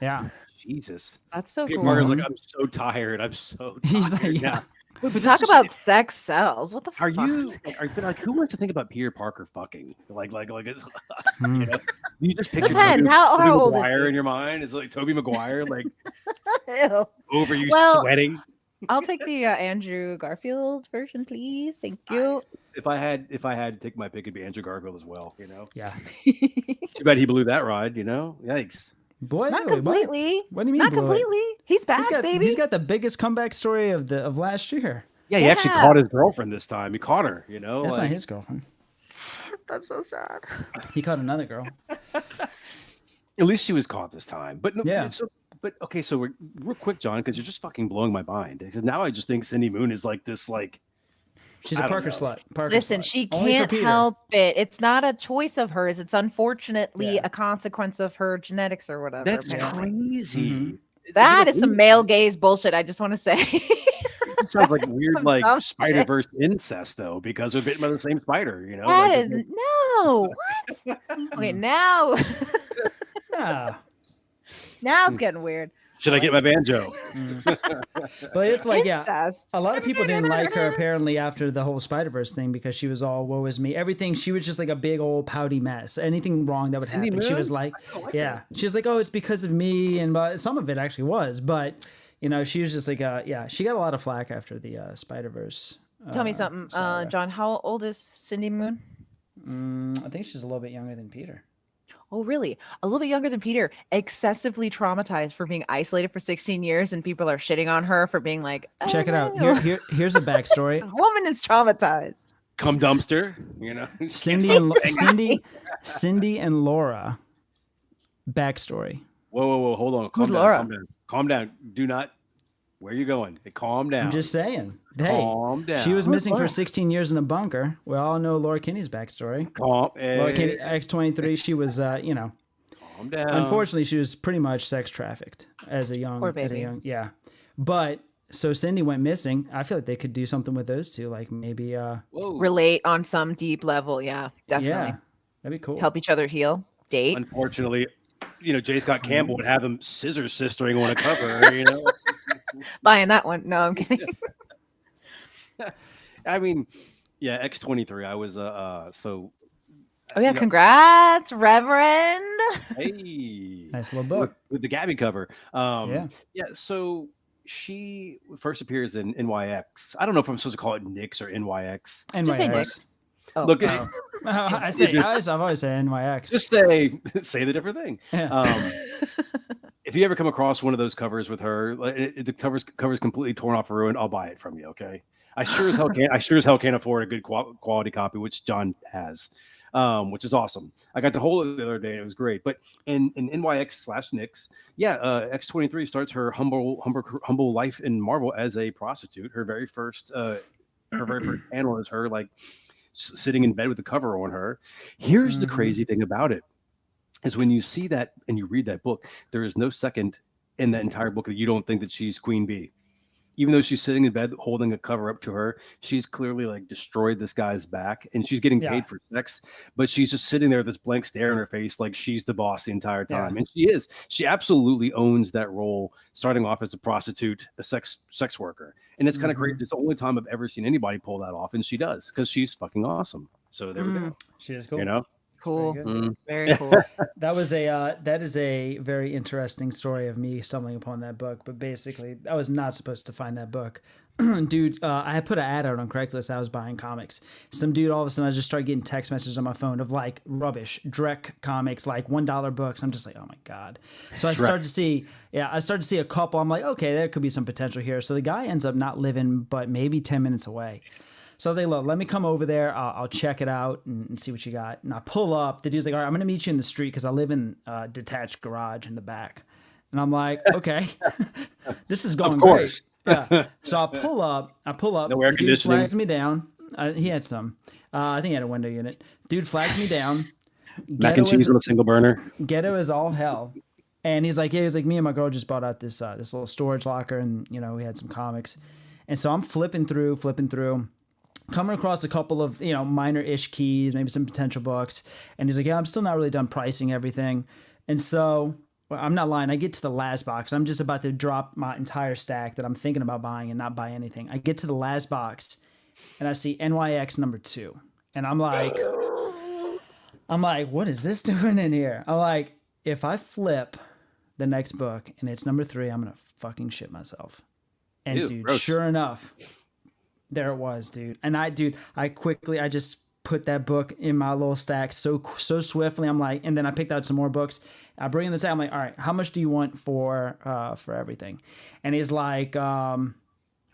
Yeah. Jesus. That's so Peter cool. Parker's like, "I'm so tired. I'm so tired." He's like, yeah. now." Wait, but Talk this is- about sex cells. What the Are fuck? you like who wants to think about Peter Parker fucking like it's, you know? You just picture Depends. Tobey How old is Maguire he? in your mind? Is it like Tobey Maguire like Ew. over you Well- sweating? I'll take the Andrew Garfield version, please. Thank you. If I had to take my pick, it'd be Andrew Garfield as well. Yeah. Too bad he blew that ride. Yikes. Boy, Not wait, completely. What do you mean? Not blew it? completely. He's back, baby. He's got the biggest comeback story of last year. Yeah, he actually Yeah. caught his girlfriend this time. He caught her. That's like, not his girlfriend. That's so sad. He caught another girl. At least she was caught this time. But no, Yeah. So we're real quick, John, because you're just fucking blowing my mind. Because now I just think Cindy Moon is like this, like She's I a don't Parker know. slut. Parker Listen, slut. she Only for can't Peter. help it. It's not a choice of hers. It's unfortunately Yeah. a consequence of her genetics or whatever. that's apparently. crazy. Mhm. That is some male gaze bullshit. I just want to say. It sounds like weird, Some like dumb shit. Spider Verse incest, though, because they're bitten by the same spider. That like, is no. What? Okay, now Yeah. now it's getting weird. should I get my banjo? But it's like, yeah. Incest. A lot of people didn't like her apparently after the whole Spider-Verse thing because she was all woe is me. Everything, she was just like a big old pouty mess. Anything wrong that would Cindy happen, she Moon? was like, I like yeah. She was like, oh, it's because of me. And some of it actually was. But, she was just like, she got a lot of flack after the Spider-Verse. Tell me something, saga. John. How old is Cindy Moon? I think she's a little bit younger than Peter. Oh, really? A little bit younger than Peter, excessively traumatized for being isolated for 16 years, and people are shitting on her for being like, "Oh, Check it out. no." Here's a backstory. A woman is traumatized. Cum dumpster, Cindy and Laura. Backstory. Whoa, hold on. Who's Laura? Calm down. Do not. Where are you going? Hey, calm down. I'm just saying. Hey, Calm down. she was Who's missing for Laura? 16 years in a bunker. We all know Laura Kinney's backstory. Calm. Laura Kinney, Hey, X-23. She was, calm down. unfortunately, she was pretty much sex trafficked as a young, Poor baby. yeah. But so Cindy went missing. I feel like they could do something with those two, like maybe, Whoa. Relate on some deep level. Yeah, definitely. yeah, that'd be cool. Help each other heal. Date. Unfortunately, J. Scott Campbell would have them scissor sistering on a cover. Buying that one. No, I'm kidding. I mean, yeah, X-23. I was so. Oh yeah, congrats, Reverend. Hey, Nice little book. with the Gabby cover. Yeah. Yeah. So she first appears in NYX. I don't know if I'm supposed to call it NYX or NYX. Just say NYX. Nick. Oh, Look, I've always said NYX. just say the different thing. Yeah. If you ever come across one of those covers with her, the cover's completely torn off or ruined, I'll buy it from you. Okay. I sure as hell can't afford a good quality copy, which John has, which is awesome. I got to hold it the other day and it was great. But in NYX/NYX, X-23 starts her humble life in Marvel as a prostitute. Her very first panel is her like sitting in bed with the cover on her. Here's the crazy thing about it. Is when you see that and you read that book, there is no second in that entire book that you don't think that she's Queen Bee. Even though she's sitting in bed holding a cover up to her, she's clearly like destroyed this guy's back and she's getting paid for sex, but she's just sitting there with this blank stare on her face like she's the boss the entire time. Yeah. And she is. She absolutely owns that role, starting off as a prostitute, a sex worker. And it's kind of crazy. It's the only time I've ever seen anybody pull that off, and she does because she's fucking awesome. So there we go. She is cool. Cool. Very good. Very cool. That is a very interesting story of me stumbling upon that book. But basically, I was not supposed to find that book. Dude, I had put an ad out on Craigslist. I was buying comics. Some dude, all of a sudden, I just started getting text messages on my phone of like rubbish, Drek comics, like $1 books. I'm just like, oh my God. So I started to see a couple. I'm like, okay, there could be some potential here. So the guy ends up not living but maybe 10 minutes away. So I was like, look, let me come over there. I'll check it out and see what you got. And I pull up. The dude's like, all right, I'm going to meet you in the street because I live in a detached garage in the back. And I'm like, okay, this is going great. Yeah. So I pull up. No air The dude conditioning. flags me down. He had some. I think he had a window unit. Dude flags me down. Mac and cheese on a single burner. Ghetto is all hell. And he's like, me and my girl just bought out this little storage locker, and we had some comics. And so I'm flipping through, coming across a couple of minor-ish keys, maybe some potential books. And he's like, yeah, I'm still not really done pricing everything. And so, well, I'm not lying, I get to the last box. I'm just about to drop my entire stack that I'm thinking about buying and not buy anything. I get to the last box and I see NYX number 2. And I'm like, what is this doing in here? I'm like, if I flip the next book and it's number 3, I'm going to fucking shit myself. And Ew, dude, gross. sure enough, there it was, dude. And I just put that book in my little stack so swiftly. I'm like, and then I picked out some more books. I bring in the stack. I'm like, all right, how much do you want for everything? And he's like, Oh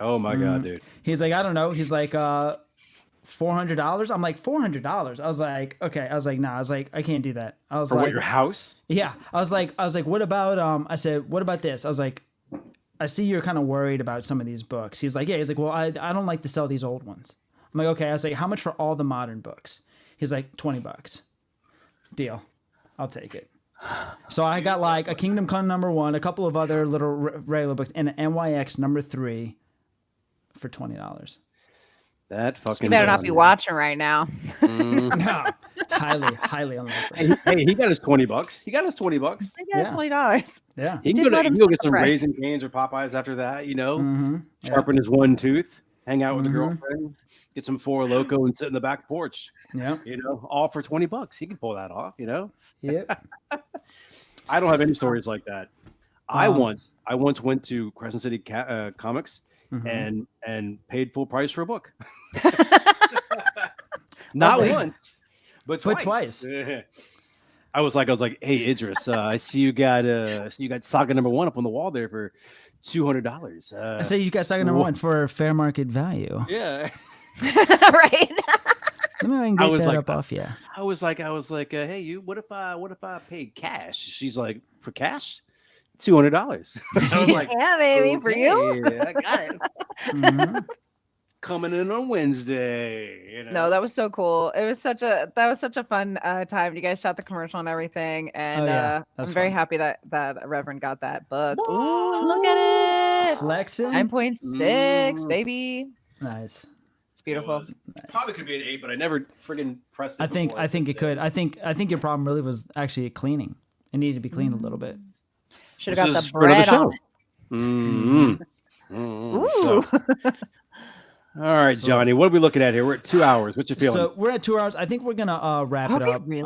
my God, dude. he's like, I don't know. He's like, $400. I'm like, $400. I was like, okay. I was like, nah. I was like, I can't do that. I was For like, what, your house? yeah. I was like, what about I said, what about this? I was like, I see you're kind of worried about some of these books. He's like, yeah. He's like, well, I don't like to sell these old ones. I'm like, okay. I was like, how much for all the modern books? He's like, $20. Deal. I'll take it. So I got like a Kingdom Come number 1, a couple of other little regular books, and an NYX number 3 for $20. That fucking. You better not be watching right now. No, highly unlikely. Hey, he got his $20. He got his $20. I got $20. Yeah. He can Did go, let he him can go get take a some break. Raising Cane's or Popeyes after that, Mm-hmm. sharpen his one tooth, hang out with a girlfriend, get some Four Loko and sit in the back porch. Yeah. All for $20. He can pull that off, Yep. I don't have any stories like that. I once went to Crescent City Comics and paid full price for a book. Not once, but But twice. twice. I was like, hey Idris, I see you got Saga #1 up on the wall there for $200. I say you got second number one for fair market value. Yeah. Right. Let me go and I get was that like, up off you. I was like, hey, you. What if I paid cash? She's like, for cash, $200. I was like, Yeah, baby, for you. "Okay, I got it. Mhm. Coming in on Wednesday. You know? No, that was so cool. It was such a fun time. You guys shot the commercial and everything, and Oh, yeah. I'm That's very fun. happy that Reverend got that book. Ooh, look at it. Flexing. 9.6, baby. Nice. It's beautiful. Nice. Probably could be an 8, but I never friggin' pressed it. I think before. it could. I think your problem really was actually cleaning. It needed to be cleaned a little bit. Should have got This the is for another bread on show. it. Mm-hmm. Ooh. All right, Johnny, what are we looking at here? We're at 2 hours. What's your feeling? So we're at 2 hours. I think we're gonna wrap it Okay, up. really?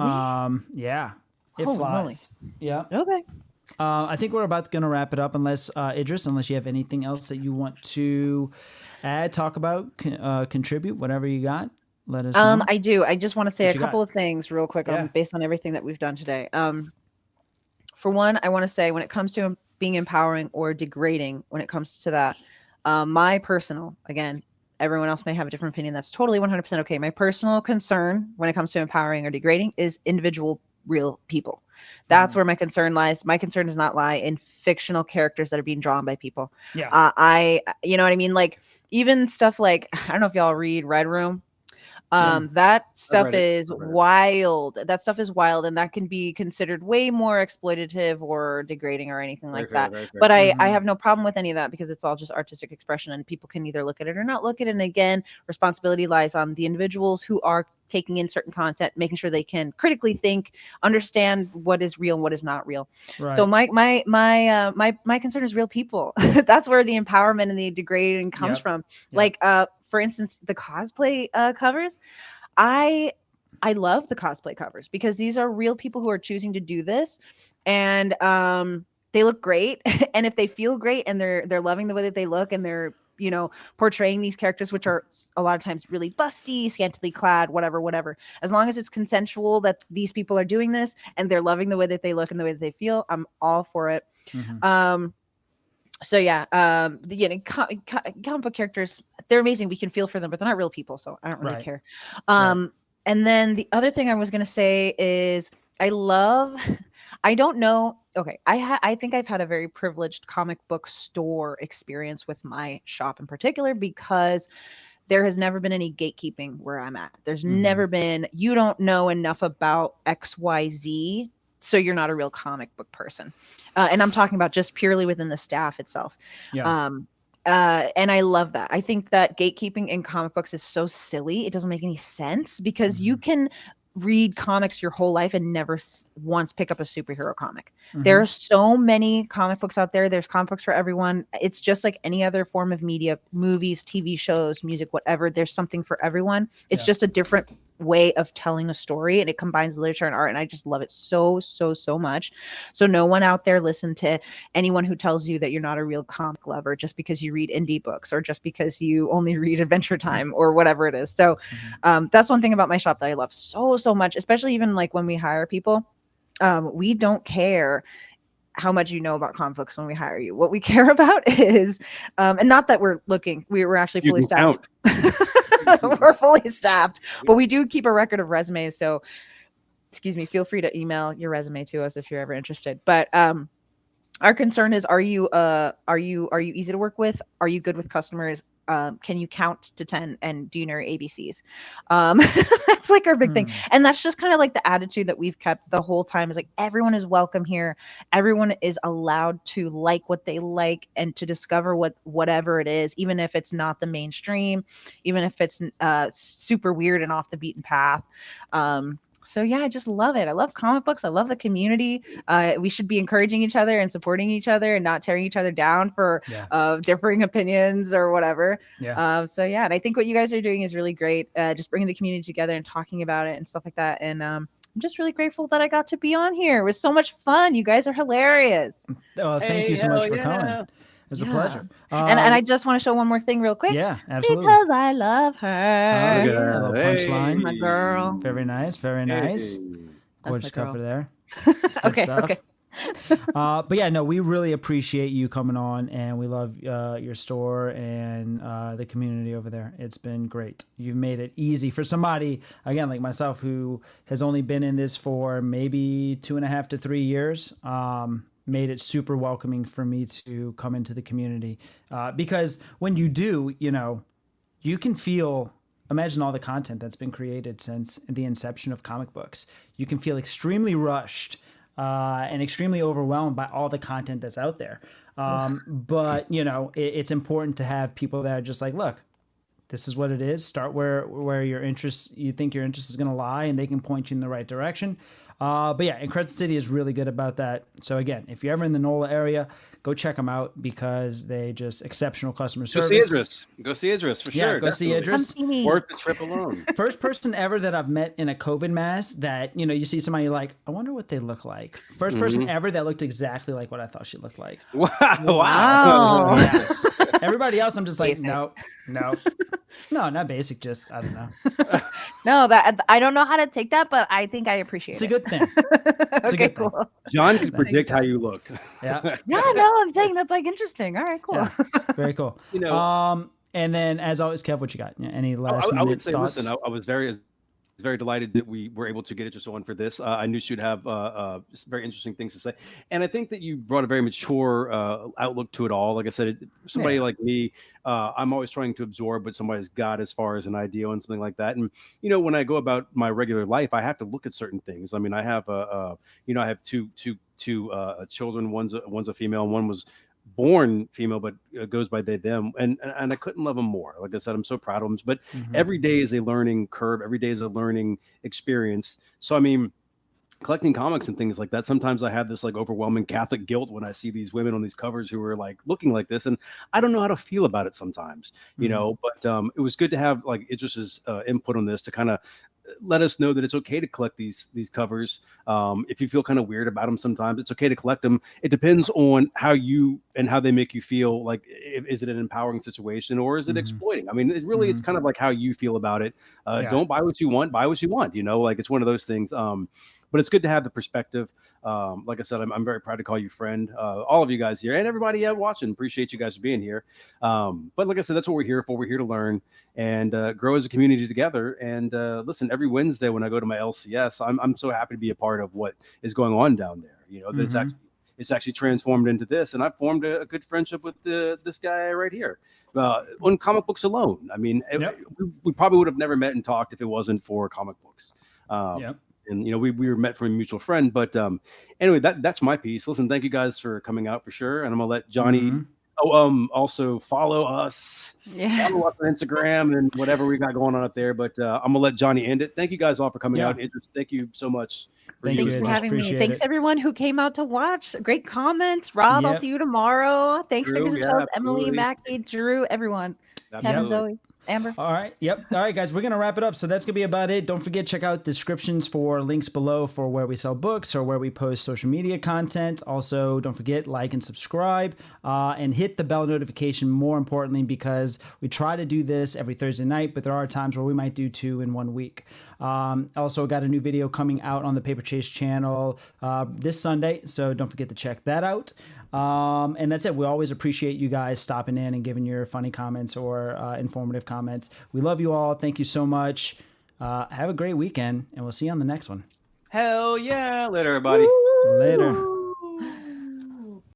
Yeah. It Holy flies. moly. Yeah. Okay. I think we're about gonna wrap it up, unless Idris, unless you have anything else that you want to add, talk about, contribute, whatever you got. Let us know. I do. I just want to say What a you couple got? of things real quick Yeah. based on everything that we've done today. For one, I want to say when it comes to being empowering or degrading, when it comes to that, my personal, again, everyone else may have a different opinion. That's totally 100% okay. My personal concern when it comes to empowering or degrading is individual real people. That's where my concern lies. My concern does not lie in fictional characters that are being drawn by people. Yeah. You know what I mean? Like even stuff like, I don't know if y'all read Red Room. That stuff read it. is I've read it. wild. That stuff is wild, and that can be considered way more exploitative or degrading or anything like that. Very fair. But I have no problem with any of that because it's all just artistic expression, and people can either look at it or not look at it. And again, responsibility lies on the individuals who are taking in certain content, making sure they can critically think, understand what is real and what is not real. Right. So my concern is real people. That's where the empowerment and the degrading comes Yep. from. Yep. Like for instance, the cosplay covers. I love the cosplay covers because these are real people who are choosing to do this, and they look great. And if they feel great and they're loving the way that they look and they're portraying these characters, which are a lot of times really busty, scantily clad, whatever. As long as it's consensual that these people are doing this and they're loving the way that they look and the way that they feel, I'm all for it. So yeah, comic book characters, they're amazing. We can feel for them, but they're not real people, so I don't really Right. care. Right. And then the other thing I was gonna say is I don't know. Okay, I think I've had a very privileged comic book store experience with my shop in particular because there has never been any gatekeeping where I'm at. There's never been, you don't know enough about XYZ, so you're not a real comic book person. And I'm talking about just purely within the staff itself. Yeah. And I love that. I think that gatekeeping in comic books is so silly. It doesn't make any sense because you can read comics your whole life and never once pick up a superhero comic. There are so many comic books out there. There's comic books for everyone. It's just like any other form of media, movies, TV shows, music, whatever. There's something for everyone. It's just a different way of telling a story, and it combines literature and art, and I just love it so much. So no one out there listen to anyone who tells you that you're not a real comic lover just because you read indie books or just because you only read Adventure Time or whatever it is. So that's one thing about my shop that I love so much, especially even like when we hire people. We don't care how much you know about comic books when we hire you. What we care about is, and not that we're actually fully staffed. We're fully staffed, but we do keep a record of resumes. So, excuse me, feel free to email your resume to us if you're ever interested. But our concern is, are you easy to work with? Are you good with customers? Can you count to 10 and do you know your ABCs? That's like our big thing. And that's just kind of like the attitude that we've kept the whole time, is like, everyone is welcome here. Everyone is allowed to like what they like and to discover whatever it is, even if it's not the mainstream, even if it's super weird and off the beaten path. So yeah, I just love it. I love comic books. I love the community. We should be encouraging each other and supporting each other and not tearing each other down for differing opinions or whatever. So yeah, and I think what you guys are doing is really great. Just bringing the community together and talking about it and stuff like that. And I'm just really grateful that I got to be on here. It was so much fun. You guys are hilarious. Oh, thank you so much for coming. It's a pleasure. And I just want to show one more thing real quick. Yeah, absolutely. Because I love her. Oh, yeah, a little punchline. My girl. Very nice, very nice. Hey. Gorgeous my girl. cover there. It's good Okay, stuff. okay. But yeah, no, we really appreciate you coming on, and we love your store and the community over there. It's been great. You've made it easy for somebody, again, like myself, who has only been in this for maybe 2.5 to 3 years. Made it super welcoming for me to come into the community, because when you do, you can feel. Imagine all the content that's been created since the inception of comic books. You can feel extremely rushed and extremely overwhelmed by all the content that's out there. But it's important to have people that are just like, look, this is what it is. Start where you think your interest is going to lie, and they can point you in the right direction. But yeah, and Crescent City is really good about that. So again, if you're ever in the NOLA area, go check them out because they just exceptional customer service. Go see Idris for sure. Go see Idris. Worth the trip alone. First person ever that I've met in a COVID mask that, you see somebody, you're like, I wonder what they look like. First person ever that looked exactly like what I thought she looked like. Wow. Yes. Everybody else, I'm just like, Basic. no, not basic. Just, I don't know. No, that I don't know how to take that, but I think I appreciate It's a it. good thing. It's a Okay, good thing. cool. John could predict how you look. Yeah. Yeah, no, I'm saying that's like interesting. All right, cool. Yeah. Very cool. And then as always, Kev, what you got? Any last I minute would say, thoughts? listen, I was very delighted that we were able to get Idris on for this. I knew she'd have very interesting things to say, and I think that you brought a very mature outlook to it all. Like I said, somebody like me, I'm always trying to absorb what somebody's got as far as an idea and something like that. And when I go about my regular life, I have to look at certain things. I mean, I have I have two children. One's a female, and one was born female but goes by they them, and I couldn't love them more. Like I said, I'm so proud of them, but every day is a learning curve, every day is a learning experience. So I mean, collecting comics and things like that, sometimes I have this like overwhelming Catholic guilt when I see these women on these covers who are like looking like this, and I don't know how to feel about it sometimes, but it was good to have like Idris's input on this to kind of let us know that it's okay to collect these covers. If you feel kind of weird about them sometimes, it's okay to collect them. It depends on how they make you feel. Like, is it an empowering situation or is it exploiting? I mean, it's kind of like how you feel about it. Don't buy what you want, buy what you want, like it's one of those things. But it's good to have the perspective. Like I said, I'm very proud to call you friend. All of you guys here and everybody watching, appreciate you guys being here. But like I said, that's what we're here for. We're here to learn and grow as a community together. And listen, every Wednesday when I go to my LCS, I'm so happy to be a part of what is going on down there. That it's actually transformed into this, and I've formed a good friendship with this guy right here on comic books alone. I mean, we probably would have never met and talked if it wasn't for comic books. And we were met from a mutual friend, but anyway, that's my piece. Listen, thank you guys for coming out for sure, and I'm gonna let Johnny. Also follow us. Yeah. Follow us on Instagram and whatever we got going on up there. But I'm gonna let Johnny end it. Thank you guys all for coming out. Idris, thank you so much. Thanks for having me. Appreciate Thanks it. everyone who came out to watch. Great comments. Rob, I'll see you tomorrow. Thanks, Drew, Fingers and Toes, Emily, Mackie, Drew, everyone. Kevin, Zoe. Amber. All right. Yep. All right, guys, we're going to wrap it up. So that's going to be about it. Don't forget, check out descriptions for links below for where we sell books or where we post social media content. Also, don't forget, like and subscribe and hit the bell notification, more importantly, because we try to do this every Thursday night, but there are times where we might do 2 in 1 week. Also got a new video coming out on the Paper Chase channel this Sunday, so don't forget to check that out. And that's it. We always appreciate you guys stopping in and giving your funny comments or informative comments. We love you all. Thank you so much. Have a great weekend, and we'll see you on the next one. Hell yeah. Later, everybody. Later.